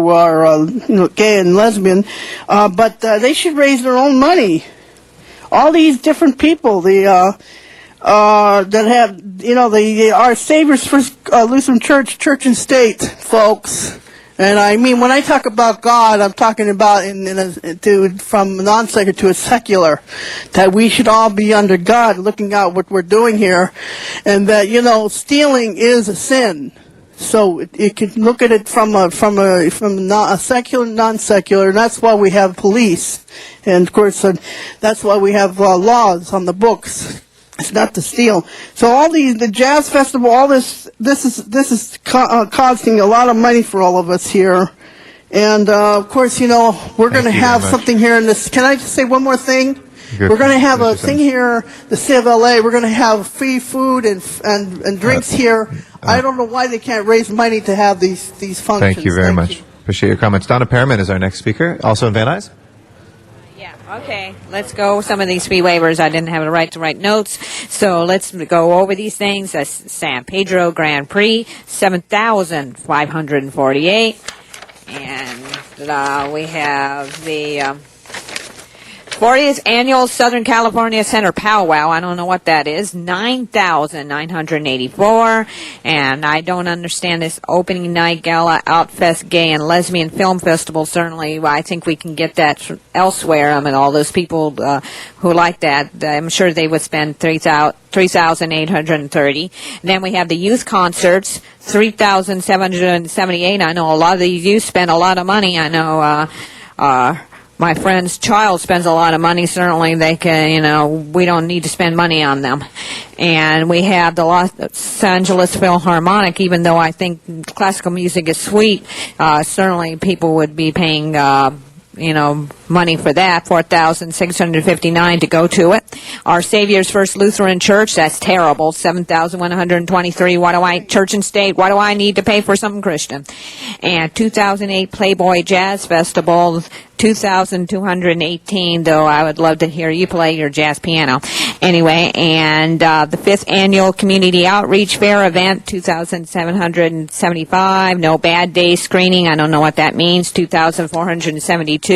[SPEAKER 18] are gay and lesbian, but they should raise their own money. All these different people, that have they are Saviors for Lutheran Church and State, folks. And I mean, when I talk about God, I'm talking about from non-secular to a secular, that we should all be under God, looking out what we're doing here, and that stealing is a sin. So it can look at it from a secular, non-secular, and that's why we have police, and of course that's why we have laws on the books. It's not to steal. So all the jazz festival, all this is costing a lot of money for all of us here. And of course, you know, we're going to
[SPEAKER 10] you very
[SPEAKER 18] have
[SPEAKER 10] much.
[SPEAKER 18] something here in this. Can I just say one more thing?
[SPEAKER 10] Good.
[SPEAKER 18] We're going to have a
[SPEAKER 10] Mr.
[SPEAKER 18] thing here, the City of LA. We're going to have free food and drinks here. I don't know why they can't raise money to have these functions.
[SPEAKER 10] Thank you very much. Appreciate your comments. Donna Perriman is our next speaker, also in Van Nuys.
[SPEAKER 20] Okay, let's go some of these fee waivers. I didn't have the right to write notes, so let's go over these things. San Pedro Grand Prix, $7,548, and we have the 40th Annual Southern California Center Powwow. I don't know what that is. $9,984. And I don't understand this opening night gala Outfest Gay and Lesbian Film Festival. Certainly, I think we can get that elsewhere. I mean, all those people who like that, I'm sure they would spend $3,830. Then we have the youth concerts, $3,778. I know a lot of these youth spend a lot of money. I know my friend's child spends a lot of money. Certainly they can, you know, we don't need to spend money on them. And we have the Los Angeles Philharmonic, even though I think classical music is sweet, certainly people would be paying, money for that, $4,659 to go to it. Our Savior's First Lutheran Church, that's terrible, $7,123. Why do Church and State, why do I need to pay for something Christian? And 2008 Playboy Jazz Festival, $2,218, though I would love to hear you play your jazz piano. Anyway, and the 5th Annual Community Outreach Fair event, $2,775. No Bad Day screening, I don't know what that means, $2,472.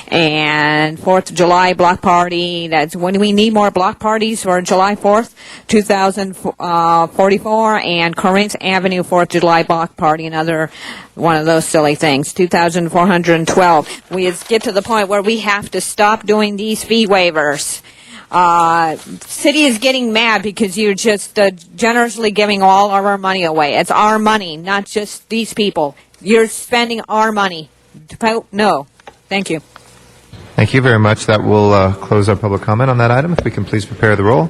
[SPEAKER 20] And 4th of July block party, that's when do we need more block parties for July 4th? $2,044. And Corinth Avenue 4th of July block party, another one of those silly things, $2,412. We get to the point where we have to stop doing these fee waivers. City is getting mad because you're just generously giving all of our money away. It's our money, not just these people. You're spending our money. No. Thank you.
[SPEAKER 10] Thank you very much. That will close our public comment on that item. If we can please prepare the roll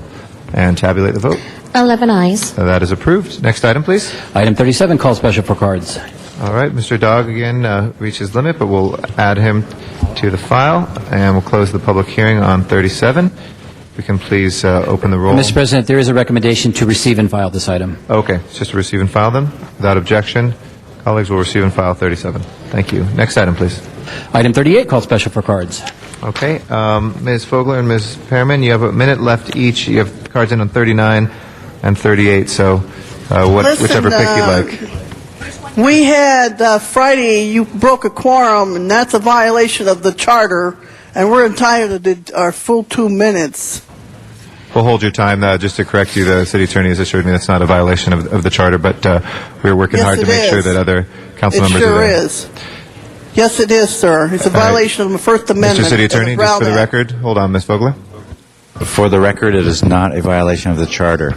[SPEAKER 10] and tabulate the vote.
[SPEAKER 2] 11 ayes.
[SPEAKER 10] That is approved. Next item, please.
[SPEAKER 11] Item 37, call special for cards.
[SPEAKER 10] All right, Mr. Dog again reached his limit, but we'll add him to the file, and we'll close the public hearing on 37. If we can please open the roll.
[SPEAKER 11] Mr. President, there is a recommendation to receive and file this item.
[SPEAKER 10] Okay, it's just to receive and file them. Without objection, colleagues will receive and file 37. Thank you. Next item, please.
[SPEAKER 11] Item 38, call special for cards.
[SPEAKER 10] Okay, Ms. Fogler and Ms. Perriman, you have a minute left each. You have cards in on 39 and 38, so whichever pick you like.
[SPEAKER 18] We had Friday, you broke a quorum, and that's a violation of the charter, and we're entitled to our full 2 minutes.
[SPEAKER 10] We'll hold your time. Just to correct you, the city attorney has assured me that's not a violation of the charter, but we're working hard to make sure that other council members are there.
[SPEAKER 18] It sure is. Yes, it is, sir. It's a violation of the First Amendment.
[SPEAKER 10] Mr. City Attorney, just for the record, hold on, Ms. Vogler.
[SPEAKER 1] For the record, it is not a violation of the charter.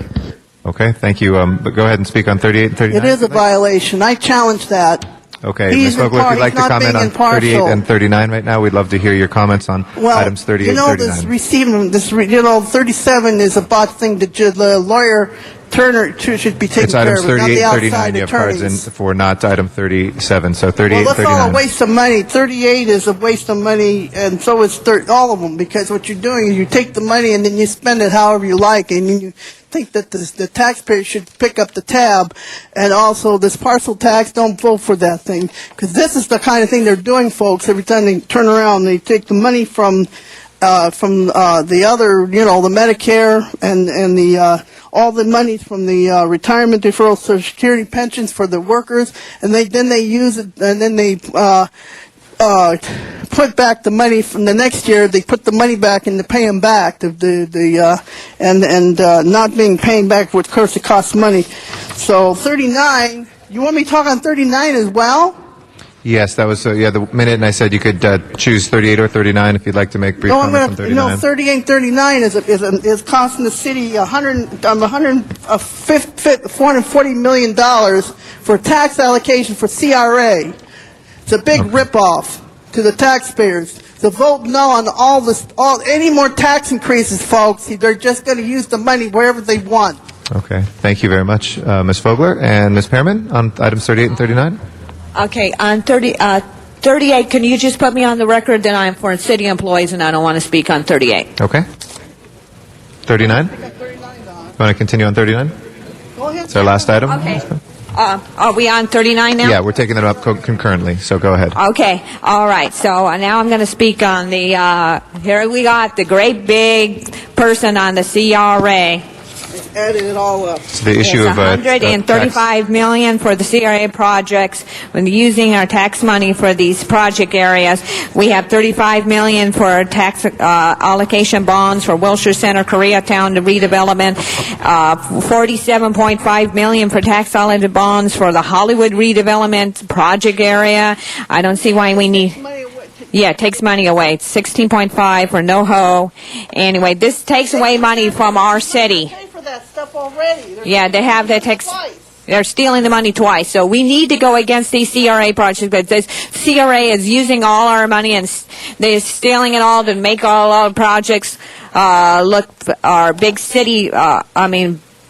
[SPEAKER 10] Okay, thank you. But go ahead and speak on 38 and 39.
[SPEAKER 18] It is a violation. I challenge that.
[SPEAKER 10] Okay, Ms. Vogler, if you'd like to comment on 38 and 39 right now, we'd love to hear your comments on items 38 and 39.
[SPEAKER 18] 37 is a botched thing. The lawyer Turner should be taking care of it, not the outside attorneys.
[SPEAKER 10] It's items 38 and 39 you have cards in for, not item 37. So 38 and 39.
[SPEAKER 18] Well, that's all a waste of money. 38 is a waste of money, and so is all of them, because what you're doing is you take the money and then you spend it however you like, and then you think that the taxpayer should pick up the tab. And also this parcel tax, don't vote for that thing, because this is the kind of thing they're doing, folks. Every time they turn around, they take the money from the other, the Medicare and the all the money from the retirement deferral, Social Security pensions for the workers, and then they use it, and then they put back the money from the next year. They put the money back and they pay them back. Not being paid back, which of course it costs money. So 39. You want me to talk on 39 as well?
[SPEAKER 10] Yes, that was the minute, and I said you could choose 38 or 39 if you'd like to make brief comments on 39.
[SPEAKER 18] 38 and 39 is costing the city $440 million for tax allocation for CRA. It's a big ripoff to the taxpayers. So vote no on any more tax increases, folks. They're just going to use the money wherever they want.
[SPEAKER 10] Okay, thank you very much, Ms. Fogler and Ms. Perriman on items 38 and 39.
[SPEAKER 20] Okay, on 38 38, can you just put me on the record that I'm for city employees and I don't want to speak on 38?
[SPEAKER 10] Okay. 39? You want to continue on 39?
[SPEAKER 18] Go ahead.
[SPEAKER 10] It's our last item?
[SPEAKER 20] Okay. Are we on 39 now?
[SPEAKER 10] Yeah, we're taking them up concurrently, so go ahead.
[SPEAKER 20] Okay, all right. So now I'm going to speak on the, here we got the great big person on the CRA.
[SPEAKER 18] Added it all up.
[SPEAKER 10] So the issue
[SPEAKER 20] It's
[SPEAKER 10] of
[SPEAKER 20] $135 million for the CRA projects. When using our tax money for these project areas, we have $35 million for tax allocation bonds for Wilshire Center, Koreatown redevelopment, $47.5 million for tax allocated bonds for the Hollywood redevelopment project area. I don't see why we need. Yeah, it takes money away. It's 16.5 for NoHo. Anyway, this takes away money from our city.
[SPEAKER 18] Pay for that stuff already.
[SPEAKER 20] Yeah, they have that tax. They're stealing the money twice. So we need to go against these CRA projects. But this CRA is using all our money and they're stealing it all to make all our projects look our big city.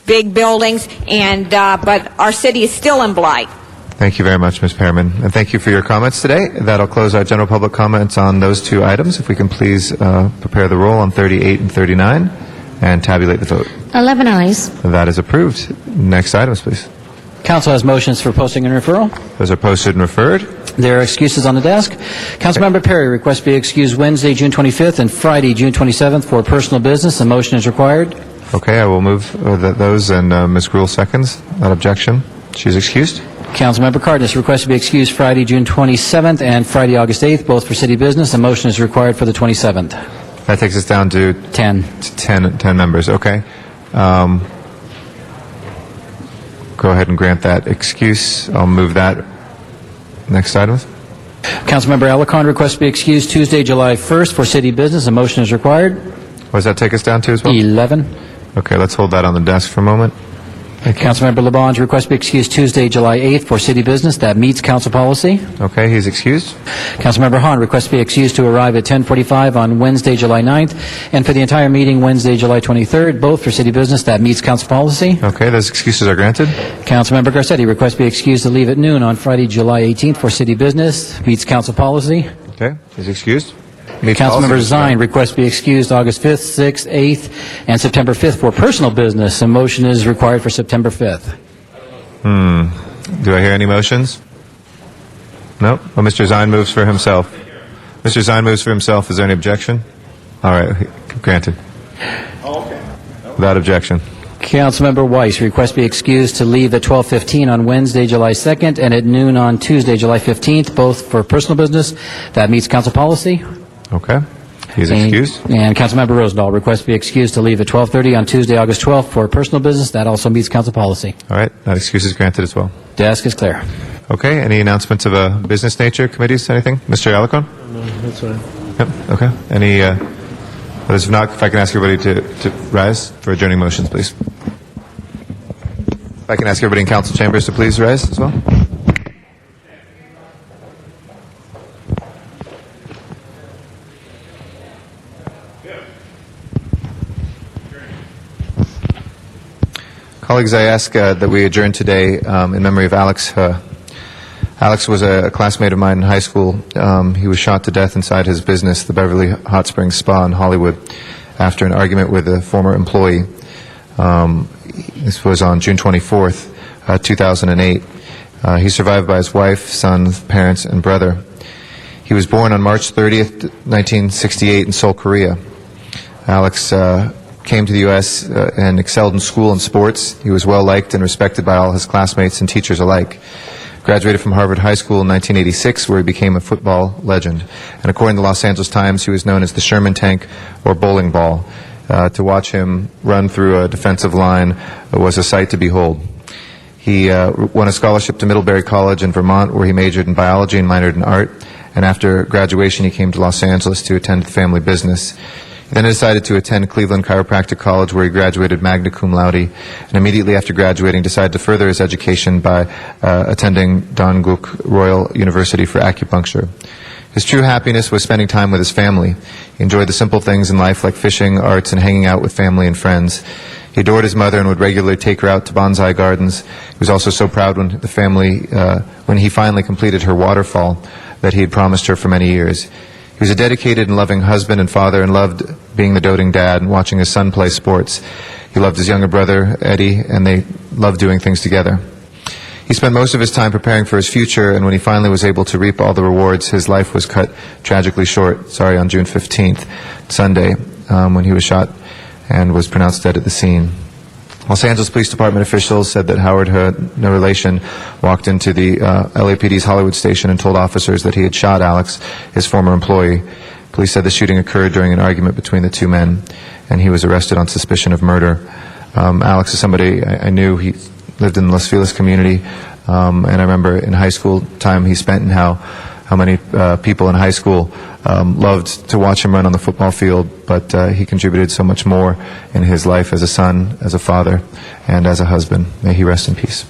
[SPEAKER 20] Big buildings, and but our city is still in blight.
[SPEAKER 10] Thank you very much, Ms. Pearman. And thank you for your comments today. That'll close our general public comments on those two items. If we can please prepare the roll on 38 and 39 and tabulate the vote.
[SPEAKER 2] 11 ayes.
[SPEAKER 10] That is approved. Next items, please.
[SPEAKER 11] Council has motions for posting and referral.
[SPEAKER 10] Those are posted and referred.
[SPEAKER 11] There are excuses on the desk. Councilmember Perry requests to be excused Wednesday, June 25th and Friday, June 27th for personal business. A motion is required.
[SPEAKER 10] Okay, I will move those, and Ms. Gruhl seconds that objection. She's excused.
[SPEAKER 11] Councilmember Cardenas requests to be excused Friday, June 27th and Friday, August 8th, both for city business. A motion is required for the 27th.
[SPEAKER 10] That takes us down to
[SPEAKER 11] 10
[SPEAKER 10] members. Okay. Go ahead and grant that excuse. I'll move that. Next item.
[SPEAKER 11] Councilmember Alarcon requests to be excused Tuesday, July 1st for city business. A motion is required.
[SPEAKER 10] What does that take us down to as well?
[SPEAKER 11] 11.
[SPEAKER 10] Okay, let's hold that on the desk for a moment.
[SPEAKER 11] Councilmember LeBonge requests to be excused Tuesday, July 8th for city business. That meets council policy.
[SPEAKER 10] Okay, he's excused.
[SPEAKER 11] Councilmember Hahn requests to be excused to arrive at 10:45 on Wednesday, July 9th, and for the entire meeting Wednesday, July 23rd, both for city business. That meets council policy.
[SPEAKER 10] Okay, those excuses are granted.
[SPEAKER 11] Councilmember Garcetti requests to be excused to leave at noon on Friday, July 18th for city business. Meets council policy.
[SPEAKER 10] Okay, he's excused.
[SPEAKER 11] Councilmember Zine requests to be excused August 5th, 6th, 8th, and September 5th for personal business. A motion is required for September 5th.
[SPEAKER 10] Do I hear any motions? No? Well, Mr. Zine moves for himself. Mr. Zine moves for himself. Is there any objection? All right, granted. Without objection.
[SPEAKER 11] Councilmember Weiss requests to be excused to leave at 12:15 on Wednesday, July 2nd, and at noon on Tuesday, July 15th, both for personal business. That meets council policy.
[SPEAKER 10] Okay. He's excused.
[SPEAKER 11] And Councilmember Rosendahl requests to be excused to leave at 12:30 on Tuesday, August 12th for personal business. That also meets council policy.
[SPEAKER 10] All right, that excuse is granted as well.
[SPEAKER 11] Desk is clear.
[SPEAKER 10] Okay, any announcements of a business nature, committees, anything? Mr. Alarcon?
[SPEAKER 3] No, that's fine.
[SPEAKER 10] Yep, okay. Any, others? If not, if I can ask everybody to rise for adjourning motions, please. If I can ask everybody in council chambers to please rise as well. Colleagues, I ask that we adjourn today in memory of Alex. Alex was a classmate of mine in high school. He was shot to death inside his business, the Beverly Hot Springs Spa in Hollywood, after an argument with a former employee. This was on June 24th, 2008. He's survived by his wife, son, parents, and brother. He was born on March 30th, 1968 in Seoul, Korea. Alex came to the U.S. And excelled in school and sports. He was well liked and respected by all his classmates and teachers alike. Graduated from Harvard High School in 1986, where he became a football legend. And according to the Los Angeles Times, he was known as the Sherman Tank or bowling ball. To watch him run through a defensive line was a sight to behold. He won a scholarship to Middlebury College in Vermont, where he majored in biology and minored in art. And after graduation, he came to Los Angeles to attend the family business. He then decided to attend Cleveland Chiropractic College, where he graduated magna cum laude, and immediately after graduating decided to further his education by attending Dongguk Royal University for acupuncture. His true happiness was spending time with his family. He enjoyed the simple things in life like fishing, arts, and hanging out with family and friends. He adored his mother and would regularly take her out to bonsai gardens. He was also so proud when he finally completed her waterfall that he had promised her for many years. He was a dedicated and loving husband and father and loved being the doting dad and watching his son play sports. He loved his younger brother, Eddie, and they loved doing things together. He spent most of his time preparing for his future, and when he finally was able to reap all the rewards, his life was cut tragically short, on June 15th, Sunday, when he was shot and was pronounced dead at the scene. Los Angeles Police Department officials said that Howard, no relation, walked into the LAPD's Hollywood station and told officers that he had shot Alex, his former employee. Police said the shooting occurred during an argument between the two men, and he was arrested on suspicion of murder. Alex is somebody I knew. He lived in the Los Feliz community, and I remember in high school time he spent and how many people in high school loved to watch him run on the football field, but he contributed so much more in his life as a son, as a father, and as a husband. May he rest in peace.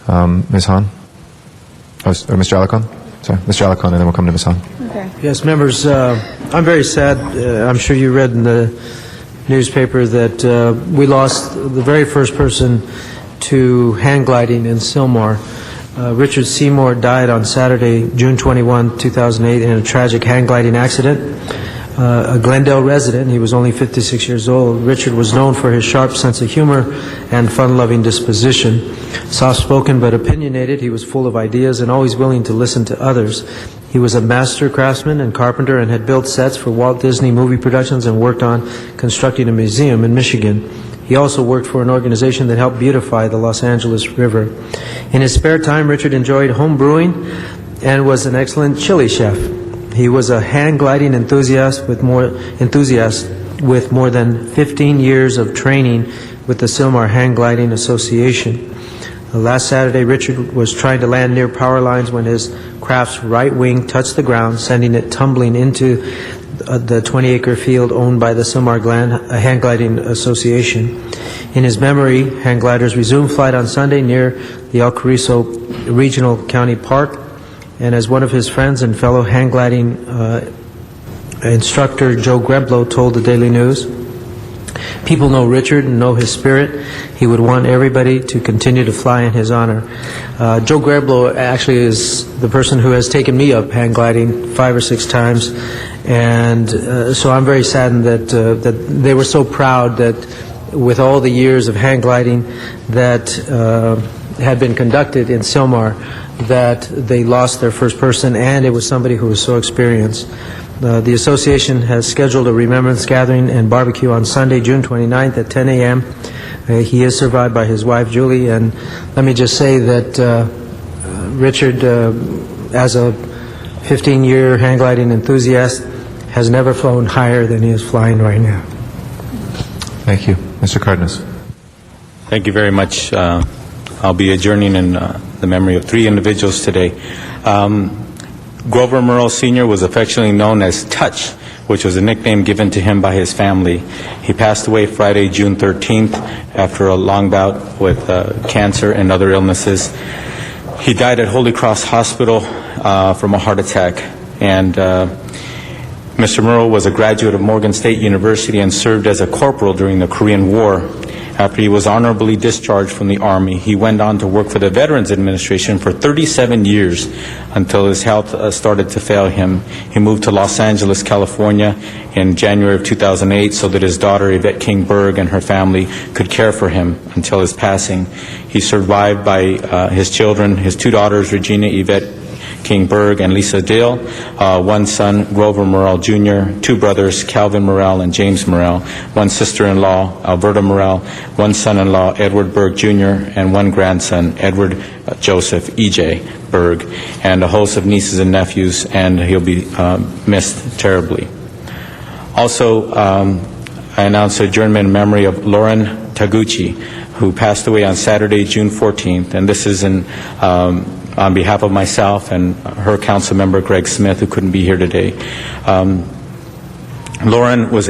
[SPEAKER 10] Ms. Hahn? Or Mr. Alarcon? Sorry, Mr. Alarcon, and then we'll come to Ms. Hahn.
[SPEAKER 3] Okay. Yes, members, I'm very sad. I'm sure you read in the newspaper that we lost the very first person to hang gliding in Sylmar. Richard Seymour died on Saturday, June 21, 2008, in a tragic hang gliding accident. A Glendale resident, he was only 56 years old. Richard was known for his sharp sense of humor and fun-loving disposition. Soft-spoken but opinionated, he was full of ideas and always willing to listen to others. He was a master craftsman and carpenter and had built sets for Walt Disney movie productions and worked on constructing a museum in Michigan. He also worked for an organization that helped beautify the Los Angeles River. In his spare time, Richard enjoyed home brewing and was an excellent chili chef. He was a hang gliding enthusiast with more than 15 years of training with the Sylmar Hang Gliding Association. Last Saturday, Richard was trying to land near power lines when his craft's right wing touched the ground, sending it tumbling into the 20-acre field owned by the Sylmar Hang Gliding Association. In his memory, hang gliders resumed flight on Sunday near the El Carrizo Regional County Park, and as one of his friends and fellow hang gliding instructor Joe Greblo told the Daily News, people know Richard and know his spirit. He would want everybody to continue to fly in his honor. Joe Greblo actually is the person who has taken me up hang gliding 5 or 6 times, and so I'm very saddened that they were so proud that with all the years of hang gliding that had been conducted in Sylmar, that they lost their first person, and it was somebody who was so experienced. The association has scheduled a remembrance gathering and barbecue on Sunday, June 29th at 10 a.m. He is survived by his wife, Julie, and let me just say that Richard, as a 15-year hang gliding enthusiast, has never flown higher than he is flying right now.
[SPEAKER 10] Thank you. Mr. Cardenas.
[SPEAKER 9] Thank you very much. I'll be adjourning in the memory of 3 individuals today. Grover Murrell Sr. was affectionately known as Touch, which was a nickname given to him by his family. He passed away Friday, June 13th, after a long bout with cancer and other illnesses. He died at Holy Cross Hospital from a heart attack. And Mr. Murrell was a graduate of Morgan State University and served as a corporal during the Korean War. After he was honorably discharged from the Army, he went on to work for the Veterans Administration for 37 years until his health started to fail him. He moved to Los Angeles, California in January of 2008 so that his daughter, Yvette King Berg, and her family could care for him until his passing. He's survived by his children, his 2 daughters, Regina Yvette King Berg and Lisa Dill, 1 son, Grover Murrell Jr., 2 brothers, Calvin Murrell and James Murrell, 1 sister-in-law, Alberta Murrell, 1 son-in-law, Edward Berg Jr., and 1 grandson, Edward Joseph E.J. Berg, and a host of nieces and nephews, and he'll be missed terribly. Also, I announce adjournment in memory of Lauren Taguchi, who passed away on Saturday, June 14th, and this is on behalf of myself and her council member, Greg Smith, who couldn't be here today. Lauren was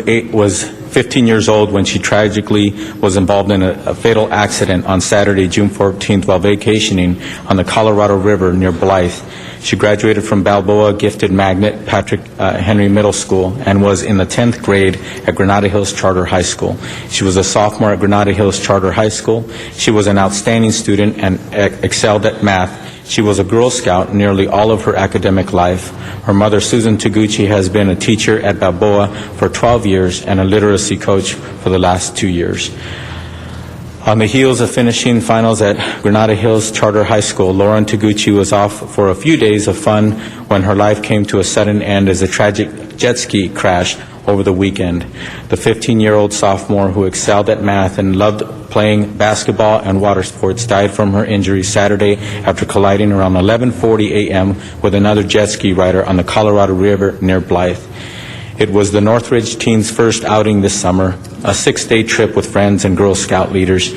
[SPEAKER 9] 15 years old when she tragically was involved in a fatal accident on Saturday, June 14th, while vacationing on the Colorado River near Blythe. She graduated from Balboa Gifted Magnet Patrick Henry Middle School and was in the 10th grade at Granada Hills Charter High School. She was a sophomore at Granada Hills Charter High School. She was an outstanding student and excelled at math. She was a Girl Scout nearly all of her academic life. Her mother, Susan Taguchi, has been a teacher at Balboa for 12 years and a literacy coach for the last 2 years. On the heels of finishing finals at Granada Hills Charter High School, Lauren Taguchi was off for a few days of fun when her life came to a sudden end as a tragic jet ski crash over the weekend. The 15-year-old sophomore who excelled at math and loved playing basketball and water sports died from her injuries Saturday after colliding around 11:40 a.m. with another jet ski rider on the Colorado River near Blythe. It was the Northridge teens' first outing this summer, a 6-day trip with friends and Girl Scout leaders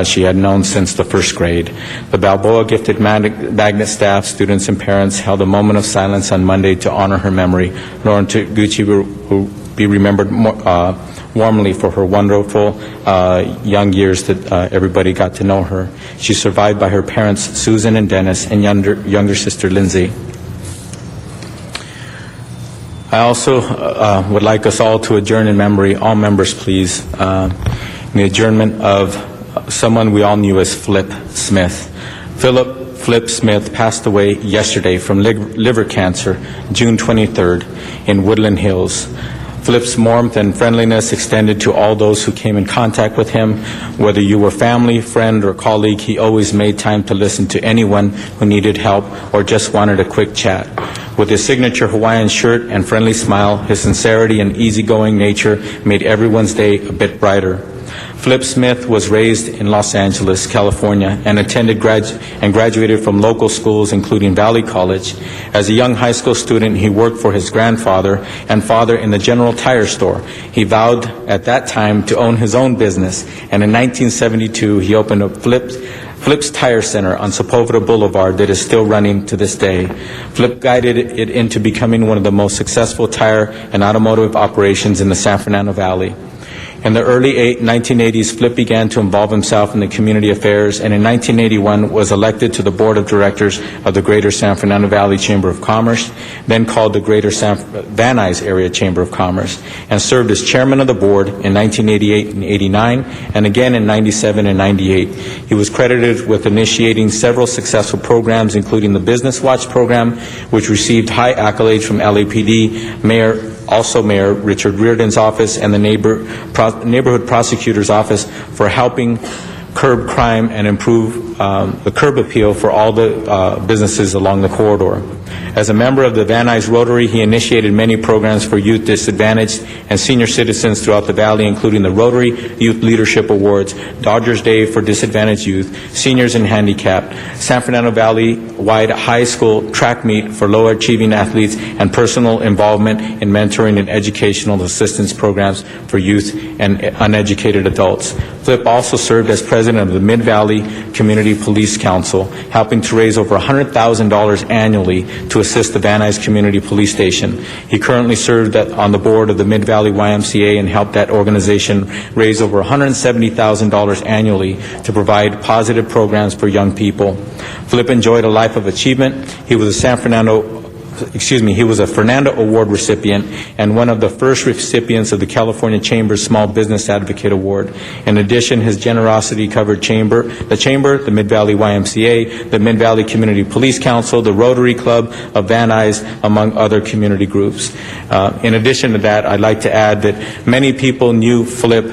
[SPEAKER 9] she had known since the first grade. The Balboa Gifted Magnet staff, students, and parents held a moment of silence on Monday to honor her memory. Lauren Taguchi will be remembered warmly for her wonderful young years that everybody got to know her. She's survived by her parents, Susan and Dennis, and younger sister, Lindsay. I also would like us all to adjourn in memory, all members please, in the adjournment of someone we all knew as Flip Smith. Philip Flip Smith passed away yesterday from liver cancer, June 23rd, in Woodland Hills. Flip's warmth and friendliness extended to all those who came in contact with him. Whether you were family, friend, or colleague, he always made time to listen to anyone who needed help or just wanted a quick chat. With his signature Hawaiian shirt and friendly smile, his sincerity and easygoing nature made everyone's day a bit brighter. Flip Smith was raised in Los Angeles, California, and attended and graduated from local schools, including Valley College. As a young high school student, he worked for his grandfather and father in the General Tire store. He vowed at that time to own his own business, and in 1972, he opened a Flip's Tire Center on Sepulveda Boulevard that is still running to this day. Flip guided it into becoming one of the most successful tire and automotive operations in the San Fernando Valley. In the early 1980s, Flip began to involve himself in the community affairs, and in 1981 was elected to the board of directors of the Greater San Fernando Valley Chamber of Commerce, then called the Greater Van Nuys Area Chamber of Commerce, and served as chairman of the board in 1988 and 89, and again in 97 and 98. He was credited with initiating several successful programs, including the Business Watch program, which received high accolades from LAPD, Mayor Richard Reardon's office, and the Neighborhood Prosecutor's Office for helping curb crime and improve the curb appeal for all the businesses along the corridor. As a member of the Van Nuys Rotary, he initiated many programs for youth disadvantaged and senior citizens throughout the valley, including the Rotary Youth Leadership Awards, Dodgers Day for Disadvantaged Youth, Seniors and Handicapped, San Fernando Valley-wide high school track meet for low-achieving athletes, and personal involvement in mentoring and educational assistance programs for youth and uneducated adults. Flip also served as president of the Mid-Valley Community Police Council, helping to raise over $100,000 annually to assist the Van Nuys Community Police Station. He currently served on the board of the Mid-Valley YMCA and helped that organization raise over $170,000 annually to provide positive programs for young people. Flip enjoyed a life of achievement. He was a Fernando Award recipient and one of the first recipients of the California Chamber's Small Business Advocate Award. In addition, his generosity covered the Chamber, the Mid-Valley YMCA, the Mid-Valley Community Police Council, the Rotary Club of Van Nuys, among other community groups. In addition to that, I'd like to add that many people knew Flip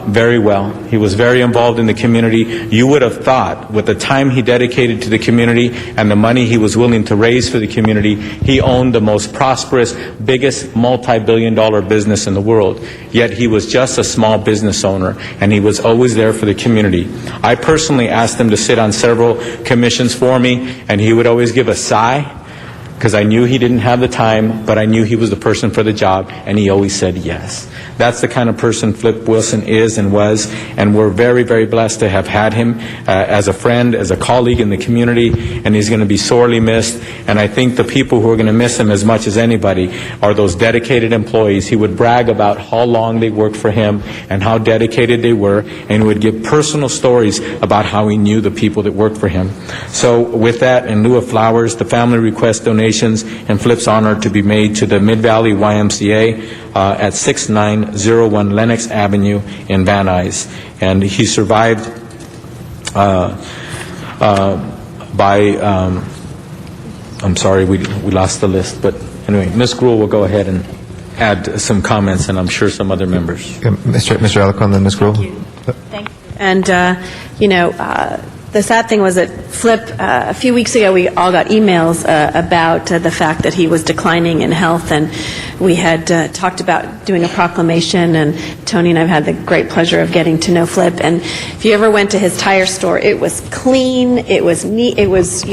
[SPEAKER 9] very well. He was very involved in the community. You would have thought, with the time he dedicated to the community and the money he was willing to raise for the community, he owned the most prosperous, biggest multi-billion-dollar business in the world. Yet he was just a small business owner, and he was always there for the community. I personally asked him to sit on several commissions for me, and he would always give a sigh, because I knew he didn't have the time, but I knew he was the person for the job, and he always said yes. That's the kind of person Flip Wilson is and was, and we're very, very blessed to have had him as a friend, as a colleague in the community, and he's going to be sorely missed. And I think the people who are going to miss him as much as anybody are those dedicated employees. He would brag about how long they worked for him and how dedicated they were, and he would give personal stories about how he knew the people that worked for him. So with that, in lieu of flowers, the family requests donations in Flip's honor to be made to the Mid-Valley YMCA at 6901 Lenox Avenue in Van Nuys. And he survived by, I'm sorry, we lost the list, but anyway, Ms. Gruhl will go ahead and add some comments, and I'm sure some other members.
[SPEAKER 10] Mr. Alarcon, then Ms. Gruhl.
[SPEAKER 7] Thank you. And, the sad thing was that Flip, a few weeks ago, we all got emails about the fact that he was declining in health, and we had talked about doing a proclamation, and Tony and I have had the great pleasure of getting to know Flip. And if you ever went to his tire store, it was clean, it was neat, it was,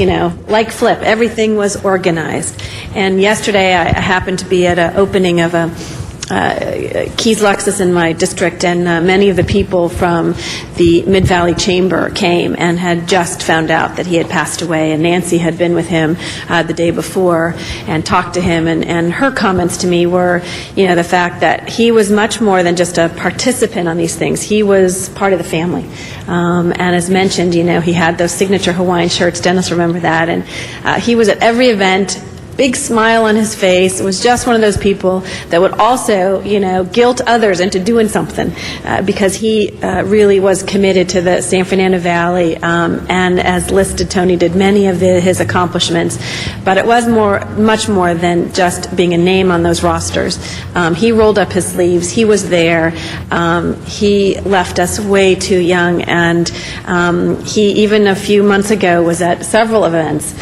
[SPEAKER 7] like Flip. Everything was organized. And yesterday, I happened to be at an opening of a Keys Lexus in my district, and many of the people from the Mid-Valley Chamber came and had just found out that he had passed away, and Nancy had been with him the day before and talked to him, and her comments to me were, the fact that he was much more than just a participant on these things. He was part of the family. And as mentioned, he had those signature Hawaiian shirts. Dennis, remember that. And he was at every event, big smile on his face. It was just one of those people that would also, guilt others into doing something because he really was committed to the San Fernando Valley, and as listed, Tony did many of his accomplishments. But it was much more than just being a name on those rosters. He rolled up his sleeves. He was there. He left us way too young, and he, even a few months ago, was at several events.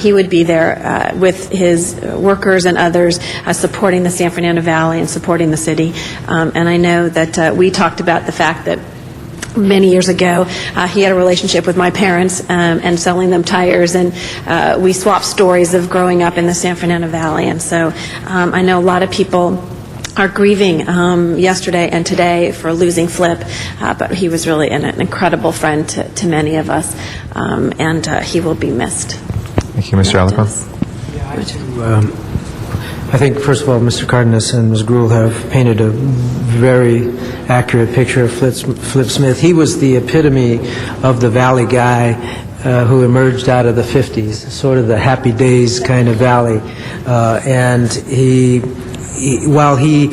[SPEAKER 7] He would be there with his workers and others supporting the San Fernando Valley and supporting the city. And I know that we talked about the fact that many years ago, he had a relationship with my parents and selling them tires, and we swapped stories of growing up in the San Fernando Valley. And so I know a lot of people are grieving yesterday and today for losing Flip, but he was really an incredible friend to many of us, and he will be missed.
[SPEAKER 10] Thank you, Mr. Alarcon.
[SPEAKER 3] I think, first of all, Mr. Cardenas and Ms. Gruhl have painted a very accurate picture of Flip Smith. He was the epitome of the Valley guy who emerged out of the 50s, sort of the happy days kind of Valley. And while he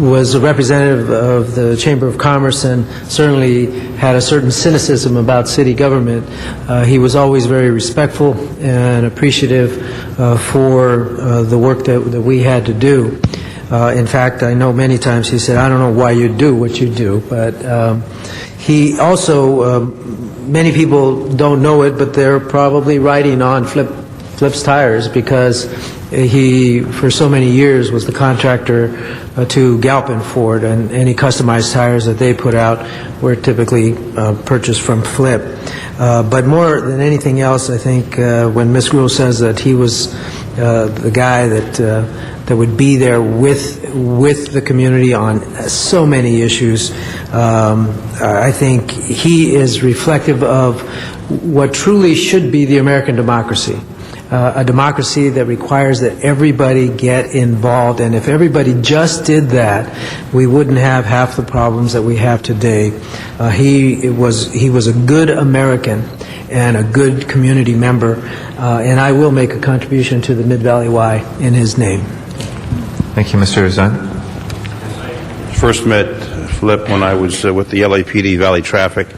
[SPEAKER 3] was a representative of the Chamber of Commerce and certainly had a certain cynicism about city government, he was always very respectful and appreciative for the work that we had to do. In fact, I know many times he said, "I don't know why you do what you do," but he also, many people don't know it, but they're probably riding on Flip's tires because he, for so many years, was the contractor to Galpin Ford, and any customized tires that they put out were typically purchased from Flip. But more than anything else, I think when Ms. Gruhl says that he was the guy that would be there with the community on so many issues, I think he is reflective of what truly should be the American democracy. A democracy that requires that everybody get involved, and if everybody just did that, we wouldn't have half the problems that we have today. He was a good American and a good community member, and I will make a contribution to the Mid-Valley Y in his name.
[SPEAKER 10] Thank you, Mr. Zahn.
[SPEAKER 12] First met Flip when I was with the LAPD Valley Traffic,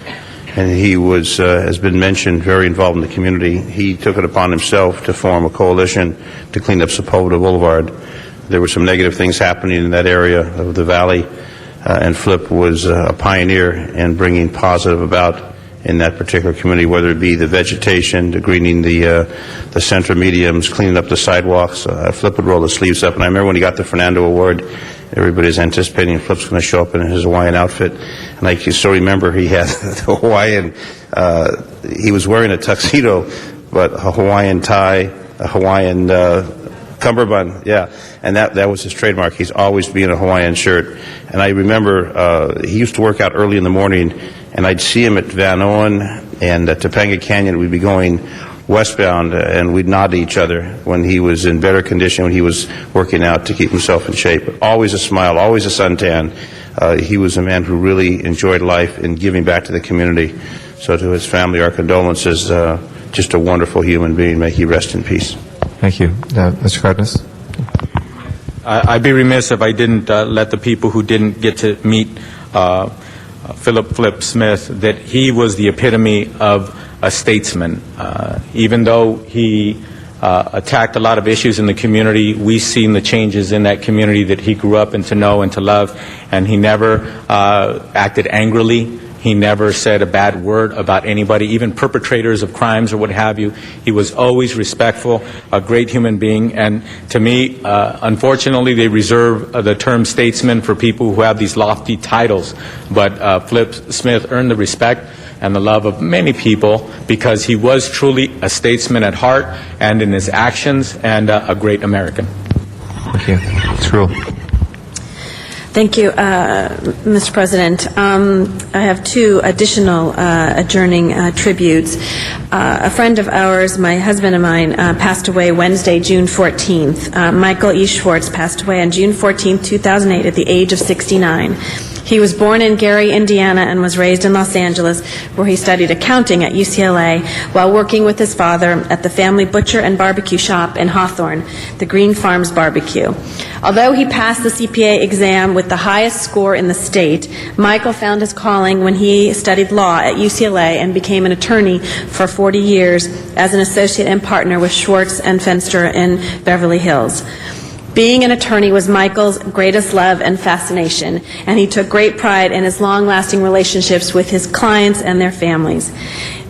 [SPEAKER 12] and he was, has been mentioned, very involved in the community. He took it upon himself to form a coalition to clean up Sepulveda Boulevard. There were some negative things happening in that area of the valley, and Flip was a pioneer in bringing positive about in that particular community, whether it be the vegetation, the greening the center mediums, cleaning up the sidewalks. Flip would roll his sleeves up, and I remember when he got the Fernando Award, everybody's anticipating Flip's going to show up in his Hawaiian outfit. And I still remember he had the Hawaiian, he was wearing a tuxedo, but a Hawaiian tie, a Hawaiian cummerbund, yeah. And that was his trademark. He's always been in a Hawaiian shirt. And I remember he used to work out early in the morning, and I'd see him at Van Owen and Topanga Canyon. We'd be going westbound, and we'd nod to each other when he was in better condition, when he was working out to keep himself in shape. Always a smile, always a suntan. He was a man who really enjoyed life and giving back to the community. So to his family, our condolences. Just a wonderful human being. May he rest in peace.
[SPEAKER 10] Thank you. Mr. Cardenas?
[SPEAKER 9] I'd be remiss if I didn't let the people who didn't get to meet Philip Flip Smith, that he was the epitome of a statesman. Even though he attacked a lot of issues in the community, we've seen the changes in that community that he grew up in to know and to love, and he never acted angrily. He never said a bad word about anybody, even perpetrators of crimes or what have you. He was always respectful, a great human being. And to me, unfortunately, they reserve the term statesman for people who have these lofty titles. But Flip Smith earned the respect and the love of many people because he was truly a statesman at heart and in his actions, and a great American.
[SPEAKER 10] Thank you. Ms. Rule.
[SPEAKER 7] Thank you, Mr. President. I have two additional adjourning tributes. A friend of ours, my husband and mine, passed away Wednesday, June 14th. Michael E. Schwartz passed away on June 14th, 2008, at the age of 69. He was born in Gary, Indiana, and was raised in Los Angeles, where he studied accounting at UCLA while working with his father at the family butcher and barbecue shop in Hawthorne, the Green Farms Barbecue. Although he passed the CPA exam with the highest score in the state, Michael found his calling when he studied law at UCLA and became an attorney for 40 years as an associate and partner with Schwartz and Fenster in Beverly Hills. Being an attorney was Michael's greatest love and fascination, and he took great pride in his long-lasting relationships with his clients and their families.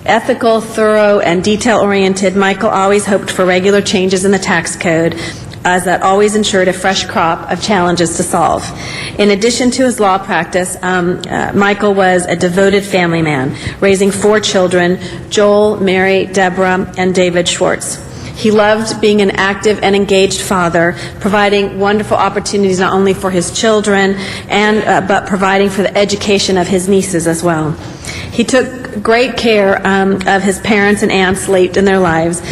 [SPEAKER 7] Ethical, thorough, and detail-oriented, Michael always hoped for regular changes in the tax code, as that always ensured a fresh crop of challenges to solve. In addition to his law practice, Michael was a devoted family man, raising 4 children, Joel, Mary, Deborah, and David Schwartz. He loved being an active and engaged father, providing wonderful opportunities not only for his children, but providing for the education of his nieces as well. He took great care of his parents and aunts late in their lives.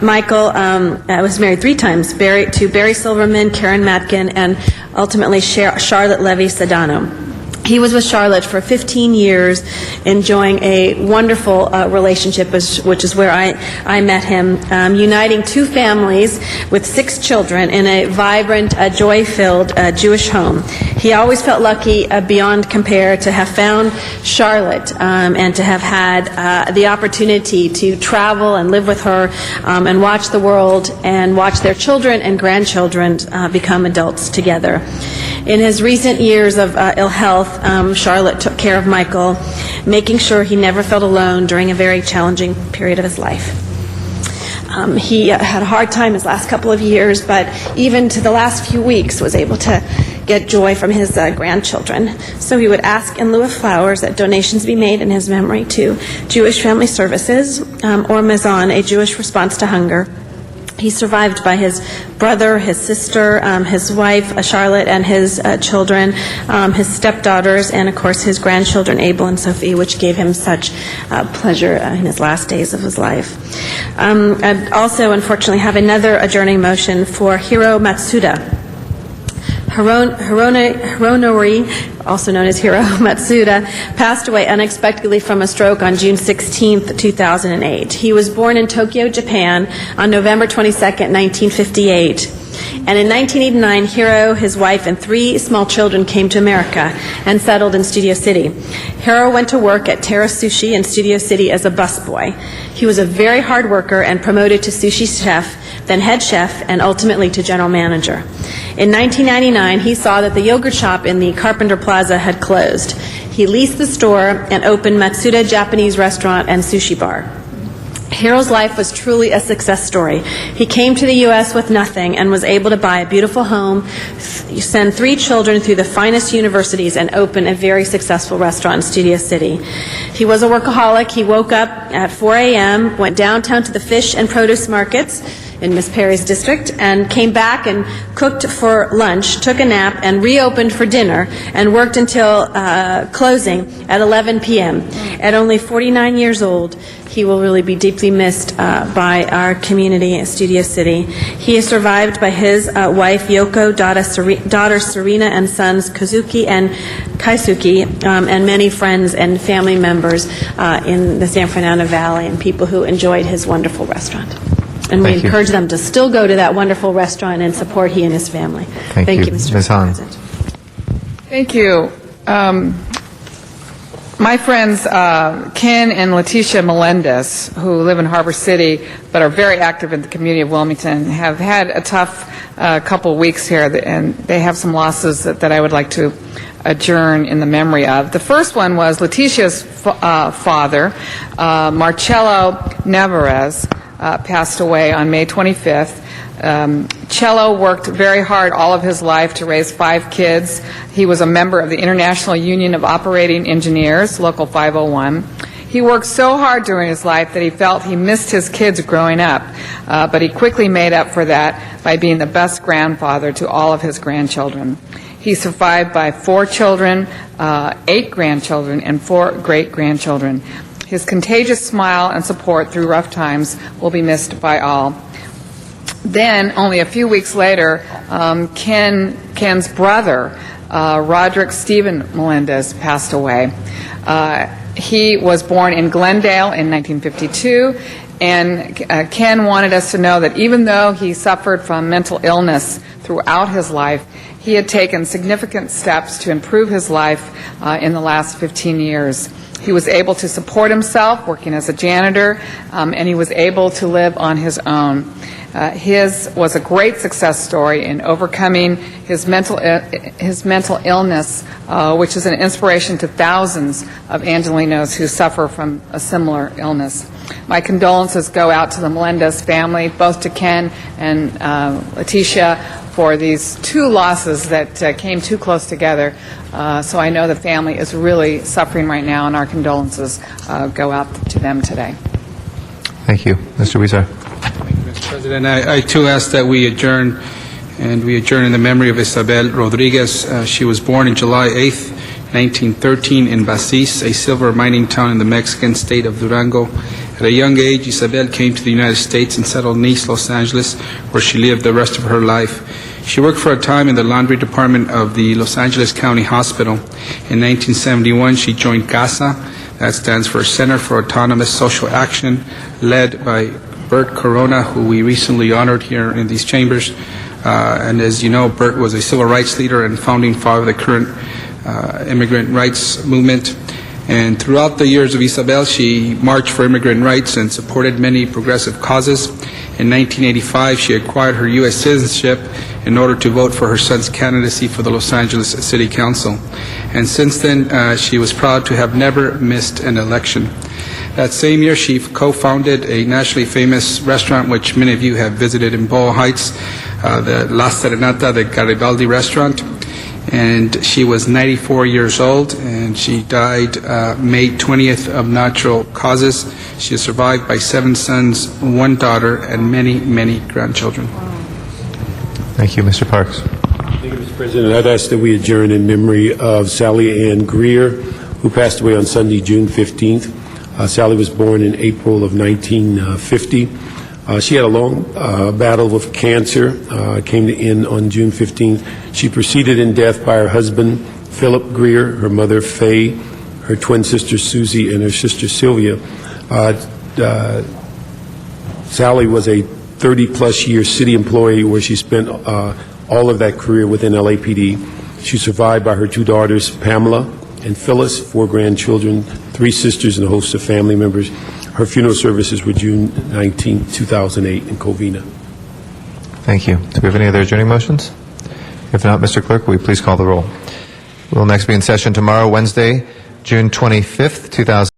[SPEAKER 7] Michael was married 3 times, to Barry Silverman, Karen Matkin, and ultimately Charlotte Levy Sedano. He was with Charlotte for 15 years, enjoying a wonderful relationship, which is where I met him, uniting 2 families with 6 children in a vibrant, joy-filled Jewish home. He always felt lucky beyond compare to have found Charlotte and to have had the opportunity to travel and live with her and watch the world and watch their children and grandchildren become adults together. In his recent years of ill health, Charlotte took care of Michael, making sure he never felt alone during a very challenging period of his life. He had a hard time his last couple of years, but even to the last few weeks was able to get joy from his grandchildren. So he would ask in lieu of flowers that donations be made in his memory to Jewish Family Services or Mazon, a Jewish response to hunger. He's survived by his brother, his sister, his wife, Charlotte, and his children, his stepdaughters, and, of course, his grandchildren, Abel and Sophie, which gave him such pleasure in his last days of his life. I also, unfortunately, have another adjourning motion for Hiro Matsuda. Hironori, also known as Hiro Matsuda, passed away unexpectedly from a stroke on June 16, 2008. He was born in Tokyo, Japan on November 22, 1958. And in 1989, Hiro, his wife, and 3 small children came to America and settled in Studio City. Hiro went to work at Terra Sushi in Studio City as a busboy. He was a very hard worker and promoted to sushi chef, then head chef, and ultimately to general manager. In 1999, he saw that the yogurt shop in the Carpenter Plaza had closed. He leased the store and opened Matsuda Japanese Restaurant and Sushi Bar. Hiro's life was truly a success story. He came to the U.S. with nothing and was able to buy a beautiful home, send 3 children through the finest universities, and open a very successful restaurant in Studio City. He was a workaholic. He woke up at 4 a.m., went downtown to the fish and produce markets in Miss Perry's district, and came back and cooked for lunch, took a nap, and reopened for dinner, and worked until closing at 11 p.m. At only 49 years old, he will really be deeply missed by our community at Studio City. He is survived by his wife, Yoko, daughter Serena, and sons Kazuki and Kaisuke, and many friends and family members in the San Fernando Valley, and people who enjoyed his wonderful restaurant. And we encourage them to still go to that wonderful restaurant and support he and his family.
[SPEAKER 10] Thank you,
[SPEAKER 7] Mr.
[SPEAKER 10] Ms. Han.
[SPEAKER 7] President.
[SPEAKER 6] Thank you. My friends Ken and Leticia Melendez, who live in Harbor City but are very active in the community of Wilmington, have had a tough couple of weeks here, and they have some losses that I would like to adjourn in the memory of. The first one was Leticia's father, Marcello Nevarez, passed away on May 25th. Cello worked very hard all of his life to raise 5 kids. He was a member of the International Union of Operating Engineers, Local 501. He worked so hard during his life that he felt he missed his kids growing up, but he quickly made up for that by being the best grandfather to all of his grandchildren. He's survived by 4 children, 8 grandchildren, and 4 great-grandchildren. His contagious smile and support through rough times will be missed by all. Then, only a few weeks later, Ken's brother, Roderick Stephen Melendez, passed away. He was born in Glendale in 1952, and Ken wanted us to know that even though he suffered from mental illness throughout his life, he had taken significant steps to improve his life in the last 15 years. He was able to support himself, working as a janitor, and he was able to live on his own. His was a great success story in overcoming his mental illness, which is an inspiration to thousands of Angelenos who suffer from a similar illness. My condolences go out to the Melendez family, both to Ken and Leticia, for these 2 losses that came too close together. So I know the family is really suffering right now, and our condolences go out to them today.
[SPEAKER 10] Thank you. Mr. Huizar.
[SPEAKER 13] Mr. President, I too ask that we adjourn, and we adjourn in the memory of Isabel Rodriguez. She was born in July 8th, 1913 in Basis, a silver mining town in the Mexican state of Durango. At a young age, Isabel came to the United States and settled in East Los Angeles, where she lived the rest of her life. She worked for a time in the laundry department of the Los Angeles County Hospital. In 1971, she joined CASA, that stands for Center for Autonomous Social Action, led by Bert Corona, who we recently honored here in these chambers. And as you know, Bert was a civil rights leader and founding father of the current immigrant rights movement. And throughout the years of Isabel, she marched for immigrant rights and supported many progressive causes. In 1985, she acquired her U.S. citizenship in order to vote for her son's candidacy for the Los Angeles City Council. And since then, she was proud to have never missed an election. That same year, she co-founded a nationally famous restaurant, which many of you have visited in Boyle Heights, the La Serenata de Garibaldi restaurant. And she was 94 years old, and she died May 20th of natural causes. She is survived by 7 sons, 1 daughter, and many, many grandchildren.
[SPEAKER 10] Thank you. Mr. Parks.
[SPEAKER 8] Thank you, Mr. President. I'd ask that we adjourn in memory of Sally Ann Greer, who passed away on Sunday, June 15th. Sally was born in April of 1950. She had a long battle with cancer, came to end on June 15th. She preceded in death by her husband, Philip Greer, her mother, Faye, her twin sister, Susie, and her sister, Sylvia. Sally was a 30-plus year city employee where she spent all of that career within LAPD. She's survived by her 2 daughters, Pamela and Phyllis, 4 grandchildren, 3 sisters, and a host of family members. Her funeral services were June 19, 2008 in Covina.
[SPEAKER 10] Thank you. Do we have any other adjourning motions? If not, Mr. Clerk, will you please call the roll? We will next be in session tomorrow, Wednesday, June 25th, 2000.